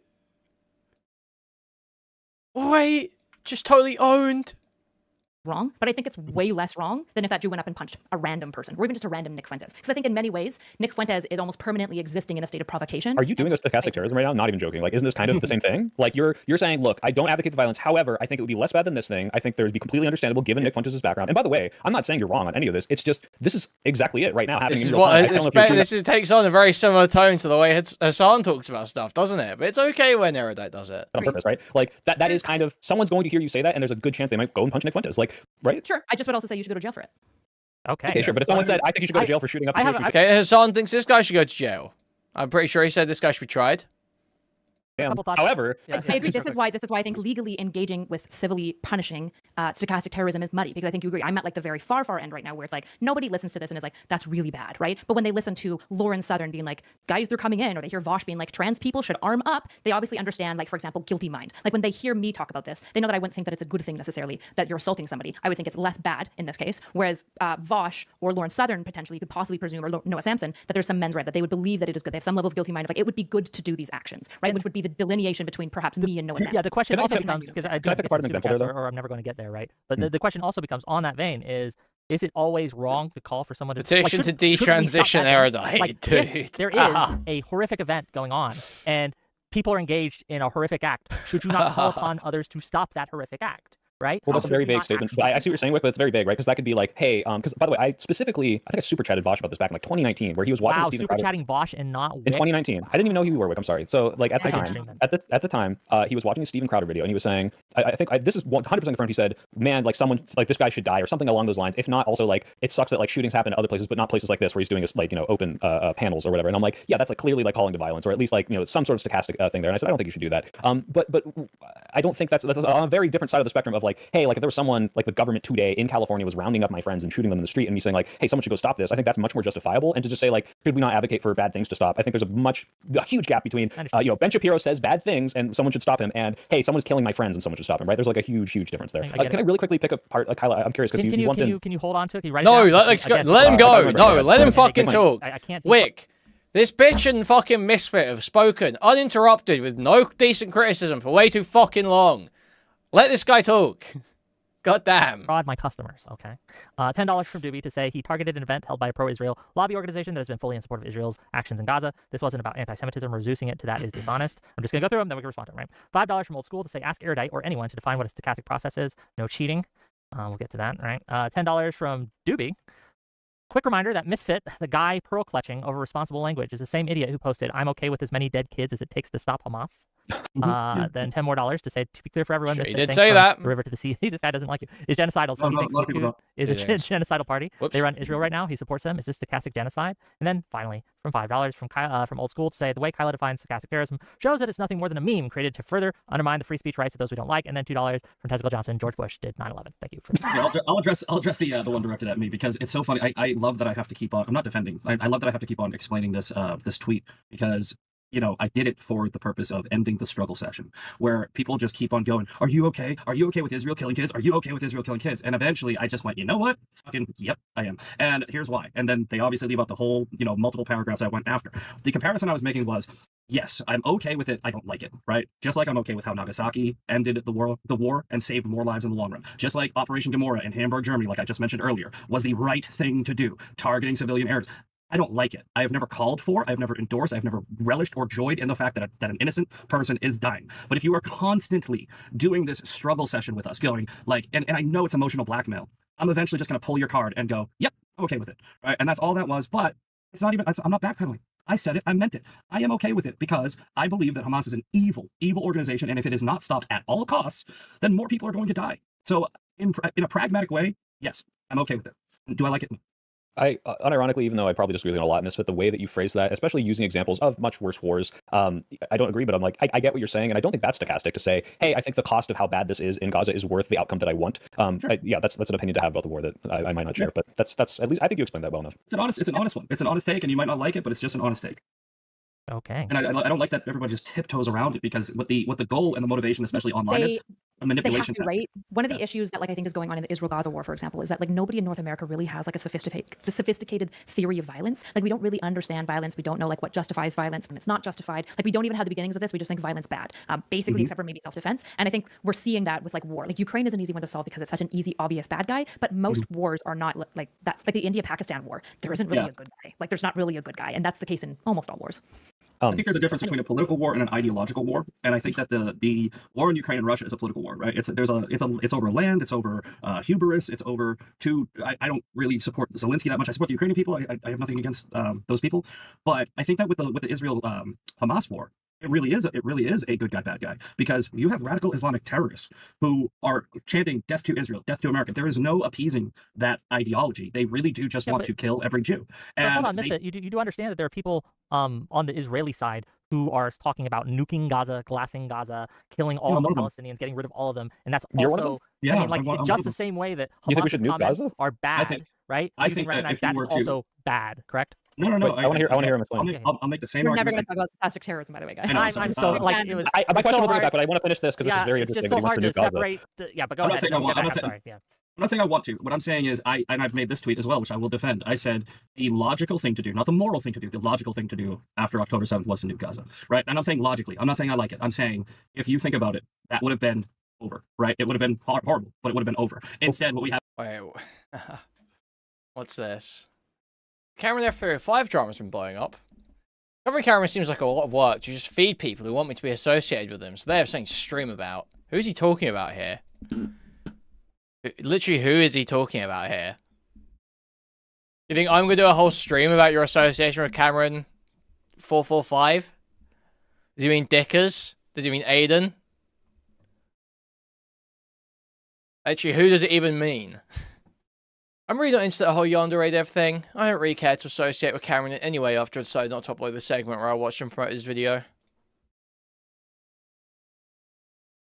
just totally owned. Wrong, but I think it's way less wrong than if that Jew went up and punched a random person, or even just a random Nick Fuentes. Because I think in many ways, Nick Fuentes is almost permanently existing in a state of provocation. Are you doing a stochastic terrorism right now? Not even joking. Like, isn't this kind of the same thing? Like, you're saying, look, I don't advocate the violence. However, I think it would be less bad than this thing. I think there would be completely understandable given Nick Fuentes' background. And by the way, I'm not saying you're wrong on any of this. It's just, this is exactly it right now happening. This takes on a very similar tone to the way Hassan talks about stuff, doesn't it? But it's okay when Erudite does it. On purpose, right? Like, that is kind of, someone's going to hear you say that, and there's a good chance they might go and punch Nick Fuentes. Like, right? Sure. I just would also say you should go to jail for it. Okay, sure, but if someone said, I think you should go to jail for shooting up the Okay, Hassan thinks this guy should go to jail. I'm pretty sure he said this guy should be tried. However, I agree. This is why I think legally engaging with civilly punishing stochastic terrorism is muddy, because I think you agree. I'm at like the very far end right now, where it's like nobody listens to this and is like, that's really bad, right? But when they listen to Lauren Southern being like, guys, they're coming in, or they hear Vosh being like, trans people should arm up, they obviously understand, like, for example, guilty mind. Like, when they hear me talk about this, they know that I wouldn't think that it's a good thing necessarily that you're assaulting somebody. I would think it's less bad in this case. Whereas Vosh or Lauren Southern potentially, you could possibly presume, or Noah Sampson, that there's some mens red, that they would believe that it is good. They have some level of guilty mind of like, it would be good to do these actions, right? Which would be the delineation between perhaps me and Noah Sampson. Yeah, the question also becomes, because I don't or I'm never going to get there, right? But the question also becomes, on that vein, is it always wrong to call for someone to petition to detransition Erudite? Like, dude, there is a horrific event going on, and people are engaged in a horrific act. Should you not call upon others to stop that horrific act? right? Well, that's a very vague statement. I see what you're saying, Wick, but it's very vague, right? Because that could be like, hey, because by the way, I think I super chatted Vosh about this back in like 2019, where he was watching Steven super Crowder. chatting Vosh and not Wick. In 2019, I didn't even know who you were, Wick. I'm sorry. So like at the time, he was watching a Steven Crowder video, and he was saying, I think this is 100% confirmed. He said, man, like someone like this guy should die or something along those lines. If not, also like it sucks that like shootings happen in other places, but not places like this where he's doing like open panels or whatever. And I'm like, yeah, that's like clearly like calling to violence, or at least like some sort of stochastic thing there. And I said, I don't think you should do that. But I don't think that's on a very different side of the spectrum of like, hey, like if there was someone like the government today in California was rounding up my friends and shooting them in the street, and me saying like, hey, someone should go stop this. I think that's much more justifiable. And to just say like, should we not advocate for bad things to stop? I think there's a huge gap between Ben Shapiro says bad things and someone should stop him, and hey, someone's killing my friends and someone should stop him. Right? There's like a huge difference there. Can I really quickly pick apart like Kyla? I'm curious because can you hold on to it? Can you write no, it down? let him go. No, let him fucking talk. I can't. Wick. This bitch and fucking Misfit have spoken uninterrupted with no decent criticism for way too fucking long. Let this guy talk. God damn. Fraud my customers, okay. $10 from Doobie to say he targeted an event held by a pro-Israel lobby organization that has been fully in support of Israel's actions in Gaza. This wasn't about anti-Semitism. Reducing it to that is dishonest. I'm just going to go through them, then we can respond to them, right? $5 from Old School to say ask Erudite or anyone to define what a stochastic process is. No cheating. We'll get to that, right? $10 from Doobie. Quick reminder that Misfit, the guy pearl clutching over responsible language, is the same idiot who posted, I'm okay with as many dead kids as it takes to stop Hamas. Then $10 more to say, to be clear for everyone, Misfit, he did say that. The river to the sea. This guy doesn't like you. Is genocidal, so he thinks Likud is a genocidal party. Whoops. They run Israel right now. He supports them. Is this stochastic genocide? And then finally, from $5 from Old School to say, the way Kyla defines stochastic terrorism shows that it's nothing more than a meme created to further undermine the free speech rights of those we don't like. And then $2 from Tessicle Johnson. George Bush did 9/11. Thank you. I'll address the one directed at me because it's so funny. I love that I have to keep on. I'm not defending. I love that I have to keep on explaining this this tweet because I did it for the purpose of ending the struggle session where people just keep on going, are you okay? Are you okay with Israel killing kids? Are you okay with Israel killing kids? And eventually I just went, you know what? Fucking, yep, I am. And here's why. And then they obviously leave out the whole, multiple paragraphs I went after. The comparison I was making was, yes, I'm okay with it. I don't like it, right? Just like I'm okay with how Nagasaki ended the war and saved more lives in the long run. Just like Operation Gomorrah in Hamburg, Germany, like I just mentioned earlier, was the right thing to do, targeting civilian areas. I don't like it. I have never called for, I've never endorsed, I've never relished or joyed in the fact that an innocent person is dying. But if you are constantly doing this struggle session with us, going like, and I know it's emotional blackmail, I'm eventually just going to pull your card and go, yep, I'm okay with it. Right? And that's all that was. But it's not even, I'm not backpedaling. I said it, I meant it. I am okay with it because I believe that Hamas is an evil organization. And if it is not stopped at all costs, then more people are going to die. So in a pragmatic way, yes, I'm okay with it. Do I like it? I unironically, even though I probably disagree with you a lot, Misfit, the way that you phrase that, especially using examples of much worse wars, I don't agree, but I'm like, I get what you're saying, and I don't think that's stochastic to say, hey, I think the cost of how bad this is in Gaza is worth the outcome that I want. Sure. Yeah, that's an opinion to have about the war that I might not share, but that's at least I think you explained that well enough. It's an honest one. It's an honest take, and you might not like it, but it's just an honest take. Okay. And I don't like that everybody just tiptoes around it because what the goal and the motivation, especially online, is a manipulation. They have to, right? One of the issues that I think is going on in the Israel-Gaza war, for example, is that nobody in North America really has a sophisticated theory of violence. We don't really understand violence. We don't know what justifies violence when it's not justified. We don't even have the beginnings of this. We just think violence bad, basically, except for maybe self-defense. And I think we're seeing that with war. Ukraine is an easy one to solve because it's such an easy, obvious bad guy. But most wars are not like that. Like the India-Pakistan war, there isn't really a good guy. There's not really a good guy, and that's the case in almost all wars. I think there's a difference between a political war and an ideological war, and I think that the war in Ukraine and Russia is a political war, right? It's over land, it's over hubris, it's over I don't really support Zelensky that much. I support the Ukrainian people. I have nothing against those people, but I think that with the Israel Hamas war, it really is a good guy, bad guy, because you have radical Islamic terrorists who are chanting death to Israel, death to America. There is no appeasing that ideology. They really do just want to kill every Jew. And hold on, Misfit. You do understand that there are people on the Israeli side who are talking about nuking Gaza, glassing Gaza, killing all of the Palestinians, getting rid of all of them, and that's also just the same way that Hamas's comments are bad, right? I you think can recognize that is also bad, correct? No. I want to hear him explain. I'll make the same We're argument. never going to talk about stochastic terrorism, by the way, guys. I'm so it was. My question will bring it back, but I want to finish this because this is very interesting. It's just so hard to separate. But go ahead. I'm not saying I want to. What I'm saying is, I've made this tweet as well, which I will defend. I said the logical thing to do, not the moral thing to do, the logical thing to do after October 7th was to nuke Gaza, right? And I'm saying logically. I'm not saying I like it. I'm saying if you think about it, that would have been over, right? It would have been horrible, but it would have been over. Instead, what we have. Wait, what's this? Cameron F305 drama's been blowing up. Covering camera seems like a lot of work to just feed people who want me to be associated with them, so they have something to stream about. Who's he talking about here? Literally, who is he talking about here? You think I'm gonna do a whole stream about your association with Cameron 445? Does he mean Dickers? Does he mean Aiden? Actually, who does it even mean? I'm really not into the whole Yonder Dev thing. I don't really care to associate with Cameron anyway after I decided not to upload the segment where I watched him promote his video.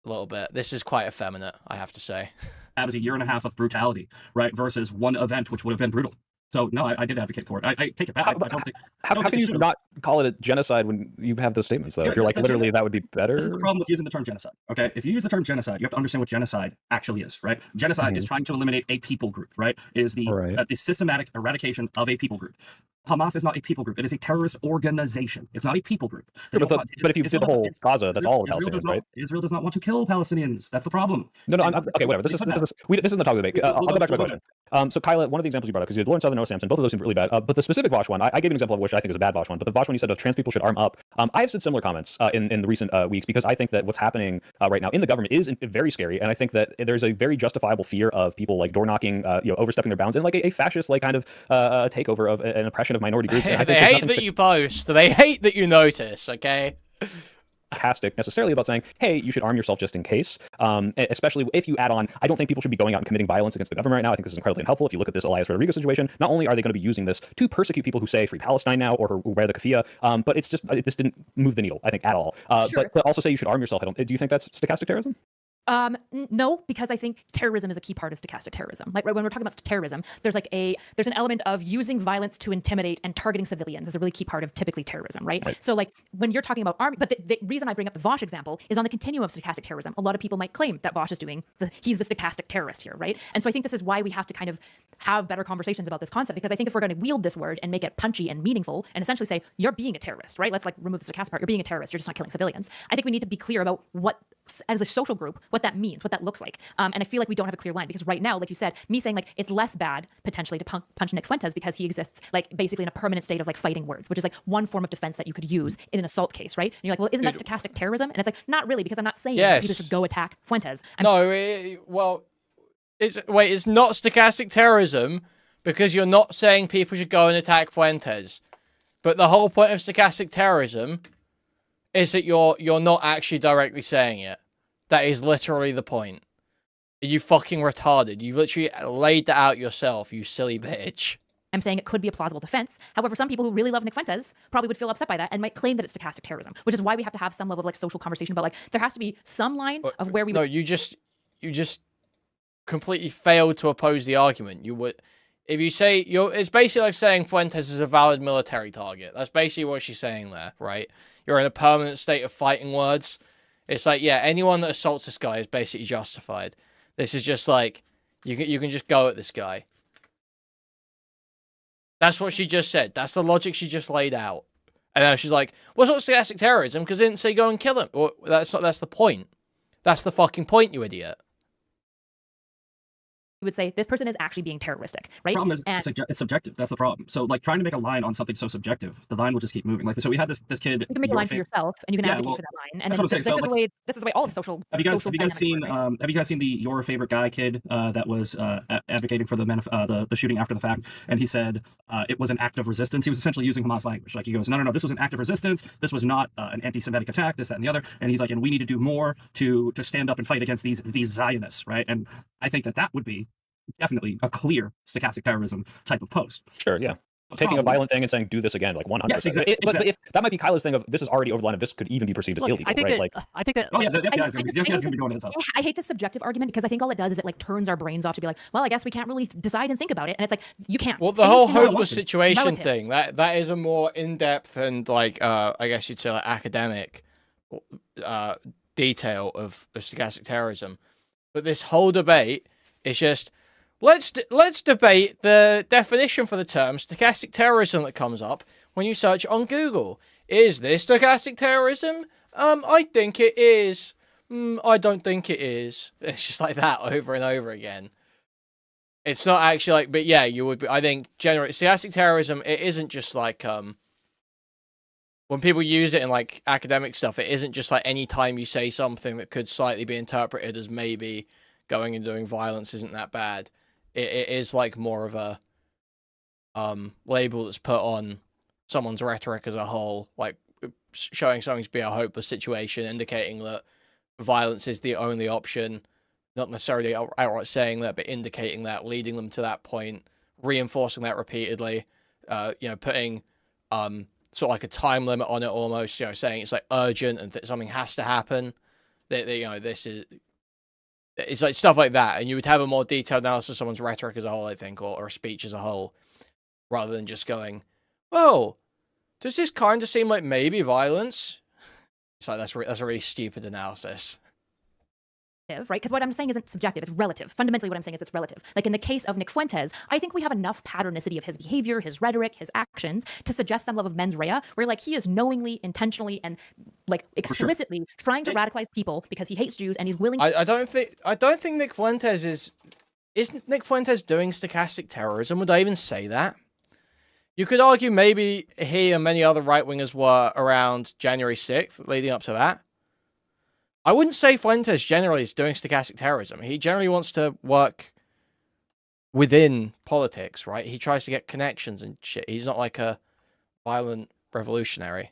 A little bit. This is quite effeminate, I have to say. That was a year and a half of brutality, right? Versus one event which would have been brutal. So no, I did advocate for it. I take it back. I don't think. How can you not call it a genocide when you have those statements, though? Yeah, if you're like, literally, that would be better. This is the problem with using the term genocide. Okay, if you use the term genocide, you have to understand what genocide actually is, right? Genocide is trying to eliminate a people group, right? It is the systematic eradication of a people group. Hamas is not a people group. It is a terrorist organization. It's not a people group. But if you did the whole Gaza, that's all Palestinians, right? Israel does not want to kill Palestinians. That's the problem. No, okay, whatever. This isn't the topic of debate. I'll go back to my question. So, Kyla, one of the examples you brought up, because you had Lawrence Southern, Noah Samson, both of those seem really bad. But the specific Vosh one, I gave an example of which I think is a bad Vosh one. But the Vosh one you said of trans people should arm up. I have said similar comments in the recent weeks because I think that what's happening right now in the government is very scary, and I think that there's a very justifiable fear of people like door knocking, overstepping their bounds, and like a fascist like kind of takeover of an oppression of minority groups. And I think they hate that you post. They hate that you notice. Okay. Sarcastic necessarily about saying, hey, you should arm yourself just in case, especially if you add on, I don't think people should be going out and committing violence against the government right now. I think this is incredibly unhelpful. If you look at this Elias Rodrigo situation, not only are they going to be using this to persecute people who say free Palestine now or who wear the keffiyeh, but it's just, this didn't move the needle, I think, at all. Sure. But also say you should arm yourself. Do you think that's stochastic terrorism? No, because I think terrorism is a key part of stochastic terrorism. Like, right, when we're talking about terrorism, there's an element of using violence to intimidate and targeting civilians is a really key part of typically terrorism, right? So like when you're talking about army, but the reason I bring up the Vosh example is on the continuum of stochastic terrorism. A lot of people might claim that Vosh is he's the stochastic terrorist here, right? And so I think this is why we have to kind of have better conversations about this concept, because I think if we're going to wield this word and make it punchy and meaningful and essentially say, you're being a terrorist, right? Let's like remove the stochastic part. You're being a terrorist. You're just not killing civilians. I think we need to be clear about what, as a social group, what that means, what that looks like. And I feel like we don't have a clear line because right now, like you said, me saying like it's less bad potentially to punch Nick Fuentes because he exists like basically in a permanent state of like fighting words, which is like one form of defense that you could use in an assault case, right? And you're like, well, isn't that stochastic terrorism? And it's like, not really, because I'm not saying you just should go attack Fuentes. It's not stochastic terrorism because you're not saying people should go and attack Fuentes. But the whole point of stochastic terrorism is that you're not actually directly saying it. That is literally the point. Are you fucking retarded? You've literally laid that out yourself, you silly bitch. I'm saying it could be a plausible defense. However, some people who really love Nick Fuentes probably would feel upset by that and might claim that it's stochastic terrorism, which is why we have to have some level of like social conversation about like there has to be some line of where we. No, you just completely failed to oppose the argument. You would, if you say it's basically like saying Fuentes is a valid military target. That's basically what she's saying there, right? You're in a permanent state of fighting words. It's like, yeah, anyone that assaults this guy is basically justified. This is just like, you can just go at this guy. That's what she just said. That's the logic she just laid out. And now she's like, well, it's not stochastic terrorism because they didn't say go and kill him. Well, that's the point. That's the fucking point, you idiot. Would say this person is actually being terroristic, right? The problem is it's subjective. That's the problem. So like trying to make a line on something so subjective, the line will just keep moving. Like so we had this kid. You can make a line for yourself, and you can advocate for that line. And then this is the way all of social. Have you guys seen the Your Favorite Guy kid that was advocating for the shooting after the fact? And he said it was an act of resistance. He was essentially using Hamas language. Like he goes, no, this was an act of resistance. This was not an anti-Semitic attack. This, that, and the other. And he's like, and we need to do more to stand up and fight against these Zionists, right? And I think that would be definitely a clear stochastic terrorism type of post. Sure, yeah. Taking a violent thing and saying, do this again, like 100%. Yes, exactly. But if that might be Kyla's thing of, this is already over the line of this could even be perceived as illegal, I think right? I think that... Oh, yeah, the FBI is going to be going to his house. I hate this subjective argument because I think all it does is it like turns our brains off to be like, well, I guess we can't really decide and think about it. And it's like, you can't. Well, the whole hopeless situation thing, that is a more in-depth and like, I guess you'd say like academic detail of stochastic terrorism. But this whole debate is just... Let's debate the definition for the term stochastic terrorism that comes up when you search on Google. Is this stochastic terrorism? I think it is. I don't think it is. It's just like that over and over again. It's not actually like, but yeah, you would be, I think generally stochastic terrorism, it isn't just like when people use it in like academic stuff, it isn't just like any time you say something that could slightly be interpreted as maybe going and doing violence isn't that bad. It is like more of a label that's put on someone's rhetoric as a whole, like showing something to be a hopeless situation, indicating that violence is the only option, not necessarily outright saying that, but indicating that, leading them to that point, reinforcing that repeatedly, you know, putting sort of like a time limit on it almost, you know, saying it's like urgent and that something has to happen. That you know, this is, it's like stuff like that, and you would have a more detailed analysis of someone's rhetoric as a whole, I think, or a speech as a whole, rather than just going, well, does this kind of seem like maybe violence? It's like, that's a really stupid analysis. Right? Because what I'm saying isn't subjective, it's relative. Fundamentally, what I'm saying is it's relative. Like in the case of Nick Fuentes, I think we have enough patternicity of his behavior, his rhetoric, his actions to suggest some level of mens rea, where like he is knowingly, intentionally, and like explicitly trying to radicalize people because he hates Jews and he's willing. I don't think Nick Fuentes isn't Nick Fuentes doing stochastic terrorism? Would I even say that? You could argue maybe he and many other right-wingers were around January 6th, leading up to that. I wouldn't say Fuentes generally is doing stochastic terrorism. He generally wants to work within politics, right? He tries to get connections and shit. He's not like a violent revolutionary.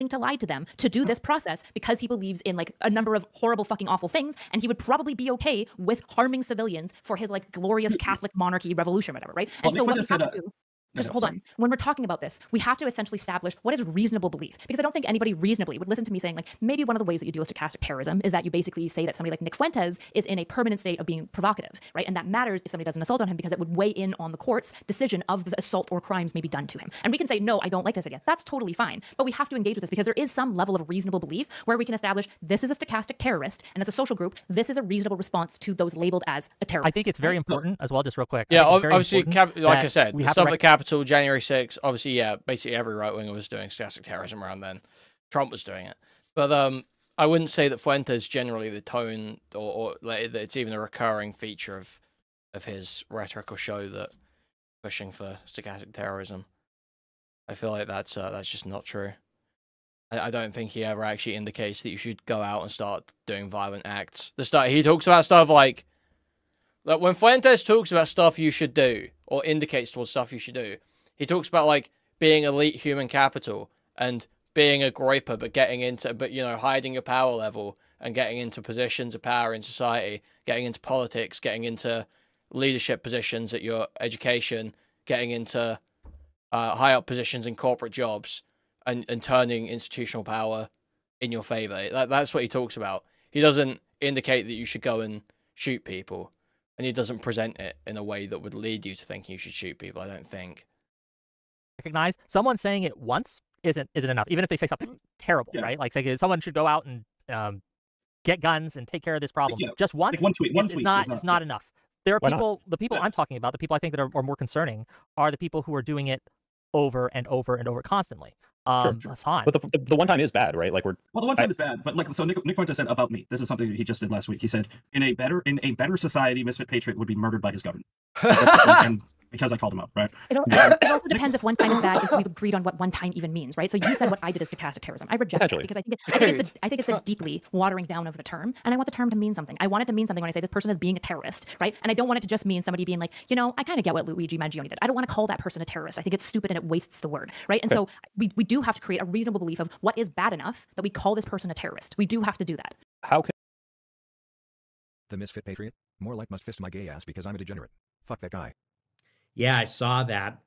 To lie to them to do this process because he believes in like a number of horrible fucking awful things, and he would probably be okay with harming civilians for his like glorious Catholic monarchy revolution, whatever, right? And so what we have to do, just hold on. When we're talking about this, we have to essentially establish what is reasonable belief, because I don't think anybody reasonably would listen to me saying like, maybe one of the ways that you deal with stochastic terrorism is that you basically say that somebody like Nick Fuentes is in a permanent state of being provocative, right? And that matters if somebody does an assault on him because it would weigh in on the court's decision of the assault or crimes may be done to him. And we can say, no, I don't like this idea. That's totally fine. But we have to engage with this because there is some level of reasonable belief where we can establish this is a stochastic terrorist, and as a social group, this is a reasonable response to those labeled as a terrorist. I think it's very important as well, just real quick. Yeah, obviously, like I said, the stuff at the Capitol, January 6th, obviously, yeah, basically every right-winger was doing stochastic terrorism around then. Trump was doing it. But I wouldn't say that Fuentes generally the tone, or that it's even a recurring feature of his rhetoric or show that pushing for stochastic terrorism. I feel like that's just not true. I don't think he ever actually indicates that you should go out and start doing violent acts. He talks about stuff like when Fuentes talks about stuff you should do, or indicates towards stuff you should do, he talks about like being elite human capital and being a groiper, but you know, hiding your power level and getting into positions of power in society, getting into politics, getting into leadership positions at your education, getting into high up positions in corporate jobs, and turning institutional power in your favor. That's what he talks about. He doesn't indicate that you should go and shoot people, and he doesn't present it in a way that would lead you to thinking you should shoot people, I don't think. Recognize someone saying it once isn't enough, even if they say something terrible, right? Like say someone should go out and get guns and take care of this problem. Just once, one tweet it's not enough. There are people, the people I'm talking about, the people I think that are more concerning are the people who are doing it over and over and over constantly. That's fine. But the one time is bad, right? Like the one time is bad, but like so Nick Fuentes said about me. This is something that he just did last week. He said, in a better society, Misfit Patriot would be murdered by his government. And because I called him up, right? It also depends if one time is bad, if we've agreed on what one time even means, right? So you said what I did is stochastic terrorism. I reject it because I think it's a deeply watering down of the term, and I want the term to mean something. I want it to mean something when I say this person is being a terrorist, right? And I don't want it to just mean somebody being like, you know, I kind of get what Luigi Mangione did. I don't want to call that person a terrorist. I think it's stupid and it wastes the word, right? And so we do have to create a reasonable belief of what is bad enough that we call this person a terrorist. We do have to do that. How can the Misfit Patriot? More like must fist my gay ass because I'm a degenerate. Fuck that guy. Yeah, I saw that.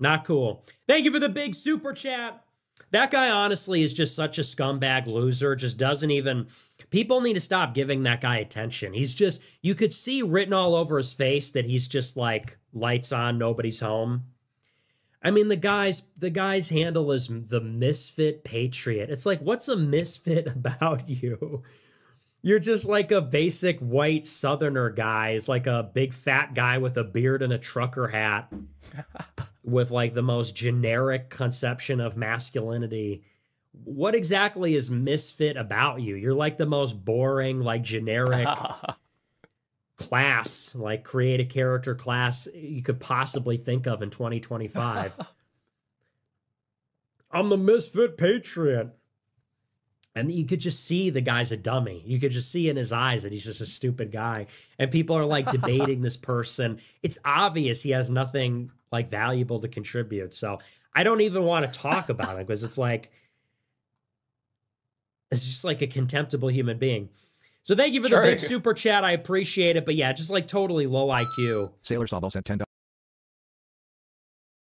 Not cool. Thank you for the big super chat. That guy honestly is just such a scumbag loser. Just doesn't even... People need to stop giving that guy attention. He's just... You could see written all over his face that he's just like, lights on, nobody's home. I mean, the guy's handle is the Misfit Patriot. It's like, what's a misfit about you? You're just like a basic white southerner guy. It's like a big fat guy with a beard and a trucker hat with like the most generic conception of masculinity. What exactly is misfit about you? You're like the most boring, like generic class, like create a character class you could possibly think of in 2025. I'm the Misfit Patriot. And you could just see the guy's a dummy. You could just see in his eyes that he's just a stupid guy. And people are like debating this person. It's obvious he has nothing like valuable to contribute. So I don't even want to talk about it because it's just like a contemptible human being. So thank you for the big super chat. I appreciate it. But yeah, just like totally low IQ. Sailor Sawball sent $10.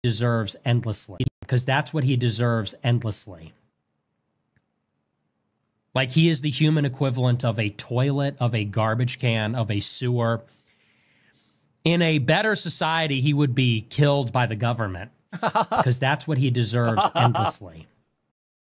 Deserves endlessly, because that's what he deserves endlessly. Like, he is the human equivalent of a toilet, of a garbage can, of a sewer. In a better society, he would be killed by the government, because that's what he deserves endlessly.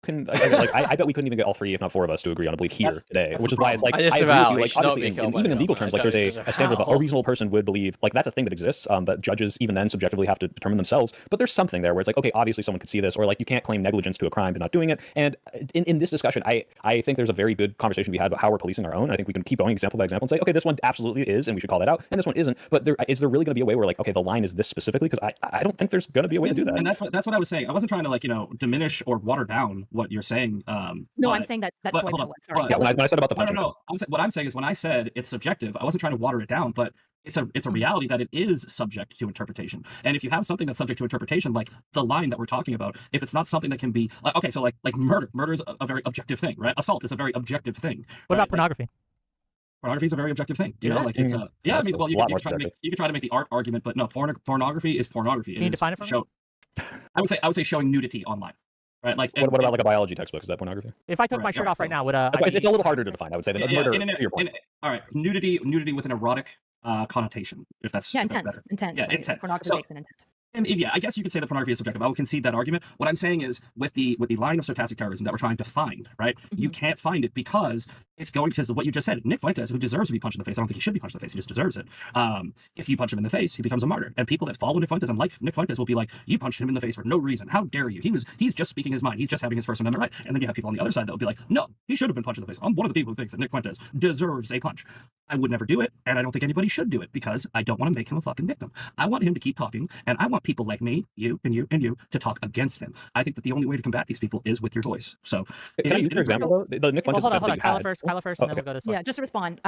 I bet we couldn't even get all three, if not four of us, to agree on a belief here today, which is why it's like, I agree with you, like, obviously, even in legal terms, like, there's a standard of a reasonable person would believe, like, that's a thing that exists, that judges even then subjectively have to determine themselves, but there's something there where it's like, okay, obviously someone could see this, or like, you can't claim negligence to a crime but not doing it, and in this discussion, I think there's a very good conversation to be had about how we're policing our own. I think we can keep going example by example and say, okay, this one absolutely is, and we should call that out, and this one isn't, but is there really going to be a way where, like, okay, the line is this specifically? Because I don't think there's going to be a way to do that. And that's what I was saying. I wasn't trying to, like, diminish or water down what you're saying. No, I'm saying that's what I was. Sorry. Yeah, when I said about the punching. No. What I'm saying is, when I said it's subjective, I wasn't trying to water it down, but it's a reality that it is subject to interpretation. And if you have something that's subject to interpretation, like the line that we're talking about, if it's not something that can be like, okay, so like murder is a very objective thing, right? Assault is a very objective thing. What about pornography? Pornography is a very objective thing, you know. Like, it's yeah. I mean, well, you can try to make the art argument, but no, pornography is pornography. Can you define it for me? I would say showing nudity online. Right, like, what about like a biology textbook? Is that pornography? If I took my shirt off right now, would it's a little harder to define. I would say than murder. All right, nudity with an erotic connotation. If that's intent. Better. Intent. Yeah, intent. Pornography makes an intent. And yeah, I guess you could say that pornography is subjective. I would concede that argument. What I'm saying is, with the line of stochastic terrorism that we're trying to find, right? You can't find it because it's going to what you just said. Nick Fuentes, who deserves to be punched in the face, I don't think he should be punched in the face. He just deserves it. If you punch him in the face, he becomes a martyr. And people that follow Nick Fuentes and like Nick Fuentes will be like, "You punched him in the face for no reason. How dare you? He's just speaking his mind. He's just having his First Amendment right." And then you have people on the other side that will be like, "No, he should have been punched in the face. I'm one of the people who thinks that Nick Fuentes deserves a punch." I would never do it, and I don't think anybody should do it because I don't want to make him a fucking victim. I want him to keep talking, and I want people like me, you, to talk against him. I think that the only way to combat these people is with your voice. So, can I use your example though? The Nick Fuentes hold on. Kyla first, and then we'll go to Yeah, just to respond.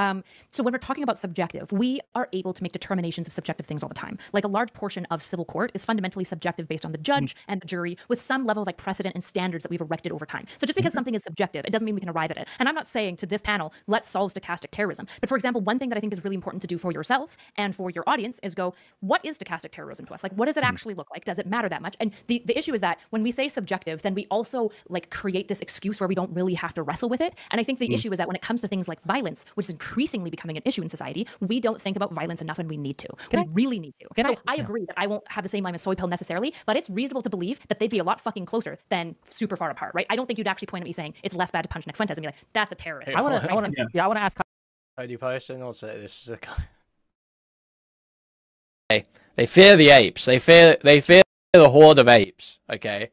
So when we're talking about subjective, we are able to make determinations of subjective things all the time. Like, a large portion of civil court is fundamentally subjective based on the judge and the jury, with some level of like precedent and standards that we've erected over time. So just because something is subjective, it doesn't mean we can arrive at it. And I'm not saying to this panel, let's solve stochastic terrorism. But for example, one thing that I think is really important to do for yourself and for your audience is go, what is stochastic terrorism to us? Like, what does it actually look like? Does it matter that much? And the issue is that when we say subjective, then we also like create this excuse where we don't really have to wrestle with it. And I think the issue is that when it comes to things like violence, which is increasingly becoming an issue in society, we don't think about violence enough, and we need to. We really need to. So I agree that I won't have the same line as Soy Pill necessarily, but it's reasonable to believe that they'd be a lot fucking closer than super far apart, right? I don't think you'd actually point at me saying it's less bad to punch Nick Fuentes and be like, that's a terrorist. I want to ask. How do you post and also this is the guy. They fear the apes. They fear the horde of apes. Okay,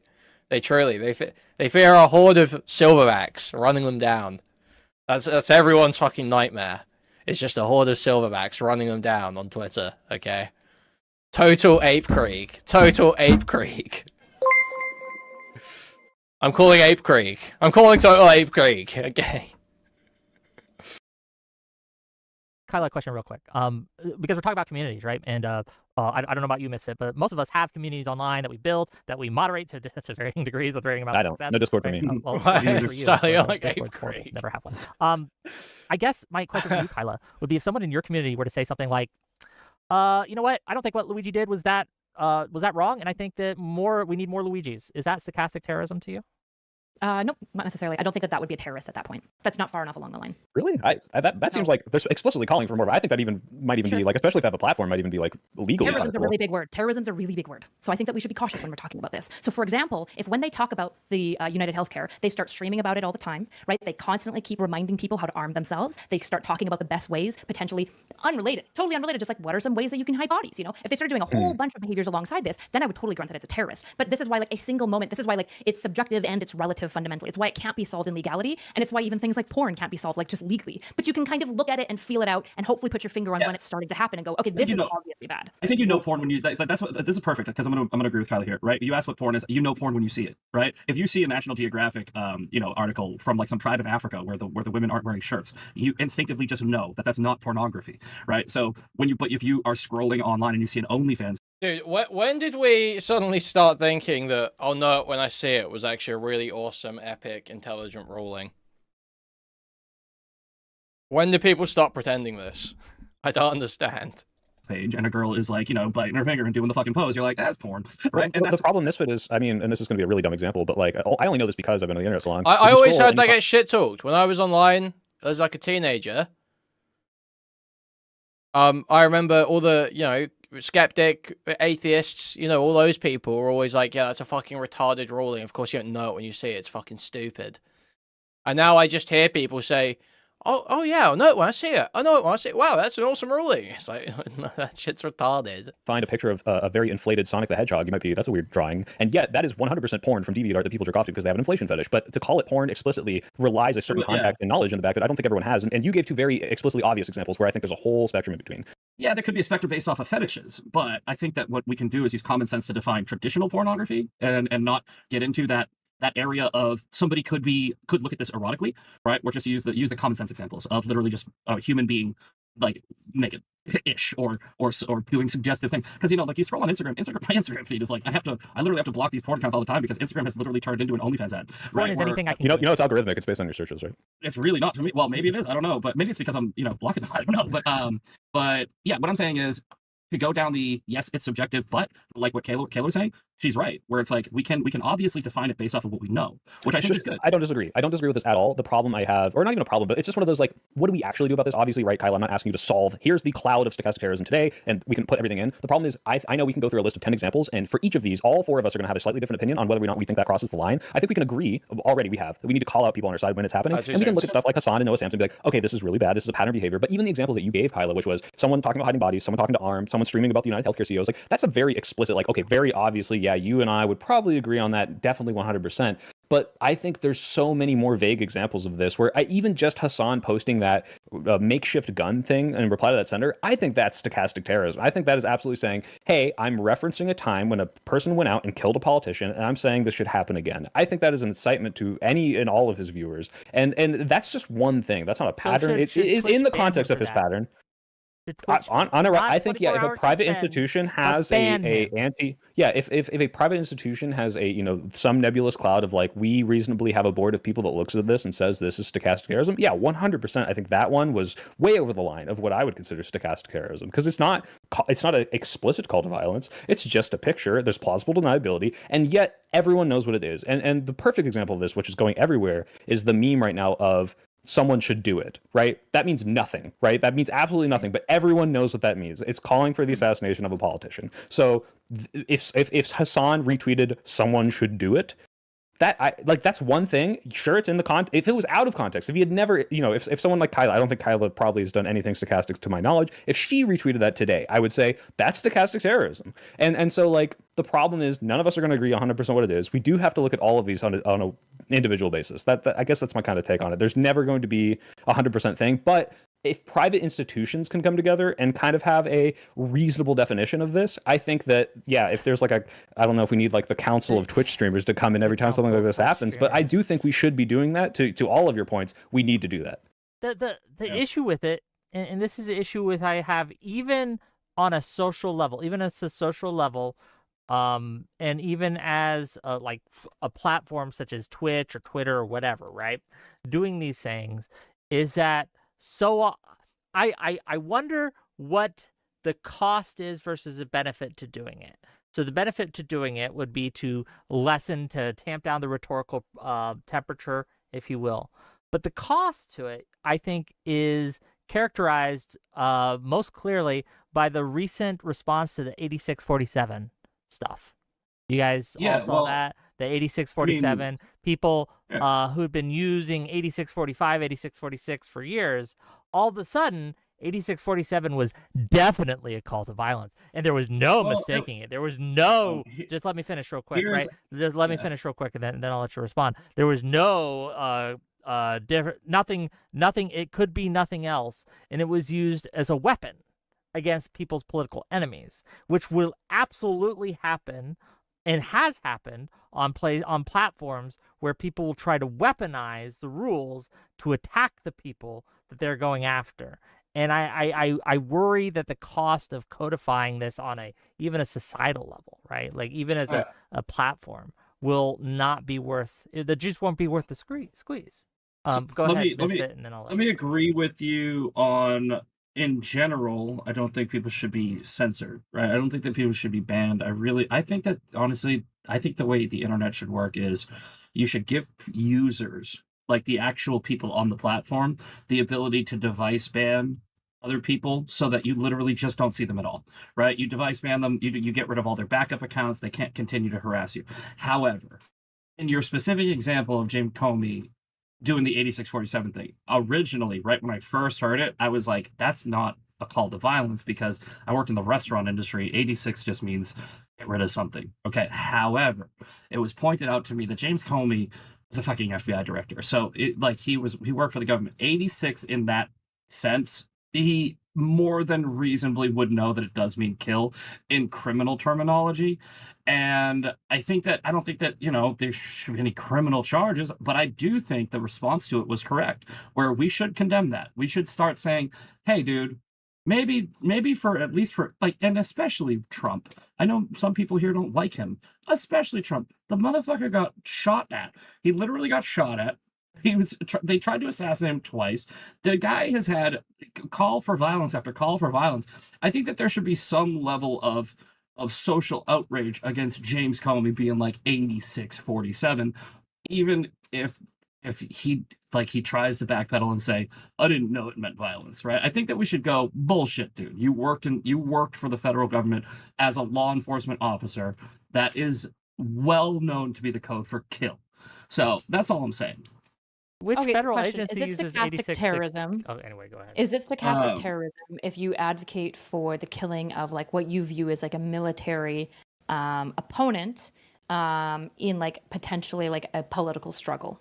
they fear a horde of silverbacks running them down. That's everyone's fucking nightmare. It's just a horde of silverbacks running them down on Twitter. Okay, total ape creek. Total ape creek. I'm calling Ape Creek. I'm calling total Ape Creek. Okay. Kyla, question real quick. Because we're talking about communities, right? And I don't know about you, Misfit, but most of us have communities online that we build, that we moderate to varying degrees with varying amounts of success. No Discord for me. Never have one. I guess my question for you, Kyla, would be if someone in your community were to say something like, you know what? I don't think what Luigi did was that wrong, and I think that we need more Luigis. Is that stochastic terrorism to you? Nope, not necessarily. I don't think that would be a terrorist at that point. That's not far enough along the line. Really? That seems like they're explicitly calling for more, but I think that might even be like, especially if they have a platform, might even be like legal. Terrorism's a really big word. Terrorism's a really big word. So I think that we should be cautious when we're talking about this. So for example, if when they talk about the United Healthcare, they start streaming about it all the time, right? They constantly keep reminding people how to arm themselves. They start talking about the best ways, potentially totally unrelated, just like what are some ways that you can hide bodies, you know? If they started doing a whole bunch of behaviors alongside this, then I would totally grant that it's a terrorist. But this is why like a single moment, this is why like it's subjective and it's relative subjective fundamentally. It's why it can't be solved in legality, and it's why even things like porn can't be solved like just legally. But you can kind of look at it and feel it out, and hopefully put your finger on when it's starting to happen and go, okay, this is obviously bad. I think porn when you. That's what. This is perfect because I'm gonna agree with Kylie here, right? You ask what porn is. Porn when you see it, right? If you see a National Geographic, article from like some tribe in Africa where the women aren't wearing shirts, you instinctively just know that that's not pornography, right? So if you are scrolling online and you see an OnlyFans. Dude, when did we suddenly start thinking that, oh no, when I see it was actually a really awesome, epic, intelligent ruling? When do people stop pretending this? I don't understand. Page and a girl is like, biting her finger and doing the fucking pose. You're like, that's porn, right? Well, the problem Misfit is, I mean, and this is going to be a really dumb example, but like, I only know this because I've been on the internet so long. I always heard that get shit talked when I was online as like a teenager. I remember all the, skeptic, atheists, all those people were always like, yeah, that's a fucking retarded ruling. Of course you don't know it when you see it. It's fucking stupid. And now I just hear people say, oh yeah, I know it when I see it. I know it when I see it. Wow, that's an awesome ruling. It's like, no, that shit's retarded. Find a picture of a very inflated Sonic the Hedgehog. That's a weird drawing. And yet, that is 100% porn from DeviantArt that people jerk off to because they have an inflation fetish. But to call it porn explicitly relies a certain context and knowledge in the back that I don't think everyone has. And you gave two very explicitly obvious examples where I think there's a whole spectrum in between. Yeah, there could be a spectrum based off of fetishes, but I think that what we can do is use common sense to define traditional pornography and not get into that area of somebody could look at this erotically, right? Or just use the common sense examples of literally just a human being like naked ish or doing suggestive things. Because like you scroll on Instagram, my Instagram feed is like I literally have to block these porn accounts all the time because Instagram has literally turned into an OnlyFans ad. Right? Is anything I can it's algorithmic, it's based on your searches, right? It's really not for me. Well, maybe it is, I don't know, but maybe it's because I'm blocking them. I don't know. But yeah, what I'm saying is to go down the yes, it's subjective, but like what Kayla was saying, she's right. Where it's like we can obviously define it based off of what we know, which I think is good. I don't disagree. I don't disagree with this at all. The problem I have, or not even a problem, but it's just one of those like, what do we actually do about this? Obviously, right, Kyle, I'm not asking you to solve. Here's the cloud of stochastic terrorism today, and we can put everything in. The problem is, I know we can go through a list of 10 examples, and for each of these, all 4 of us are going to have a slightly different opinion on whether or not we think that crosses the line. I think we can agree already. We have that we need to call out people on our side when it's happening, and we can look at stuff like Hassan and Noah Samson and be like, okay, this is really bad. This is a pattern behavior. But even the example that you gave, Kyla, which was someone talking about hiding bodies, someone talking to ARM, someone streaming about the United Healthcare CEOs, like that's a very explicit, like, okay, very obviously, yeah, you and I would probably agree on that, definitely 100%. But I think there's so many more vague examples of this where even just Hassan posting that makeshift gun thing in reply to that sender, I think that's stochastic terrorism. I think that is absolutely saying, hey, I'm referencing a time when a person went out and killed a politician, and I'm saying this should happen again. I think that is an incitement to any and all of his viewers. And that's just one thing. That's not a pattern. It is in the context of his pattern. I think if a private institution has if a private institution has a some nebulous cloud of like we reasonably have a board of people that looks at this and says this is stochastic terrorism, 100%. I think that one was way over the line of what I would consider stochastic terrorism because it's not an explicit call to violence. It's just a picture. There's plausible deniability, and yet everyone knows what it is. And the perfect example of this, which is going everywhere, is the meme right now of someone should do it, right? That means nothing, right? That means absolutely nothing, but everyone knows what that means. It's calling for the assassination of a politician. So if Hassan retweeted someone should do it, that's one thing. Sure, it's in the if it was out of context, if he had never, if someone like Kyla, I don't think Kyla probably has done anything stochastic to my knowledge. If she retweeted that today, I would say that's stochastic terrorism. And so like the problem is none of us are going to agree 100% what it is. We do have to look at all of these on a individual basis. That I guess that's my kind of take on it. There's never going to be 100% thing, but if private institutions can come together and kind of have a reasonable definition of this, I think that, if there's like I don't know if we need like the council of Twitch streamers to come in every time something like this happens, but I do think we should be doing that to all of your points. We need to do that. The issue with it, and this is an issue with I have even on a social level, and even as like a platform such as Twitch or Twitter or whatever, right? Doing these things is that so I wonder what the cost is versus the benefit to doing it. So the benefit to doing it would be to tamp down the rhetorical temperature, if you will. But the cost to it, I think, is characterized most clearly by the recent response to the 8647 stuff. You guys all saw that? The 8647 people who had been using 8645, 8646 for years, all of a sudden, 8647 was definitely a call to violence, and there was no mistaking it. There was no. Just let me finish real quick, right? Just let me finish real quick, and then I'll let you respond. There was no different, nothing. It could be nothing else, and it was used as a weapon against people's political enemies, which will absolutely happen and has happened on platforms where people will try to weaponize the rules to attack the people that they're going after. And I worry that the cost of codifying this on even a societal level, right? Like even as a platform, will not be worth, the juice won't be worth the squeeze. Go ahead, Misfit, and then I'll let me agree with you on, in general, I don't think people should be censored, right? I don't think that people should be banned. I think that, honestly, I think the way the internet should work is you should give users, like the actual people on the platform, the ability to device ban other people so that you literally just don't see them at all, right? You device ban them, you get rid of all their backup accounts, they can't continue to harass you. However, in your specific example of James Comey doing the 8647 thing, originally, right when I first heard it, I was like, that's not a call to violence, because I worked in the restaurant industry. 86 just means get rid of something. Okay. However, it was pointed out to me that James Comey was a fucking FBI director. So he worked for the government. 86 in that sense, he more than reasonably would know that it does mean kill in criminal terminology. And I don't think that, there should be any criminal charges, but I do think the response to it was correct, where we should condemn that. We should start saying, hey, dude, maybe for at least for and especially Trump. I know some people here don't like him, especially Trump. The motherfucker got shot at. He literally got shot at. They tried to assassinate him twice. The guy has had call for violence after call for violence. I think that there should be some level of social outrage against James Comey being like 8647, even if he tries to backpedal and say, I didn't know it meant violence, right? I think that we should go, bullshit, dude. You worked for the federal government as a law enforcement officer. That is well known to be the code for kill. So that's all I'm saying. Which federal question. agency Is it uses stochastic 86? terrorism? Oh, anyway, go ahead. Is it stochastic terrorism if you advocate for the killing of what you view as a military opponent in potentially a political struggle?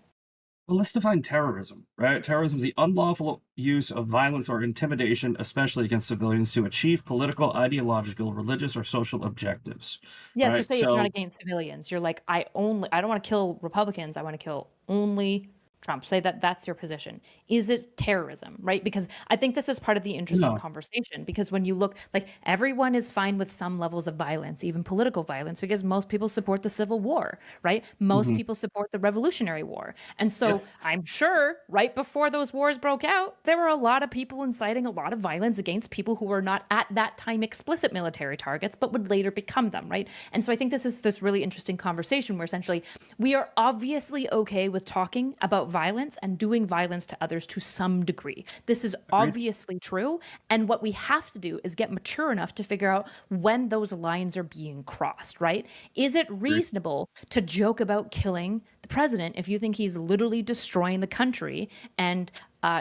Well, let's define terrorism, right? Terrorism is the unlawful use of violence or intimidation, especially against civilians, to achieve political, ideological, religious, or social objectives. Yeah, right? so say it's not against civilians. You're like, I don't want to kill Republicans. I want to kill only Trump. Say that's your position. Is it terrorism, right? Because I think this is part of the interesting conversation, because when you look, everyone is fine with some levels of violence, even political violence, because most people support the Civil War, right? Most people support the Revolutionary War. And so I'm sure right before those wars broke out, there were a lot of people inciting a lot of violence against people who were not at that time explicit military targets, but would later become them, right? And so I think this is this really interesting conversation where essentially we are obviously okay with talking about violence and doing violence to others to some degree. This is obviously true. And what we have to do is get mature enough to figure out when those lines are being crossed, right? Is it reasonable to joke about killing the president if you think he's literally destroying the country and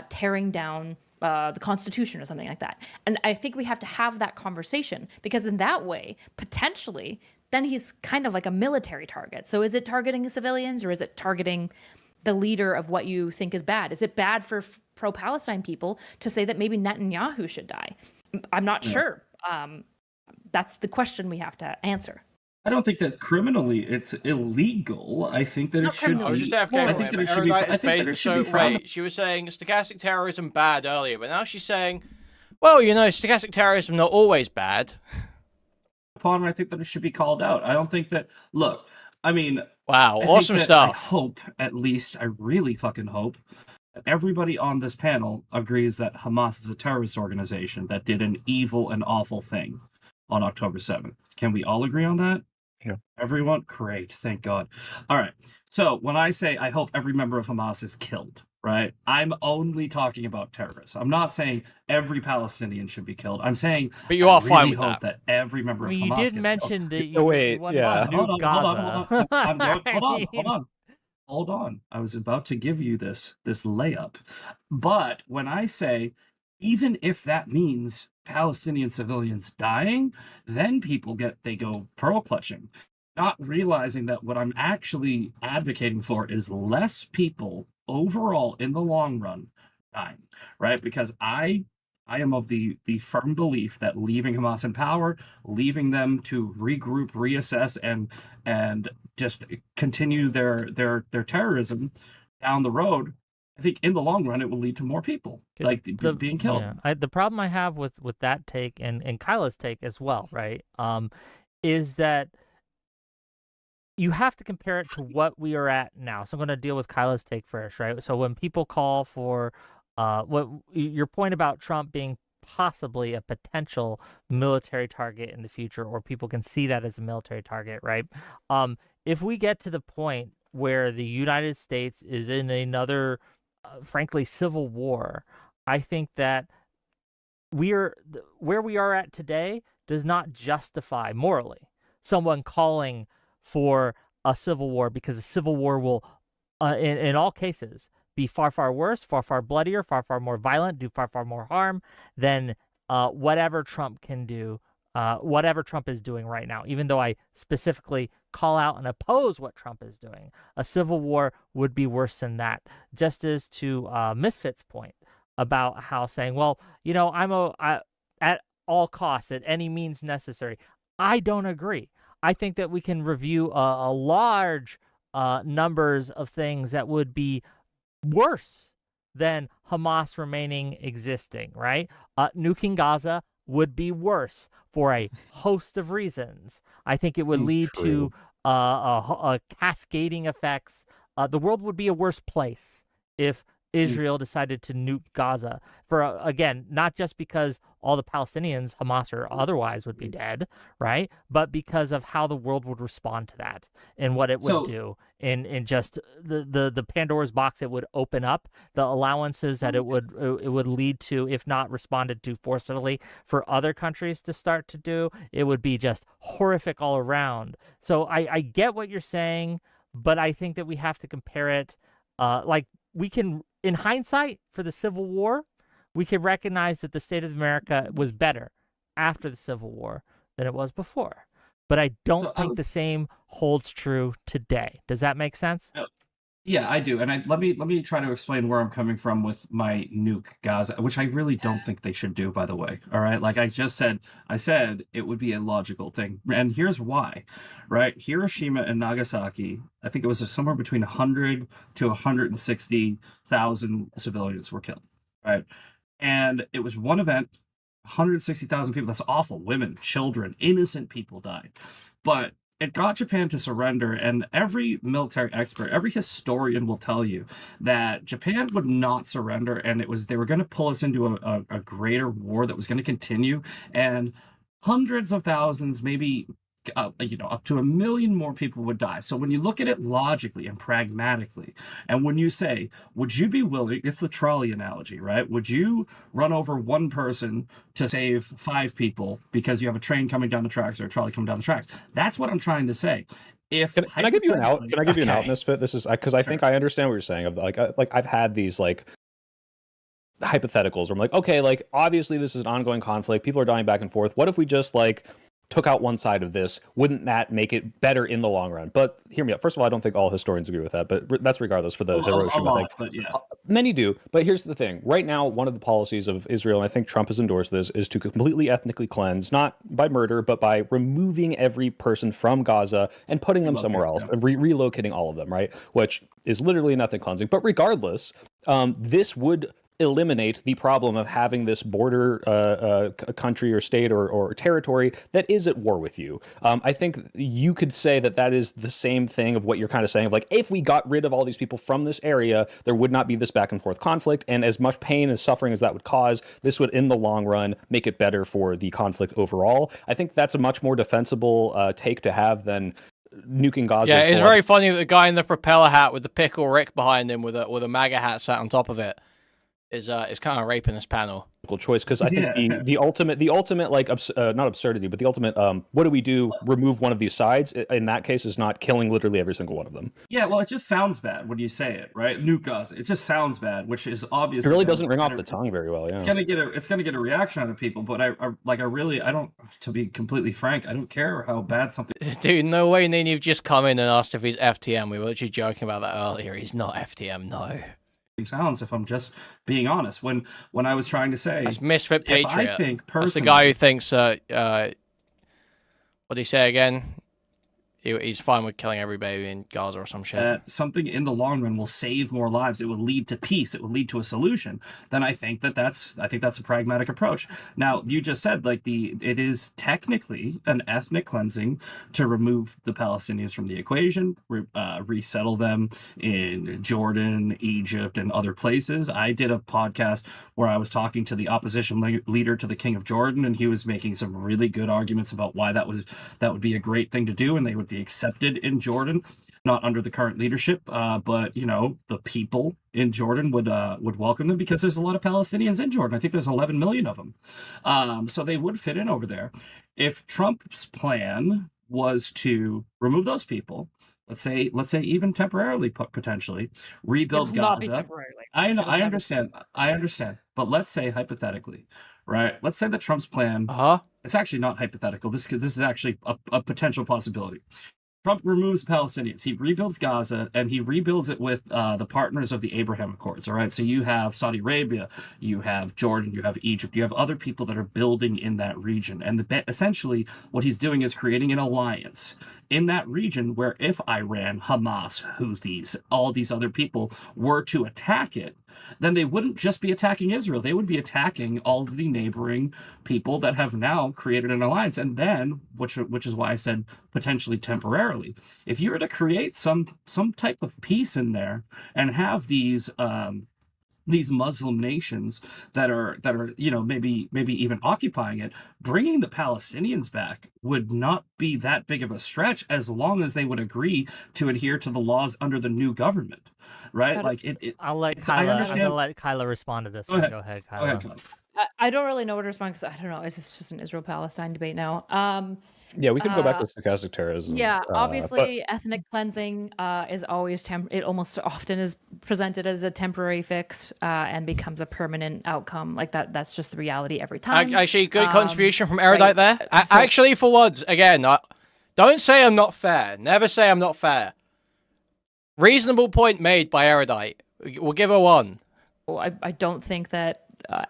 tearing down the Constitution or something like that? And I think we have to have that conversation, because in that way, potentially, then he's kind of like a military target. So is it targeting civilians, or is it targeting the leader of what you think is bad? Is it bad for pro-Palestine people to say that maybe Netanyahu should die? I'm not sure. That's the question we have to answer. I don't think that criminally it's illegal. I think that it should be. I was just asking. I think that it should be. I think that it should be right. She was saying stochastic terrorism bad earlier, but now she's saying, well, stochastic terrorism not always bad. I think that it should be called out. I don't think that. Look, I mean, wow, awesome stuff. I hope, at least, I really fucking hope, that everybody on this panel agrees that Hamas is a terrorist organization that did an evil and awful thing on October 7th. Can we all agree on that? Yeah. Everyone? Great. Thank God. All right. So when I say I hope every member of Hamas is killed, right, I'm only talking about terrorists. I'm not saying every Palestinian should be killed. I'm saying, but you are really fine with hope that every member of Hamas you did gets mention killed. that you want to nuke Gaza. Hold on. I was about to give you this layup. But when I say even if that means Palestinian civilians dying, then people go pearl clutching, not realizing that what I'm actually advocating for is less people overall in the long run dying, right? Because I am of the firm belief that leaving Hamas in power, leaving them to regroup, reassess, and just continue their terrorism down the road, I think in the long run it will lead to more people being killed. Yeah, the problem I have with that take and Kyla's take as well, right? Is that you have to compare it to what we are at now. So I'm going to deal with Kyla's take first, right? So when people call for what your point about Trump being possibly a potential military target in the future, or people can see that as a military target, right? If we get to the point where the United States is in another, frankly, civil war, I think that where we are at today does not justify morally someone calling for a civil war, because a civil war will, in all cases, be far, far worse, far, far bloodier, far, far more violent, do far, far more harm than whatever Trump can do, whatever Trump is doing right now. Even though I specifically call out and oppose what Trump is doing, a civil war would be worse than that. Just as to Misfit's point about how saying, well, you know, at all costs, at any means necessary. I don't agree. I think that we can review a large numbers of things that would be worse than Hamas remaining existing, right? Nuking Gaza would be worse for a host of reasons. I think it would lead to a cascading effects. The world would be a worse place if Israel decided to nuke Gaza, for again, not just because all the Palestinians, Hamas or otherwise, would be dead, right? But because of how the world would respond to that and what it would do in just the Pandora's box it would open up, the allowances that it would lead to, if not responded to forcibly, for other countries to start to do. It would be just horrific all around. So I get what you're saying, but I think that we have to compare it, like we can, in hindsight, for the Civil War, we can recognize that the state of America was better after the Civil War than it was before. But I don't think the same holds true today. Does that make sense? Yeah, I do. And let me try to explain where I'm coming from with my nuke Gaza, which I really don't think they should do, by the way. All right. Like I said it would be a logical thing. And here's why, right? Hiroshima and Nagasaki, I think it was somewhere between 100 to 160,000 civilians were killed, right? And it was one event, 160,000 people. That's awful. Women, children, innocent people died. But it got Japan to surrender, and every military expert, every historian will tell you that Japan would not surrender, and they were going to pull us into a greater war that was going to continue, and hundreds of thousands, maybe up to 1 million more people would die. So when you look at it logically and pragmatically, and when you say, would you be willing, it's the trolley analogy, right? Would you run over one person to save 5 people because you have a train coming down the tracks or a trolley coming down the tracks? That's what I'm trying to say. Can I give you an out? Can I give you an out, Misfit? This is because I think I understand what you're saying. Of like I've had these like hypotheticals where I'm like, okay, like obviously this is an ongoing conflict. People are dying back and forth. What if we just like took out one side of this? Wouldn't that make it better in the long run? But hear me out. First of all, I don't think all historians agree with that, but that's regardless for the Hiroshima thing. But yeah. Many do. But here's the thing. Right now, one of the policies of Israel, and I think Trump has endorsed this, is to completely ethnically cleanse, not by murder, but by removing every person from Gaza and putting them somewhere else, and relocating all of them, right? Which is literally an ethnic cleansing. But regardless, this would eliminate the problem of having this border country or state or territory that is at war with you. I think you could say that is the same thing of what you're kind of saying of like, if we got rid of all these people from this area, there would not be this back and forth conflict, and as much pain and suffering as that would cause, this would in the long run make it better for the conflict overall. I think that's a much more defensible take to have than nuking Gaza. Yeah, it's very funny that the guy in the propeller hat with the pickle Rick behind him with a MAGA hat sat on top of it is kind of raping this panel. Choice, because I think the ultimate like not absurdity, but the ultimate what do we do? Remove one of these sides. In that case, is not killing literally every single one of them. Yeah, well, it just sounds bad when you say it, right? Nuke Gaza. It just sounds bad, which is obviously It really doesn't ring off the tongue very well. Yeah, it's gonna get a reaction out of people. But I don't. To be completely frank, I don't care how bad something. Dude, no way, Nene, you've just come in and asked if he's FTM. We were actually joking about that earlier. He's not FTM, no. Sounds, if I'm just being honest, when I was trying to say that's Misfit Patriot. I think personally, that's the guy who thinks what did he say again? He's fine with killing every baby in Gaza or some shit. Something in the long run will save more lives. It will lead to peace. It will lead to a solution. Then I think that's a pragmatic approach. Now, you just said like it is technically an ethnic cleansing to remove the Palestinians from the equation, resettle them in Jordan, Egypt, and other places. I did a podcast where I was talking to the opposition leader to the King of Jordan, and he was making some really good arguments about why that would be a great thing to do, and they would be accepted in Jordan, not under the current leadership, but the people in Jordan would welcome them, because there's a lot of Palestinians in Jordan. I think there's 11 million of them, so they would fit in over there. If Trump's plan was to remove those people, let's say even temporarily, potentially rebuild Gaza. I understand, but let's say hypothetically, right? Let's say that Trump's plan. It's actually not hypothetical. This is actually a potential possibility. Trump removes Palestinians. He rebuilds Gaza, and he rebuilds it with the partners of the Abraham Accords. All right, so you have Saudi Arabia, you have Jordan, you have Egypt, you have other people that are building in that region. And essentially, what he's doing is creating an alliance in that region where if Iran, Hamas, Houthis, all these other people were to attack it, then they wouldn't just be attacking Israel. They would be attacking all of the neighboring people that have now created an alliance. And then, which is why I said potentially temporarily, if you were to create some type of peace in there and have these Muslim nations that are maybe even occupying it, bringing the Palestinians back would not be that big of a stretch, as long as they would agree to adhere to the laws under the new government, right? I'll let Kyla respond to this. Go ahead, Kyla. I don't really know what to respond, because I don't know. Is this just an Israel-Palestine debate now? Yeah, we could go back to stochastic terrorism. Yeah, obviously, ethnic cleansing is always it almost often is presented as a temporary fix and becomes a permanent outcome. Like that's just the reality every time. Actually, good contribution from Erudite there. Actually, for once, again, don't say I'm not fair. Never say I'm not fair. Reasonable point made by Erudite. We'll give her one. I don't think that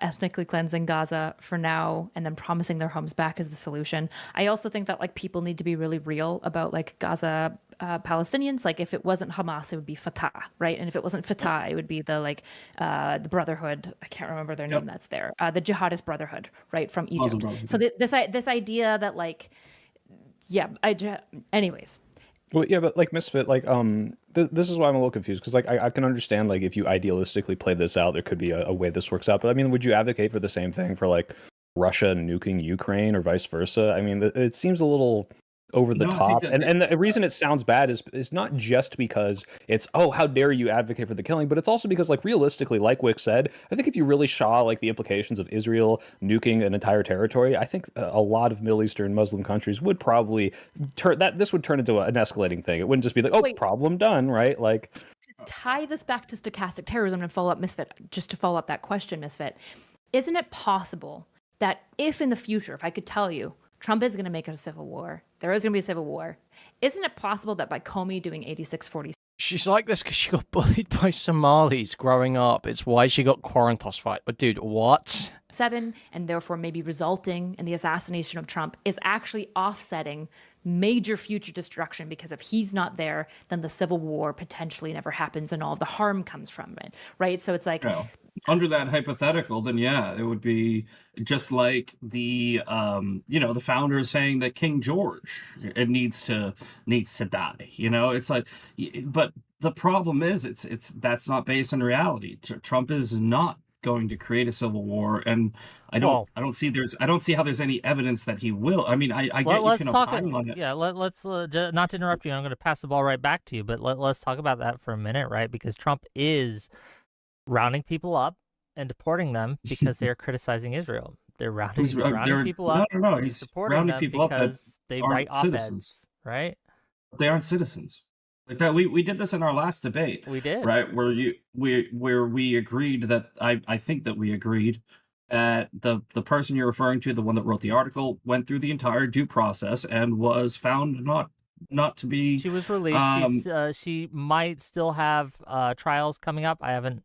ethnically cleansing Gaza for now and then promising their homes back is the solution. I also think that people need to be really real about Gaza Palestinians. Like, if it wasn't Hamas, it would be Fatah, right? And if it wasn't Fatah, it would be the Brotherhood. I can't remember their name. That's there. The Jihadist Brotherhood, right, from Egypt. So this idea that anyways. Well, yeah, but Misfit, this is why I'm a little confused, because I can understand if you idealistically play this out, there could be a way this works out. But I mean, would you advocate for the same thing for Russia nuking Ukraine or vice versa? I mean, it seems a little over the top, and the reason it sounds bad is not just because it's, oh, how dare you advocate for the killing, but it's also because realistically, like Wick said, I think if you really saw the implications of Israel nuking an entire territory, I think a lot of Middle Eastern Muslim countries would probably this would turn into an escalating thing. It wouldn't just be problem done, right? To tie this back to stochastic terrorism and follow up Misfit, just to follow up that question, Misfit, isn't it possible that if in the future, if I could tell you, Trump is going to make it a civil war, there is going to be a civil war, isn't it possible that by Comey doing 86-40... She's like this because she got bullied by Somalis growing up. It's why she got Quarantos fight. But dude, what? 7, and therefore maybe resulting in the assassination of Trump, is actually offsetting major future destruction, because if he's not there, then the civil war potentially never happens and all of the harm comes from it, right? So it's under that hypothetical, then yeah, it would be just like the the founders saying that King George, it needs to die. It's but the problem is it's that's not based on reality. Trump is not going to create a civil war, and I don't see how there's any evidence that he will. I mean, I get you can opine on it. Yeah, let's not to interrupt you. I'm going to pass the ball right back to you, but let's talk about that for a minute, right? Because Trump is rounding people up and deporting them because they are criticizing Israel. They're rounding people no, up. no, no. and He's deporting rounding them people up that because they write aren't op-eds, citizens. right? They aren't citizens. Like that, we did this in our last debate. We did, right? Where we agreed that I think that we agreed that the person you're referring to, the one that wrote the article, went through the entire due process and was found not to be. She was released. She might still have trials coming up. I haven't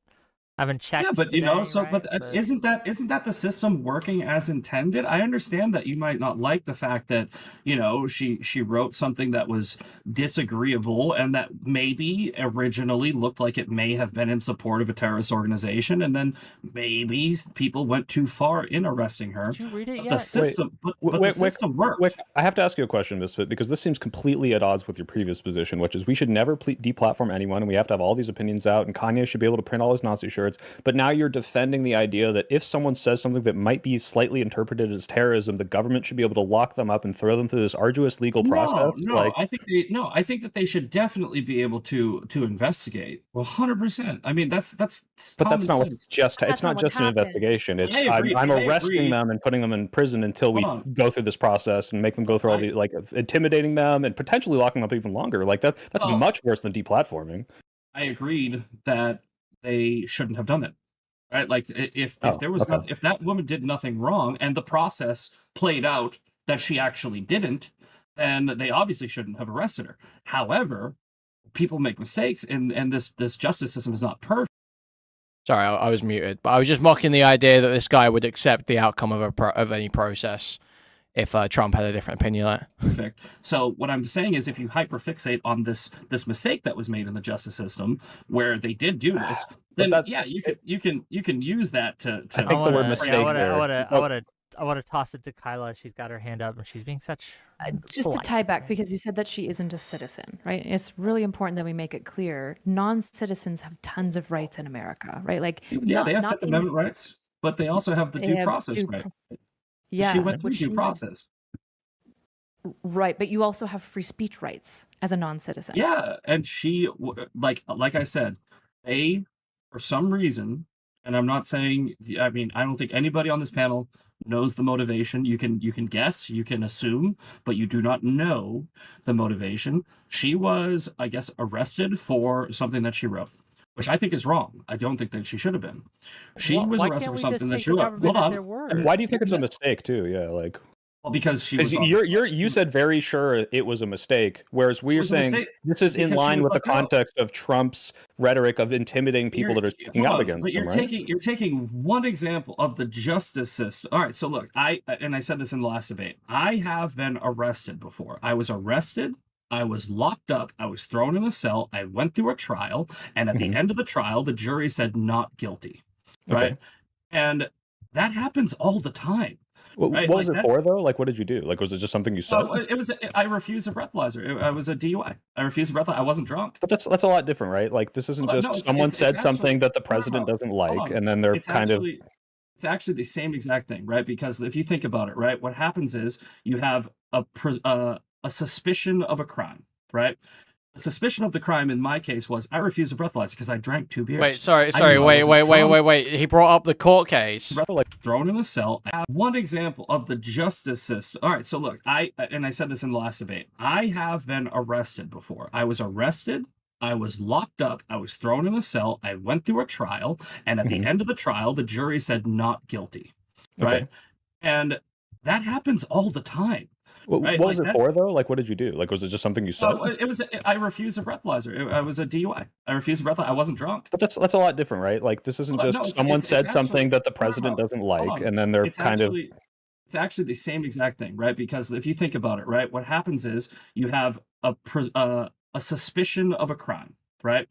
checked. Yeah, but today, but isn't that the system working as intended? I understand that you might not like the fact that she wrote something that was disagreeable and that maybe originally looked like it may have been in support of a terrorist organization, and then maybe people went too far in arresting her. Did you read it yet? The system, the system worked. I have to ask you a question, Misfit, because this seems completely at odds with your previous position, which is we should never deplatform anyone, and we have to have all these opinions out, and Kanye should be able to print all his Nazi shirts. But now you're defending the idea that if someone says something that might be slightly interpreted as terrorism, the government should be able to lock them up and throw them through this arduous legal process. No, I think that they should definitely be able to investigate. 100%. I mean, that's. But that's not what's just. It's not just an investigation. It's I'm arresting them and putting them in prison until we go through this process and make them go through all the intimidating them and potentially locking them up even longer. Like that's much worse than deplatforming. I agreed that they shouldn't have done it, right? Like if there was if that woman did nothing wrong and the process played out that she actually didn't, then they obviously shouldn't have arrested her. However, people make mistakes, and this justice system is not perfect. Sorry, I was muted, but I was just mocking the idea that this guy would accept the outcome of any process if Trump had a different opinion on it. Perfect. So what I'm saying is, if you hyperfixate on this mistake that was made in the justice system, where they did do this, then you can use that to. I think the word mistake I want to toss it to Kyla. She's got her hand up and she's being such. Just to tie back, because you said that she isn't a citizen, right? It's really important that we make it clear non-citizens have tons of rights in America, right? Like they have Fifth Amendment rights, but they also have the due process right. Yeah, she went through due process. Right, but you also have free speech rights as a non-citizen. Yeah, and she, like I said, they, for some reason, and I'm not saying, I mean, I don't think anybody on this panel knows the motivation. You can guess, you can assume, but you do not know the motivation. She was, I guess, arrested for something that she wrote, which I think is wrong. I don't think that she should have been. She was arrested for something that she wrote. Hold on. And why do you think it's a mistake too? Yeah, like. Well, because she was. You said very sure it was a mistake, whereas we're saying this is in line with the context of Trump's rhetoric of intimidating people that are speaking out against him. You're taking one example of the justice system. All right, so look, I said this in the last debate. I have been arrested before. I was arrested. I was locked up. I was thrown in a cell. I went through a trial, and at the end of the trial, the jury said not guilty. Right, and that happens all the time. What was it for, though? Like, what did you do? Like, was it just something you said? I refused a breathalyzer. I was a DUI. I refused a breathalyzer. I wasn't drunk. But that's a lot different, right? Like, this isn't just someone said something that the president doesn't like, and then they're It's actually the same exact thing, right? Because if you think about it, right, what happens is you have a suspicion of a crime, right? The suspicion of the crime in my case was I refused a breathalyzer because I drank 2 beers. Wait, sorry, wait. He brought up the court case. Thrown in a cell. I have one example of the justice system. All right, so look, I said this in the last debate. I have been arrested before. I was arrested. I was locked up. I was thrown in a cell. I went through a trial, and at the end of the trial, the jury said not guilty. Right, and that happens all the time. What was it for, though? Like, what did you do? Like, was it just something you said? I refused a breathalyzer. I was a DUI. I refused a breathalyzer. I wasn't drunk. But that's a lot different, right? Like, this isn't just someone said something that the president doesn't like, and then they're It's actually the same exact thing, right? Because if you think about it, right, what happens is you have a suspicion of a crime, right?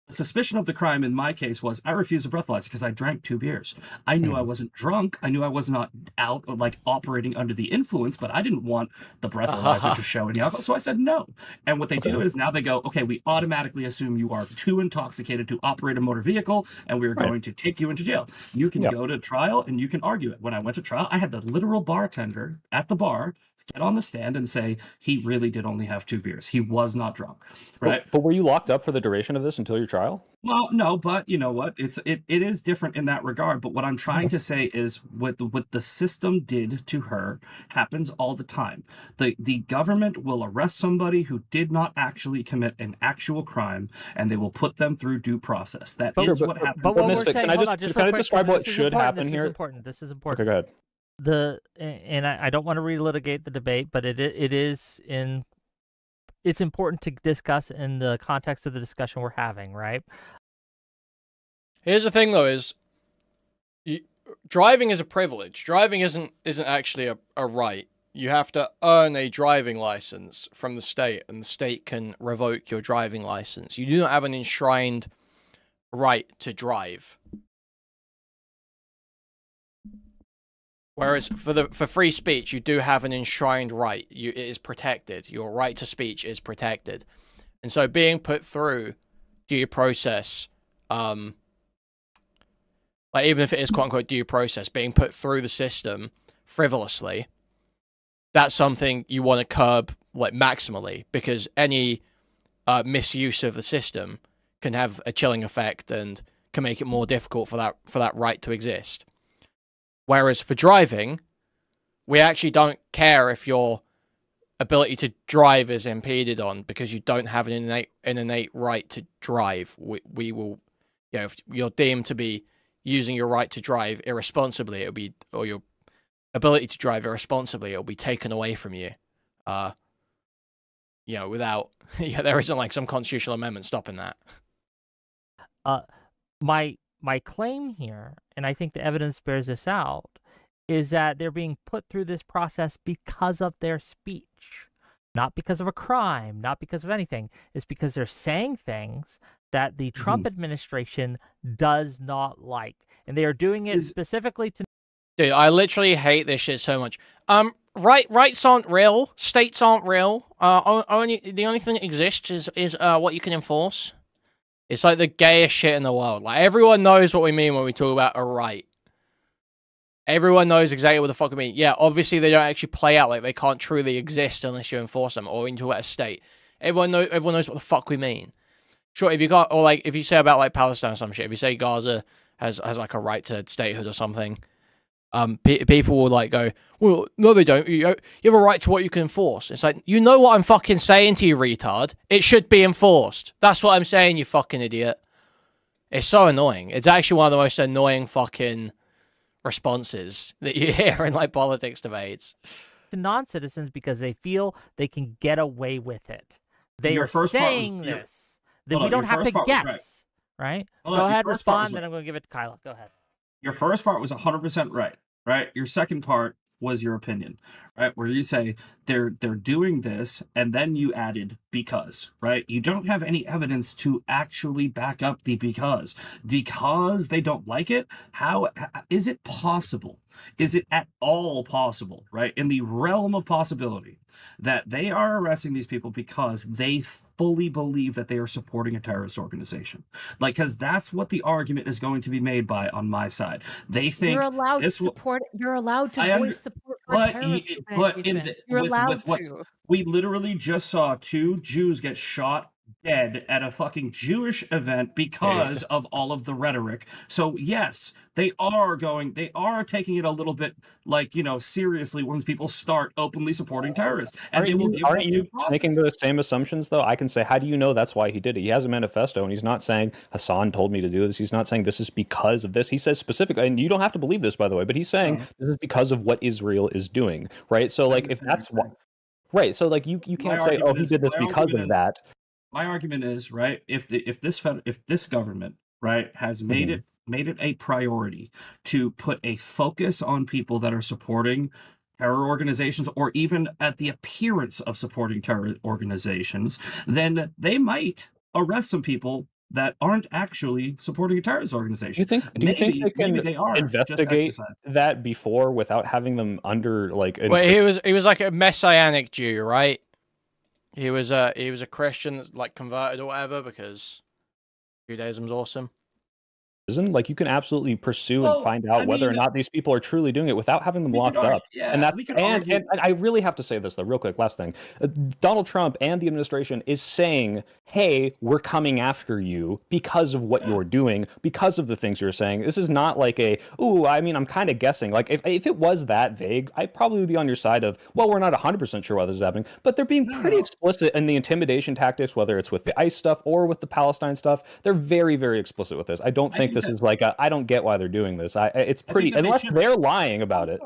The suspicion of the crime in my case was I refused a breathalyzer because I drank 2 beers. I knew I wasn't drunk. I knew I was not out, like operating under the influence, but I didn't want the breathalyzer to show any alcohol. So I said no. And what they do is now they go, okay, we automatically assume you are too intoxicated to operate a motor vehicle, and we're going to take you into jail. You can go to trial and you can argue it. When I went to trial, I had the literal bartender at the bar get on the stand and say he really did only have 2 beers. He was not drunk, right? But were you locked up for the duration of this until your trial? Well, no, but you know what? It is different in that regard. But what I'm trying to say is what the system did to her happens all the time. The government will arrest somebody who did not actually commit an actual crime, and they will put them through due process. That is what happened. But what we're Misfit, saying, can I hold just, on, just can real I quick, describe 'cause what this is should important, happen this here? is important. This is important. Okay, go ahead. And I don't want to relitigate the debate, but it's important to discuss in the context of the discussion we're having, right? Here's the thing, though: is driving is a privilege. Driving isn't actually a right. You have to earn a driving license from the state, and the state can revoke your driving license. You do not have an enshrined right to drive. Whereas for free speech, you do have an enshrined right. It is protected. Your right to speech is protected, and so being put through due process, like even if it is quote unquote due process, being put through the system frivolously, that's something you want to curb like maximally, because any misuse of the system can have a chilling effect and can make it more difficult for that right to exist. Whereas for driving, we actually don't care if your ability to drive is impeded on, because you don't have an innate right to drive. We will, you know, if you're deemed to be using your right to drive irresponsibly, it'll be, or your ability to drive irresponsibly, it'll be taken away from you. You know, without, yeah, there isn't like some constitutional amendment stopping that. My claim here, and I think the evidence bears this out, is that they're being put through this process because of their speech, not because of a crime, not because of anything. It's because they're saying things that the Trump administration does not like, and they are doing it specifically to. Dude, I literally hate this shit so much. Rights aren't real. States aren't real. The only thing that exists is what you can enforce. It's like the gayest shit in the world. Like, everyone knows what we mean when we talk about a right. Everyone knows exactly what the fuck we mean. Yeah, obviously they don't actually play out, like they can't truly exist unless you enforce them, or into a state. Everyone knows what the fuck we mean. Sure, if you got, or like if you say about like Palestine or some shit, if you say Gaza has like a right to statehood or something, people will like go, well, no, they don't. You have a right to what you can enforce. It's like, you know what I'm fucking saying to you, retard. It should be enforced. That's what I'm saying, you fucking idiot. It's so annoying. It's actually one of the most annoying fucking responses that you hear in like politics debates. To non-citizens because they feel they can get away with it. They are saying this. That we don't have to guess, right? Go ahead, respond, then I'm going to give it to Kyla. Go ahead. Your first part was 100% right? Your second part was your opinion, right? Where you say they're doing this, and then you added because, right? You don't have any evidence to actually back up the because they don't like it. How is it possible? Is it at all possible, right? In the realm of possibility, that they are arresting these people because they fully believe that they are supporting a terrorist organization? Like, because that's what the argument is going to be made by on my side. They think you're allowed to support. You're allowed to voice support for terrorist organization. You're allowed to. We literally just saw 2 Jews get shot dead at a fucking Jewish event because of all of the rhetoric. So yes, they are taking it a little bit, like, you know, seriously when people start openly supporting terrorists. And aren't you making the same assumptions though? I can say, how do you know that's why he did it? He has a manifesto, and he's not saying Hassan told me to do this. He's not saying this is because of this. He says specifically, and you don't have to believe this, by the way, but he's saying this is because of what Israel is doing, right? So like, if that's what, right? So like, you can't say, oh, he did this because of that. My argument is, right, if this government, right, has made it a priority to put a focus on people that are supporting terror organizations, or even at the appearance of supporting terror organizations, then they might arrest some people that aren't actually supporting a terrorist organization. Do you think they can investigate that before without having them under like? Well, he was like a messianic Jew, right? He was a Christian, like converted or whatever, because Judaism's awesome. Like, you can absolutely pursue and find out whether or not these people are truly doing it without having them locked up. And that's and I really have to say this though, real quick, last thing. Donald Trump and the administration is saying, "Hey, we're coming after you because of what you're doing, because of the things you're saying." This is not like I mean, I'm kind of guessing. Like, if it was that vague, I'd probably be on your side of, well, we're not 100% sure why this is happening, but they're being pretty explicit in the intimidation tactics, whether it's with the ICE stuff or with the Palestine stuff. They're very, very explicit with this. I don't think this is like I don't get why they're doing this. It's pretty, unless they're lying about it.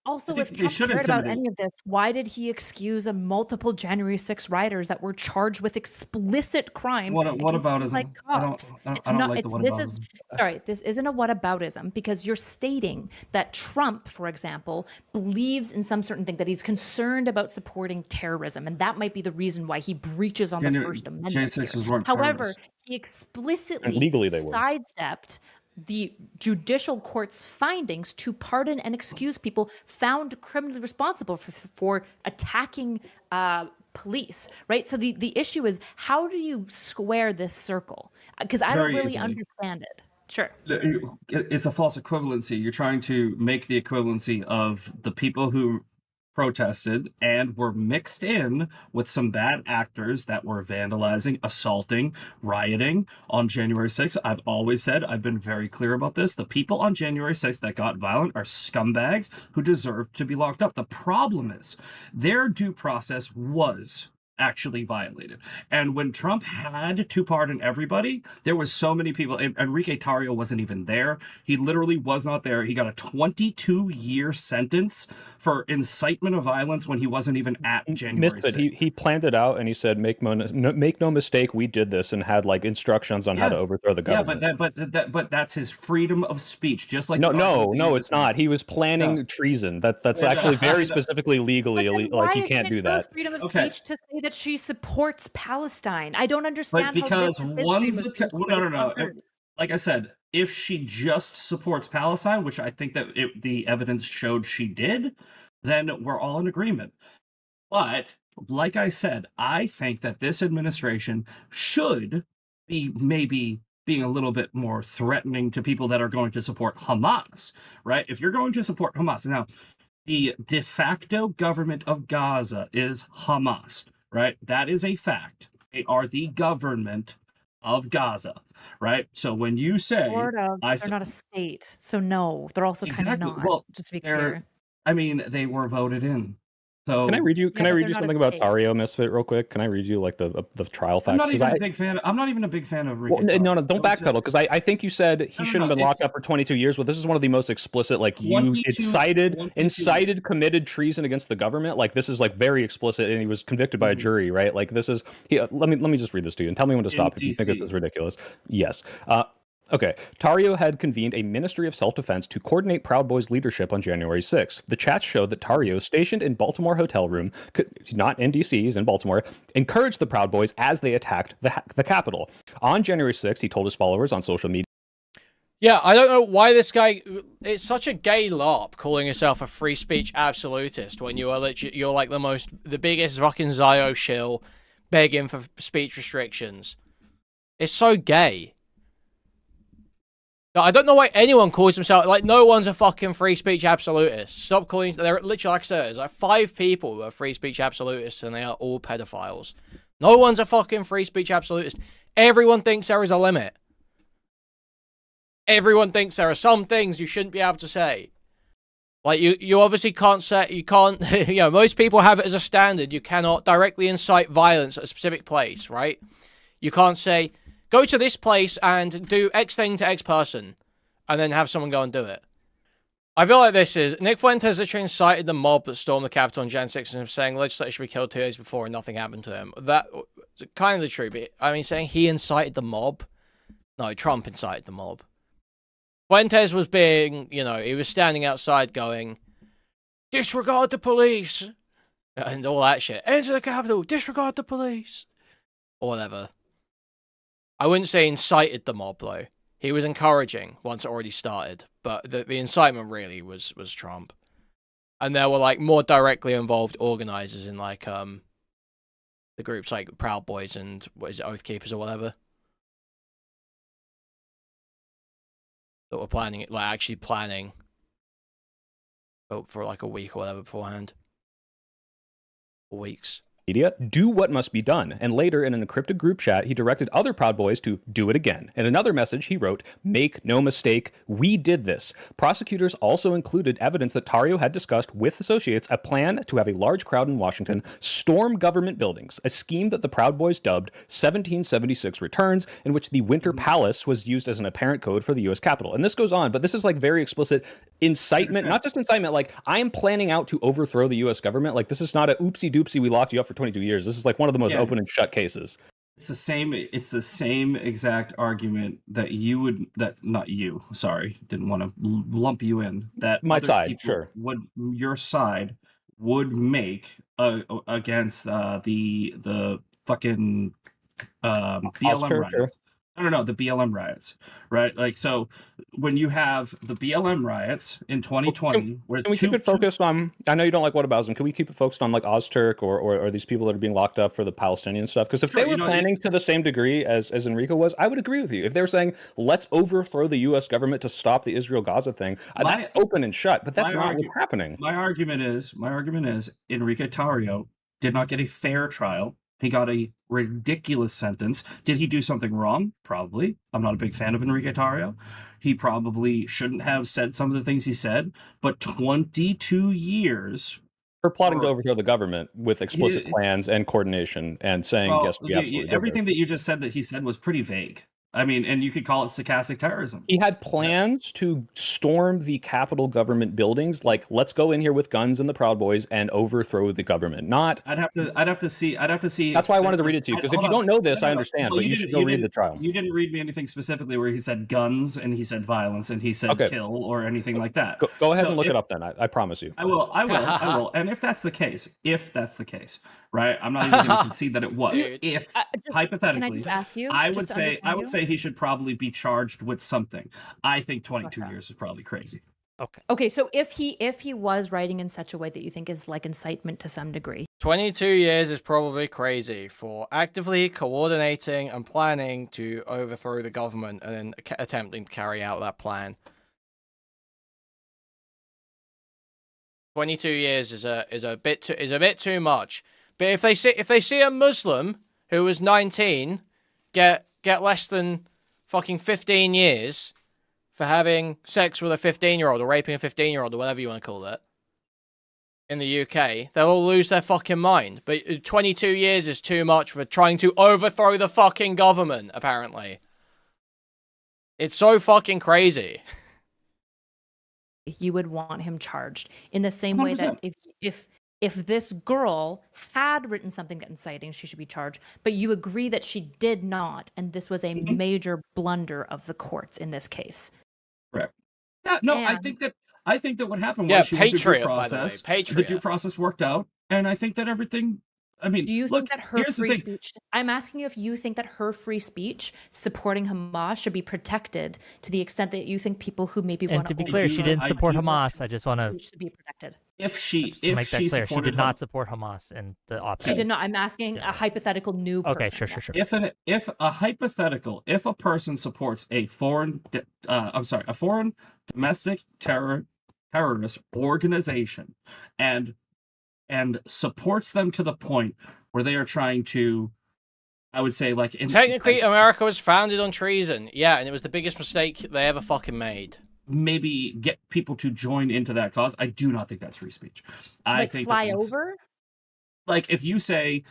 Also, if Trump cared about any of this, why did he excuse multiple January 6 rioters that were charged with explicit crimes? What aboutism? Like cops. I don't like the whataboutism. This isn't a whataboutism, because you're stating that Trump, for example, believes in some certain thing, that he's concerned about supporting terrorism, and that might be the reason why he breaches on the First Amendment. However, he explicitly sidestepped the judicial court's findings to pardon and excuse people found criminally responsible for attacking police, right? So the issue is, how do you square this circle? Because I don't really understand it. Sure. It's a false equivalency. You're trying to make the equivalency of the people who protested and were mixed in with some bad actors that were vandalizing, assaulting, rioting on January 6th. I've always said, I've been very clear about this. The people on January 6th that got violent are scumbags who deserve to be locked up. The problem is their due process was actually violated. And when Trump had to pardon everybody, there was so many people. Enrique Tarrio wasn't even there. He literally was not there. He got a 22-year sentence for incitement of violence when he wasn't even at January 6th. He planned it out and he said, make no mistake, we did this, and had like instructions on how to overthrow the government. Yeah, but that's his freedom of speech, just like no, it's not. He was planning treason. That's actually very specifically legally like you can't do that. Freedom of speech to say that she supports Palestine. I don't understand. But because no. Like I said, if she just supports Palestine, which I think that the evidence showed she did, then we're all in agreement. But like I said, I think that this administration should be maybe being a little bit more threatening to people that are going to support Hamas, right? If you're going to support Hamas, now the de facto government of Gaza is Hamas, right? That is a fact. They are the government of Gaza, right? So when you say they're not a state, so no, they're also kind of not. Well, just to be clear, I mean, they were voted in. So can I read you? Can I read you something about Tarrio, Misfit, real quick? Can I read you like the trial facts? I'm not even a big fan. I'm not even a big fan of. No, don't backpedal, because I think you said he shouldn't have been locked up for 22 years. But this is one of the most explicit. Like you incited, committed treason against the government. Like this is like very explicit, and he was convicted by a jury, right? Like this is. Let me just read this to you and tell me when to stop if you think this is ridiculous. Yes. Okay, Tarrio had convened a Ministry of Self-Defense to coordinate Proud Boys' leadership on January 6th. The chats showed that Tarrio, stationed in Baltimore hotel room, not in D.C., he's in Baltimore, encouraged the Proud Boys as they attacked the Capitol. On January 6th, he told his followers on social media. Yeah, I don't know why this guy... It's such a gay LARP calling yourself a free speech absolutist when you are you're like the biggest fucking Zio shill begging for speech restrictions. It's so gay. I don't know why anyone calls himself, like, no one's a fucking free speech absolutist. Stop calling, they're literally, like I said, there's like 5 people who are free speech absolutists and they are all pedophiles. No one's a fucking free speech absolutist. Everyone thinks there is a limit. Everyone thinks there are some things you shouldn't be able to say. Like, you obviously can't say, you can't, you know, most people have it as a standard. You cannot directly incite violence at a specific place, right? You can't say, go to this place and do X thing to X person, and then have someone go and do it. I feel like this is... Nick Fuentes literally incited the mob that stormed the Capitol on Jan 6 and saying legislators should be killed 2 days before and nothing happened to him. That kind of the truth. But, I mean, saying he incited the mob? No, Trump incited the mob. Fuentes was being, you know, he was standing outside going, disregard the police! And all that shit. Enter the Capitol, disregard the police! Or whatever. I wouldn't say incited the mob, though. He was encouraging once it already started. But the incitement really was Trump. And there were, like, more directly involved organizers in, like, the groups like Proud Boys and, what is it, Oath Keepers or whatever. that were planning it, like actually planning for like a week or whatever beforehand. Weeks. Media, do what must be done. And later, in an encrypted group chat, he directed other Proud Boys to do it again. In another message, he wrote, "Make no mistake, we did this." Prosecutors also included evidence that Tario had discussed with associates a plan to have a large crowd in Washington storm government buildings, a scheme that the Proud Boys dubbed 1776 Returns, in which the Winter Palace was used as an apparent code for the U.S. Capitol. And this goes on, but this is like very explicit incitement, not just incitement, like I am planning out to overthrow the U.S. government. Like this is not a oopsie doopsie, we locked you up for 22 years. This is like one of the most open and shut cases. It's the same exact argument that not you, sorry, didn't want to lump you in, that my other side, sure, your side would make against the fucking BLM riots. No, the BLM riots, right? Like, so when you have the BLM riots in 2020, can we keep it focused on, I know you don't like whataboutism, can we keep it focused on like Ozturk or these people that are being locked up for the Palestinian stuff? Because if they were planning to the same degree as Enrico was, I would agree with you. If they were saying, let's overthrow the U.S. government to stop the Israel-Gaza thing, that's open and shut, but that's not what's happening. My argument is Enrique Tarrio did not get a fair trial. He got a ridiculous sentence. Did he do something wrong? Probably. I'm not a big fan of Enrique Tarrio. He probably shouldn't have said some of the things he said, but 22 years for plotting to overthrow the government with explicit plans and coordination and saying, yes, we absolutely everything that you just said that he said was pretty vague. I mean, and you could call it stochastic terrorism. He had plans to storm the Capitol government buildings, like let's go in here with guns and the Proud Boys and overthrow the government. Not. I'd have to see. That's why I wanted to read it to you, because if you don't know this, I understand. But you should go read the trial. You didn't read me anything specifically where he said guns and he said violence and he said kill or anything like that. Go ahead and look it up then. I promise you. I will. And if that's the case, right? I'm not even going to concede that it was. If hypothetically, can I just ask you? I would say he should probably be charged with something. I think 22 years is probably crazy. Okay. So if he was writing in such a way that you think is like incitement to some degree, 22 years is probably crazy for actively coordinating and planning to overthrow the government and then attempting to carry out that plan. 22 years is a bit too much. But if they see a Muslim who was 19 get less than fucking 15 years for having sex with a 15-year-old or raping a 15-year-old or whatever you want to call it in the UK, they'll all lose their fucking mind. But 22 years is too much for trying to overthrow the fucking government, apparently. It's so fucking crazy. You would want him charged in the same way that if this girl had written something inciting, she should be charged. But you agree that she did not, and this was a major blunder of the courts in this case. Correct. Yeah, no, I think that what happened was she went through due process. Patriot. The due process worked out, and I think that everything. I mean, do you think that her free speech? I'm asking you if you think that her free speech supporting Hamas should be protected to the extent that you think people who maybe want to be clear, she didn't support Hamas. I just want to should be protected. If she clear, she did not support Hamas in the op-ed. She did not. I'm asking a hypothetical new person. Okay, sure. If a person supports a foreign domestic terrorist organization and supports them to the point where they are trying to, I would say, like... Technically, America was founded on treason. Yeah, and it was the biggest mistake they ever fucking made. Maybe get people to join into that cause. I do not think that's free speech. I think fly over? Like, if you say,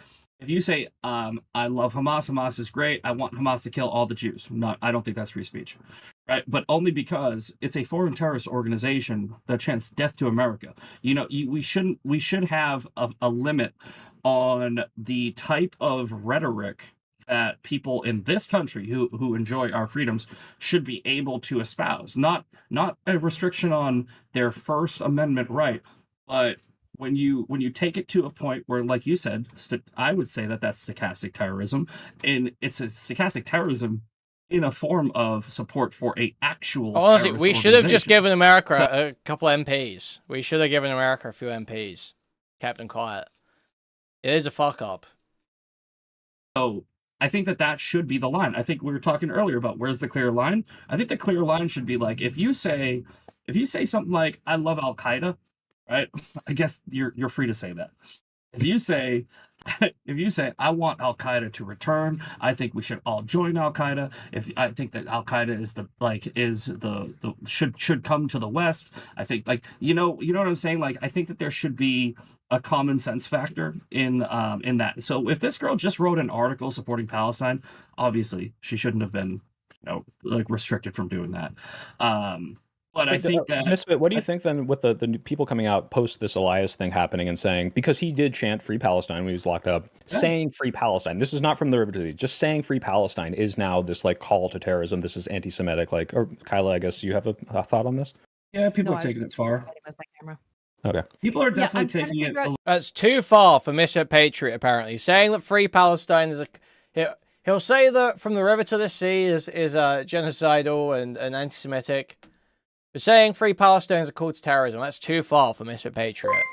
I love Hamas, Hamas is great, I want Hamas to kill all the Jews. I don't think that's free speech. Right? But only because it's a foreign terrorist organization that chants death to America. You know, we should have a limit on the type of rhetoric that people in this country who enjoy our freedoms should be able to espouse. Not a restriction on their First Amendment right, but when you take it to a point where, like you said, I would say that's stochastic terrorism, and it's a stochastic terrorism in a form of support for a actual. Honestly, we should have just given America a couple MPs. We should have given America a few MPs. Kept them quiet. It is a fuck up. So I think that should be the line. I think we were talking earlier about where's the clear line. I think the clear line should be like if you say something like I love Al Qaeda, right? I guess you're free to say that. If you say I want Al Qaeda to return, I think we should all join Al Qaeda. If I think that Al Qaeda should come to the West, I think you know what I'm saying. Like I think that there should be a common sense factor in that. So if this girl just wrote an article supporting Palestine, obviously she shouldn't have been restricted from doing that. But I think that Misfit, what do you think then with the new people coming out post this Elias thing happening and saying, because he did chant Free Palestine when he was locked up, saying Free Palestine, this is not from the river to the, just saying Free Palestine is now this like call to terrorism. This is anti-Semitic. Like, or Kyla, I guess you have a thought on this? Yeah, people are taking it far. Okay. People are definitely taking it. That's too far for Misfit Patriot, apparently. Saying that Free Palestine is he'll say that From the River to the Sea is genocidal and anti-Semitic. But saying Free Palestine is a call to terrorism, that's too far for Misfit Patriot.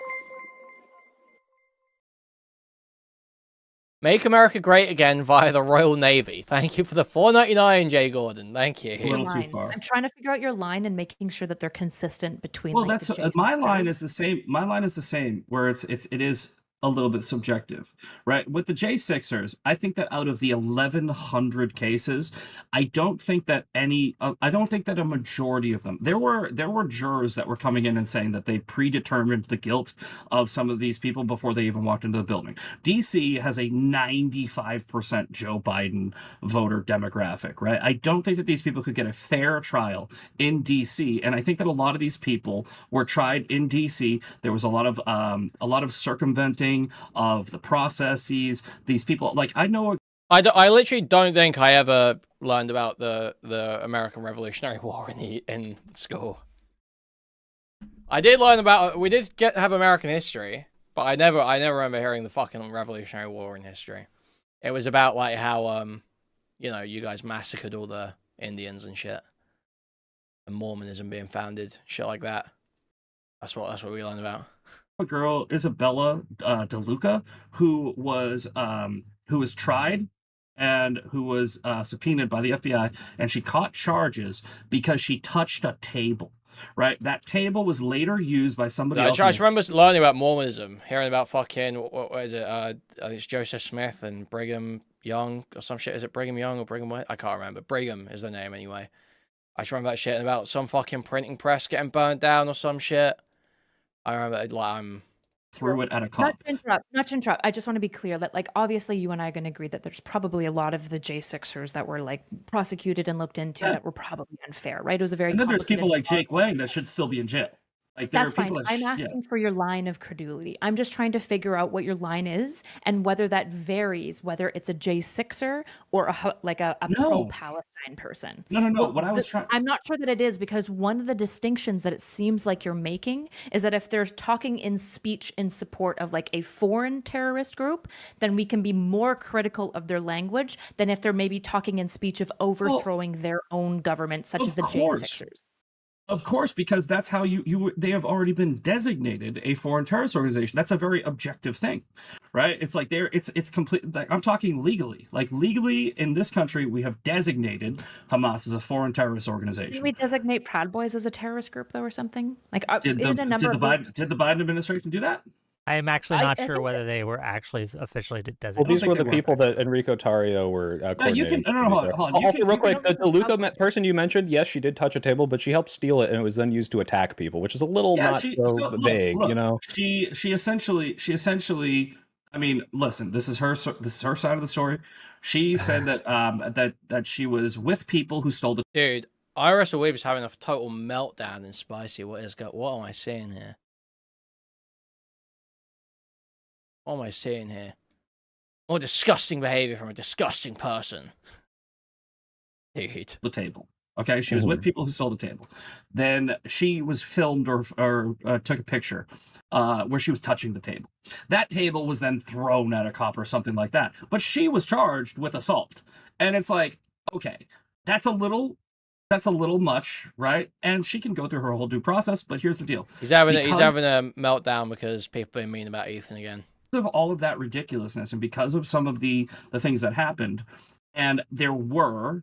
Make America great again via the Royal Navy. Thank you for the $4.99, Jay Gordon. Thank you. A little too far. I'm trying to figure out your line and making sure that they're consistent between. Well, like, that's my line is the same. My line is the same, where it is a little bit subjective, right? With the J6ers, I think that out of the 1,100 cases, I don't think that a majority of them. There were jurors that were coming in and saying that they predetermined the guilt of some of these people before they even walked into the building. DC has a 95% Joe Biden voter demographic, right? I don't think that these people could get a fair trial in DC, and I think that a lot of these people were tried in DC. There was a lot of circumventing of the processes. These people, like, I I literally don't think I ever learned about the American Revolutionary War in school. I did learn about, we did have American history, but I never remember hearing the fucking Revolutionary War in history. It was about like how you know, you guys massacred all the Indians and shit, and Mormonism being founded, shit like that. That's what we learned about. A girl, Isabella DeLuca, who was tried and who was subpoenaed by the FBI, and she caught charges because she touched a table. Right, that table was later used by somebody else. I remember learning about Mormonism, hearing about fucking what is it? I think it's Joseph Smith and Brigham Young or some shit. Is it Brigham Young or Brigham? I can't remember. Brigham is the name anyway. I just remember that shit about some fucking printing press getting burned down or some shit. I remember, like, I'm threw it at a cop. Not to interrupt. I just want to be clear that, like, obviously you and I are going to agree that there's probably a lot of the J6ers that were, like, prosecuted and looked into that were probably unfair, right? It was a very. And then there's people like Jake Lang that should still be in jail. Like, that's fine. I'm asking for your line of credulity. I'm just trying to figure out what your line is and whether that varies, whether it's a J6er or a pro-Palestine person. No. Well, I'm not sure that it is, because one of the distinctions that it seems like you're making is that if they're talking in speech in support of like a foreign terrorist group, then we can be more critical of their language than if they're maybe talking in speech of overthrowing their own government, such as the J6ers. Of course, because that's how they have already been designated a foreign terrorist organization. That's a very objective thing, right? It's like it's complete. Like, I'm talking legally. Like, legally in this country, we have designated Hamas as a foreign terrorist organization. Did we designate Proud Boys as a terrorist group though, or something? Like, did the Biden administration do that? I'm actually not sure whether they were actually officially designated. Well, these were the people that Enrico Tarrio were coordinating. Hold on. Also, real quick, the Luca person you mentioned, yes, she did touch a table, but she helped steal it, and it was then used to attack people, which is a little vague, you know. She essentially. I mean, listen, this is her side of the story. She said that she was with people who stole the. Dude, Iris Weeb is having a total meltdown in Spicy. What am I saying here? What am I saying here? More disgusting behavior from a disgusting person. Dude. The table. Okay, she was with people who stole the table. Then she was filmed or took a picture where she was touching the table. That table was then thrown at a cop or something like that. But she was charged with assault. And it's like, okay, that's a little much, right? And she can go through her whole due process, but here's the deal. He's having a meltdown because people are mean about Ethan again. of all of that ridiculousness and because of some of the things that happened, and there were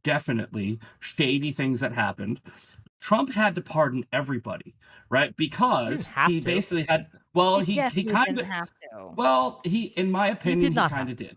definitely shady things that happened, Trump had to pardon everybody, right? Because he basically had, well, he kind of have to. Well, in my opinion, he kind of did.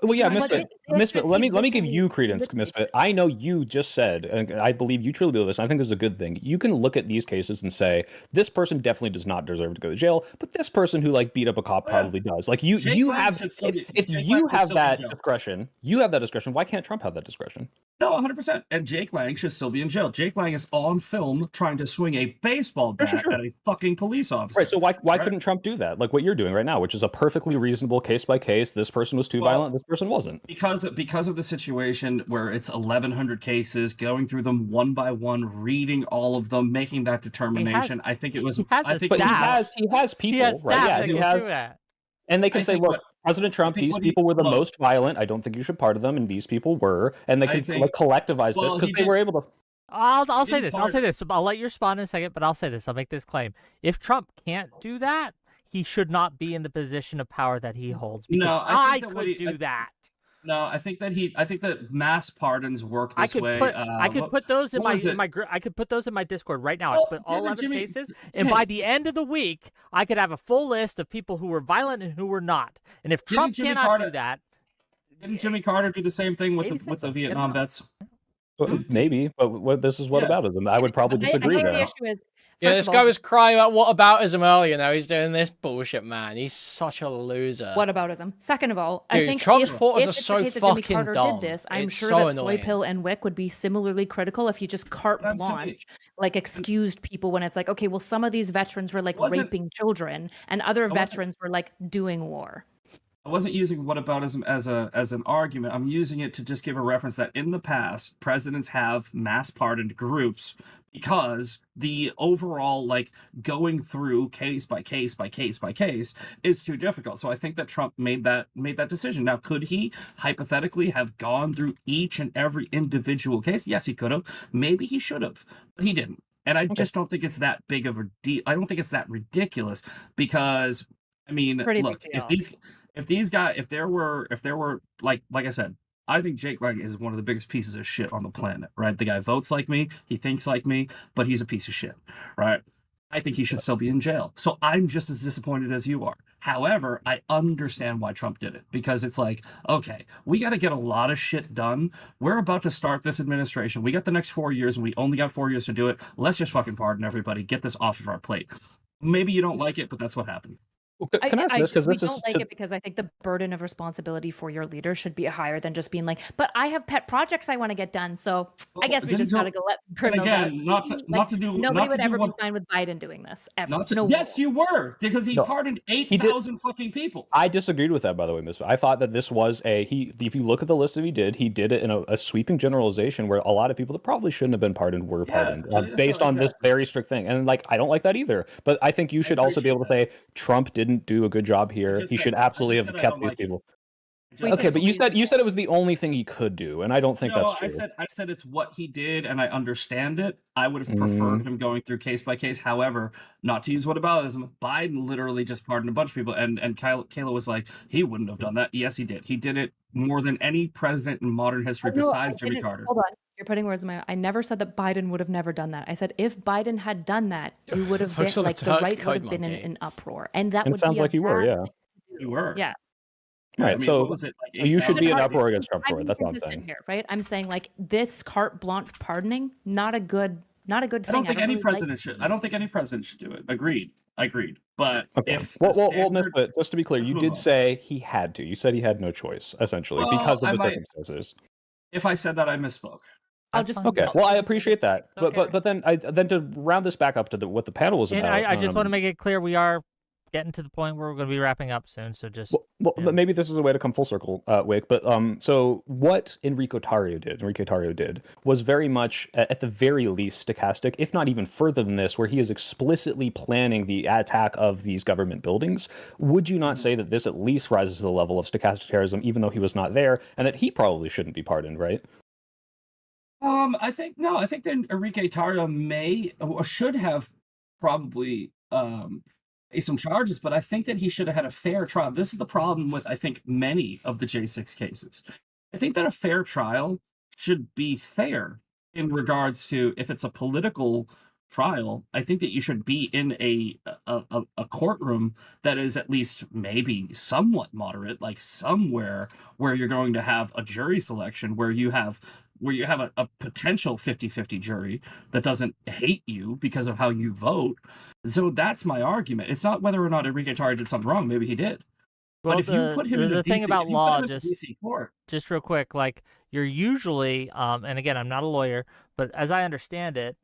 Well, yeah, Misfit. Let me give you credence, Misfit. I know you just said, and I believe you truly believe this, and I think this is a good thing. You can look at these cases and say, this person definitely does not deserve to go to jail, but this person who beat up a cop probably does. Like you have, if you have that discretion, why can't Trump have that discretion? No, 100%. And Jake Lang should still be in jail. Jake Lang is on film trying to swing a baseball bat at a fucking police officer. Right. So why couldn't Trump do that? Like what you're doing right now, which is a perfectly reasonable case by case. This person was too violent. This person wasn't. Because of the situation where it's 1,100 cases, going through them one by one, reading all of them, making that determination. I think it was. He has people, right? Yeah, he has. And they can say, look, President Trump, these people were the most violent. I don't think you should pardon them, and these people were. And they could collectivize this because they were able to. I'll say this. I'll say this. I'll let you respond in a second, but I'll say this. I'll make this claim. If Trump can't do that, he should not be in the position of power that he holds. Because I could do that. No, I think that mass pardons work this way. I could put those in I could put those in my Discord right now. I could put all 11 cases, and by the end of the week, I could have a full list of people who were violent and who were not. And if Trump cannot do that, didn't Jimmy Carter do the same thing with the Vietnam vets? Maybe, but this is whataboutism. I would probably disagree. I think the issue is. Yeah, this guy was crying about whataboutism earlier. Now he's doing this bullshit, man. He's such a loser. Whataboutism. Second of all, Dude, I think Trump's if photos are it's so the case that fucking Jimmy Carter dumb. did this, I'm It's sure so that annoying. Soypill and Wick would be similarly critical if you just carte blanche, excused people when it's like, okay, well, some of these veterans were raping children, and other veterans were doing war. I wasn't using whataboutism as an argument. I'm using it to just give a reference that in the past, presidents have mass pardoned groups because the overall going through case by case by case by case is too difficult. So I think that Trump made that decision. Now, could he hypothetically have gone through each and every individual case? Yes, he could have. Maybe he should have, but he didn't. And I just don't think it's that big of a deal. I don't think it's that ridiculous because I mean, look, if there were like I said, I think Jake Lang is one of the biggest pieces of shit on the planet, right? The guy votes like me, he thinks like me, but he's a piece of shit, right? I think he should still be in jail. So I'm just as disappointed as you are. However, I understand why Trump did it because it's like, okay, we got to get a lot of shit done. We're about to start this administration. We got the next 4 years and we only got 4 years to do it. Let's just fucking pardon everybody. Get this off of our plate. Maybe you don't like it, but that's what happened. Can I ask this? Because this is don't like it because I think the burden of responsibility for your leader should be higher than just being like, but I have pet projects I want to get done, so I guess we just got to go let criminals out. Nobody would ever be fine with Biden doing this ever. Yes, you were because he pardoned 8,000 fucking people. I disagreed with that, by the way, Misfit. I thought that this was if you look at the list that he did it in a sweeping generalization where a lot of people that probably shouldn't have been pardoned were pardoned based on this very strict thing. And I don't like that either. But I think you should also be able to say Trump didn't do a good job here. He should absolutely have kept these people. Okay, but you said it was the only thing he could do, and I don't think that's true. I said it's what he did, and I understand it. I would have preferred him going through case by case. However, not to use whataboutism, Biden literally just pardoned a bunch of people, and Kayla was like, he wouldn't have done that. Yes, he did. He did it more than any president in modern history besides Jimmy Carter. Hold on. You're putting words in my mouth. I never said that Biden would have never done that. I said if Biden had done that, you would have been the right would have been in an uproar, and that would sounds like you were, yeah. You were, yeah. All right, so you should be in uproar against Trump for it. That's what I'm saying. Here, right? I'm saying this carte blanche pardoning, not a good thing. I don't think any president should. I don't think any president should do it. Agreed. But if Misfit, just to be clear, you did say he had to. You said he had no choice, essentially, because of the circumstances. If I said that, I misspoke. Okay. Well, I appreciate that, but then to round this back up to what the panel was about. I just want to make it clear we are getting to the point where we're going to be wrapping up soon. So just but maybe this is a way to come full circle, Wick. But so what Enrique Tarrio did was very much, at the very least, stochastic, if not even further than this, where he is explicitly planning the attack of these government buildings. Would you not say that this at least rises to the level of stochastic terrorism, even though he was not there, and that he probably shouldn't be pardoned, right? I think that Enrique Tarrio may or should have probably some charges, but I think that he should have had a fair trial. This is the problem with, I think, many of the J6 cases. I think that a fair trial should be fair in regards to if it's a political trial. I think that you should be in a courtroom that is at least maybe somewhat moderate, like somewhere where you're going to have a jury selection where you have a potential 50-50 jury that doesn't hate you because of how you vote. So that's my argument. It's not whether or not Enrique Tarrio did something wrong. Maybe he did. Well, But if you put him in the a thing DC, about if you law, put him in a DC court, just real quick, like you're usually, and again, I'm not a lawyer, but as I understand it,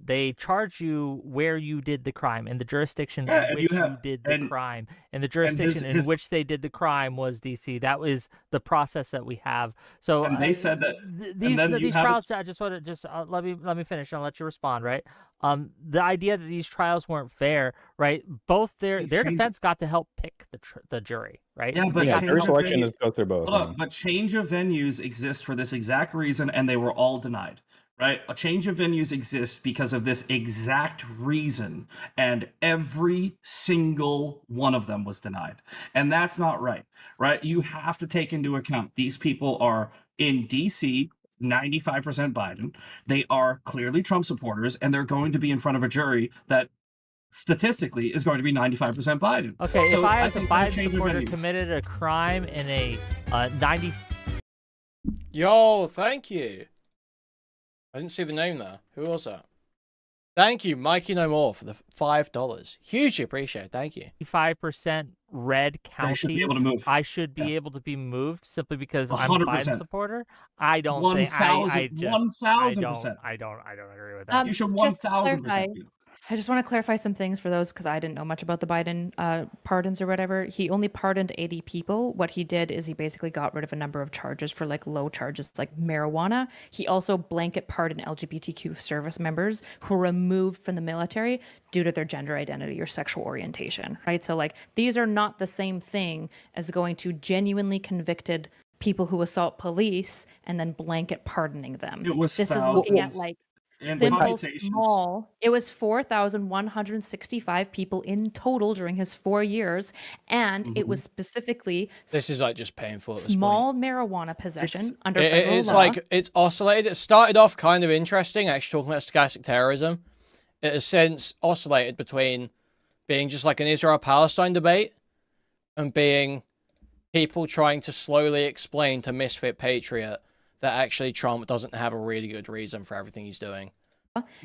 they charge you where you did the crime in the jurisdiction in which you did the crime, and the jurisdiction in which they did the crime was DC. That was the process that we have. So and they said that these trials. I just want to let me finish. And I'll let you respond. Right. The idea that these trials weren't fair. Right. Both their defense got to help pick the jury. Right. Yeah, but jury selection is go through both. Hold on, but change of venues exist for this exact reason, and they were all denied. Right? A change of venues exists because of this exact reason, and every single one of them was denied. And that's not right, right? You have to take into account these people are in DC, 95% Biden. They are clearly Trump supporters, and they're going to be in front of a jury that statistically is going to be 95% Biden. Okay, so if I, as a Biden supporter, committed a crime in a 90... Yo, thank you. I didn't see the name there. Who was that? Thank you, Mikey No More, for the $5. Hugely appreciate it. Thank you. 5% red county. Should be able to move. I should be able to be moved simply because I'm a Biden supporter. I don't think 1,000%. I don't agree with that. You should 1,000%. I just want to clarify some things for those because I didn't know much about the Biden pardons or whatever. He only pardoned 80 people. What he did is he basically got rid of a number of charges for like low charges like marijuana. He also blanket pardoned LGBTQ service members who were removed from the military due to their gender identity or sexual orientation, right? So like these are not the same thing as going to genuinely convicted people who assault police and then blanket pardoning them. This is looking at like simple, small. It was 4,165 people in total during his 4 years, and it was specifically this is like just painful. At this small point. Marijuana possession under federal it's law. like it's oscillated. It started off kind of interesting, actually talking about stochastic terrorism. It has since oscillated between being just like an Israel-Palestine debate and being people trying to slowly explain to Misfit Patriot that actually Trump doesn't have a really good reason for everything he's doing.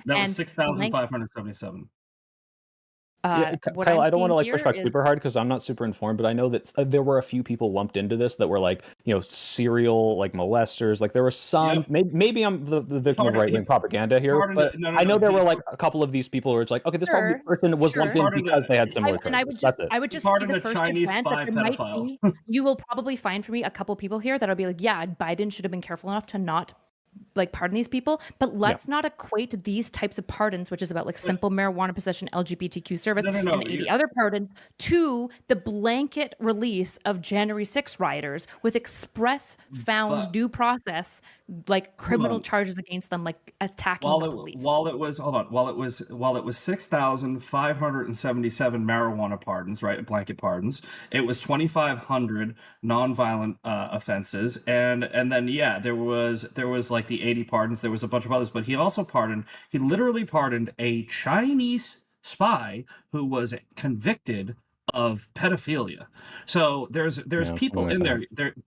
That was 6,577. Kyle, I don't want to like push back super hard because I'm not super informed, but I know that there were a few people lumped into this that were like, you know, serial like molesters. Like there were some. Maybe I'm the victim of right wing propaganda here, but I know there were like a couple of these people where it's like, okay, this person was lumped in because they had similar charges. I would just be the first to grant that there might be. You will probably find for me a couple people here that'll be like, yeah, Biden should have been careful enough to not like pardon these people, but let's not equate these types of pardons, which is about like simple marijuana possession, LGBTQ service, and 80 other pardons, to the blanket release of January 6 rioters with express found due process, like criminal charges against them, like attacking the police. While it was 6,577 marijuana pardons, right, blanket pardons, it was 2,500 nonviolent offenses, and then there was like the 80 pardons. There was a bunch of others, but he literally pardoned a Chinese spy who was convicted of pedophilia. So there's people in there.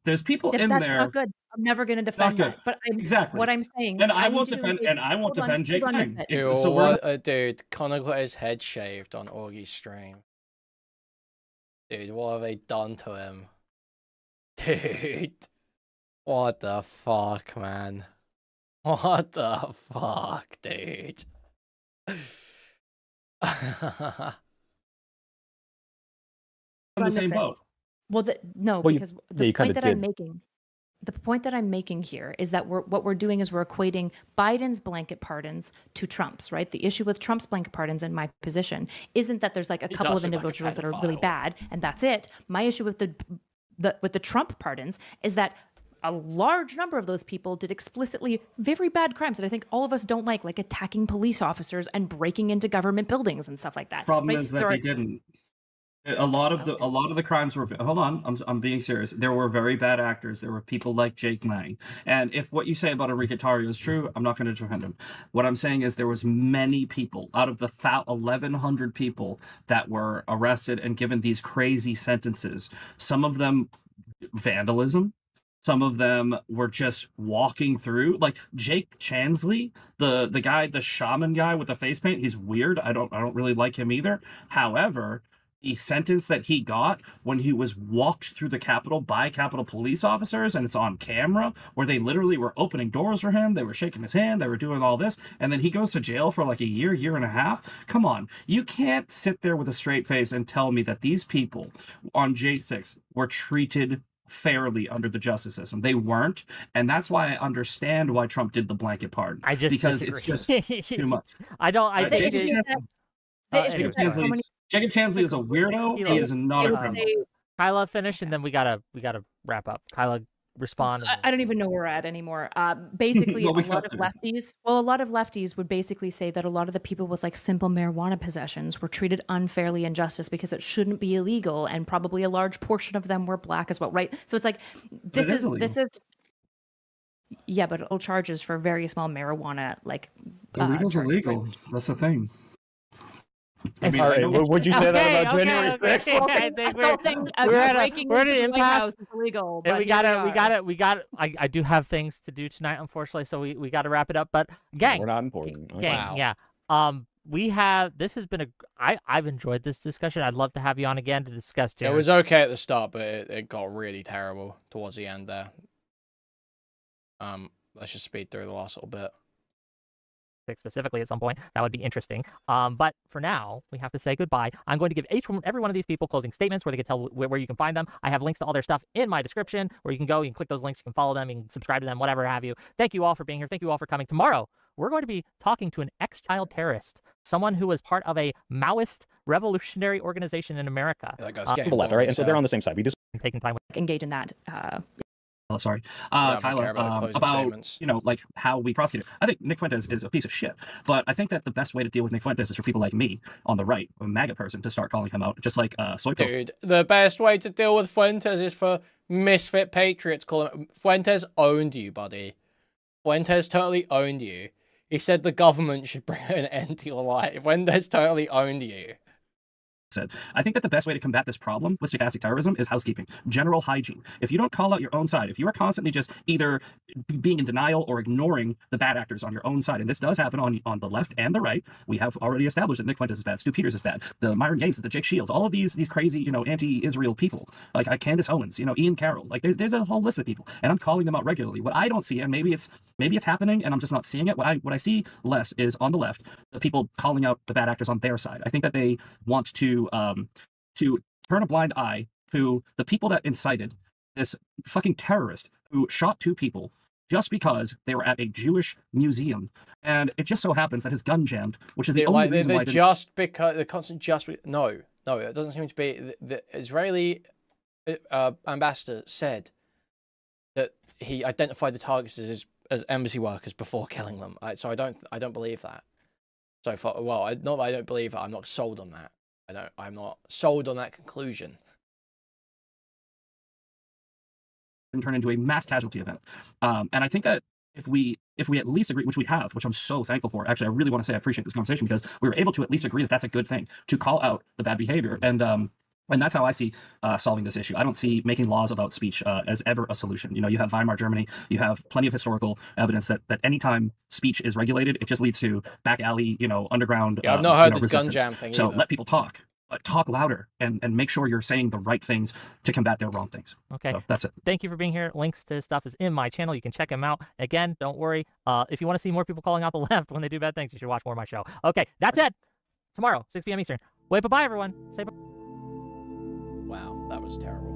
There's people in there. That's not good. I'm never going to defend that. But exactly what I'm saying. And I won't defend. And I won't defend Jake Lang. Dude, Connor got his head shaved on Augie's stream. Dude, what have they done to him? Dude, what the fuck, man? What the fuck, dude? On the same boat. Well, because the point that I'm making here is that what we're doing is we're equating Biden's blanket pardons to Trump's, right? The issue with Trump's blanket pardons, in my position, isn't that there's like a couple of individuals that are really bad and that's it. My issue with the Trump pardons is that a large number of those people did explicitly very bad crimes that I think all of us don't like attacking police officers and breaking into government buildings and stuff like that. Problem right? is that they didn't. A lot of the crimes were. Hold on, I'm being serious. There were very bad actors. There were people like Jake Lang, and if what you say about Enrique Tarrio is true, I'm not going to defend him. What I'm saying is there was many people out of the 1,100 people that were arrested and given these crazy sentences. Some of them vandalism. Some of them were just walking through, like Jake Chansley, the guy, the shaman guy with the face paint. He's weird. I don't really like him either. However, the sentence that he got when he was walked through the Capitol by Capitol police officers, and it's on camera, where they literally were opening doors for him, they were shaking his hand, they were doing all this, and then he goes to jail for like a year and a half. Come on, you can't sit there with a straight face and tell me that these people on J6 were treated fairly under the justice system. They weren't, and that's why I understand why Trump did the blanket pardon. I just because disagree. it's just too much. I don't. I think Jacob Chansley is a weirdo. He is not a criminal. Kyla, finish, and then we gotta wrap up. Kyla, respond. I don't even know where we're at anymore. Basically, Well, a lot of lefties would basically say that a lot of the people with like simple marijuana possessions were treated unfairly in justice because it shouldn't be illegal, and probably a large portion of them were black as well, right? So it's like this is yeah, but all charges for very small marijuana, like illegal's illegal. That's the thing. I mean, all right, would you say that about January 6th? I think we're at an impasse. Illegal, and but we got. I do have things to do tonight, unfortunately, so we got to wrap it up. But gang, we're not important. Gang, yeah. We have. This has been I've enjoyed this discussion. I'd love to have you on again to discuss. It was okay at the start, but it got really terrible towards the end there. Let's just speed through the last little bit. Specifically at some point, that would be interesting. But for now, we have to say goodbye. I'm going to give every one of these people closing statements where they can tell where you can find them. I have links to all their stuff in my description where you can go, you can click those links, you can follow them, you can subscribe to them, whatever have you. Thank you all for being here. Thank you all for coming. Tomorrow, we're going to be talking to an ex-child terrorist, someone who was part of a Maoist revolutionary organization in America. Yeah, that guy's getting the left, right? And so they're on the same side. We just taking time engage in that. Oh, sorry. Yeah, Kyla, about like how we prosecute it. I think Nick Fuentes is a piece of shit, but I think that the best way to deal with Nick Fuentes is for people like me on the right, a MAGA person, to start calling him out, just like Soy Pills. Dude, the best way to deal with Fuentes is for Misfit Patriot to call him. Fuentes owned you, buddy. Fuentes totally owned you. He said the government should bring an end to your life. Fuentes totally owned you. I think that the best way to combat this problem with stochastic terrorism is housekeeping, general hygiene. If you don't call out your own side, if you are constantly just either being in denial or ignoring the bad actors on your own side, and this does happen on the left and the right, we have already established that Nick Fuentes is bad, Stu Peters is bad, the Myron Gates, the Jake Shields, all of these crazy, anti-Israel people, like Candace Owens, Ian Carroll, like there's a whole list of people, and I'm calling them out regularly. What I don't see, and maybe it's happening, and I'm just not seeing it. What I see less is on the left, the people calling out the bad actors on their side. I think that they want to turn a blind eye to the people that incited this fucking terrorist who shot 2 people just because they were at a Jewish museum, and it just so happens that his gun jammed, which is the only reason why. Just because the constant no, it doesn't seem to be. The Israeli ambassador said that he identified the targets as embassy workers before killing them. So I don't believe that. So far, well, not that I don't believe it. I'm not sold on that. I'm not sold on that conclusion. And turn into a mass casualty event. And I think that if we at least agree, which we have, which I'm so thankful for. Actually, I really want to say I appreciate this conversation because we were able to at least agree that that's a good thing, to call out the bad behavior. And that's how I see solving this issue. I don't see making laws about speech as ever a solution. You have Weimar Germany. You have plenty of historical evidence that anytime speech is regulated, it just leads to back alley, underground. Yeah, I've not heard the gun jam thing. So either. let people talk. Talk louder and make sure you're saying the right things to combat their wrong things. Okay. So that's it. Thank you for being here. Links to stuff is in my channel. You can check them out. Again, don't worry. If you want to see more people calling out the left when they do bad things, you should watch more of my show. Okay, that's it. Tomorrow, 6 p.m. Eastern. Wait, bye-bye, everyone. Say bye. Wow, that was terrible.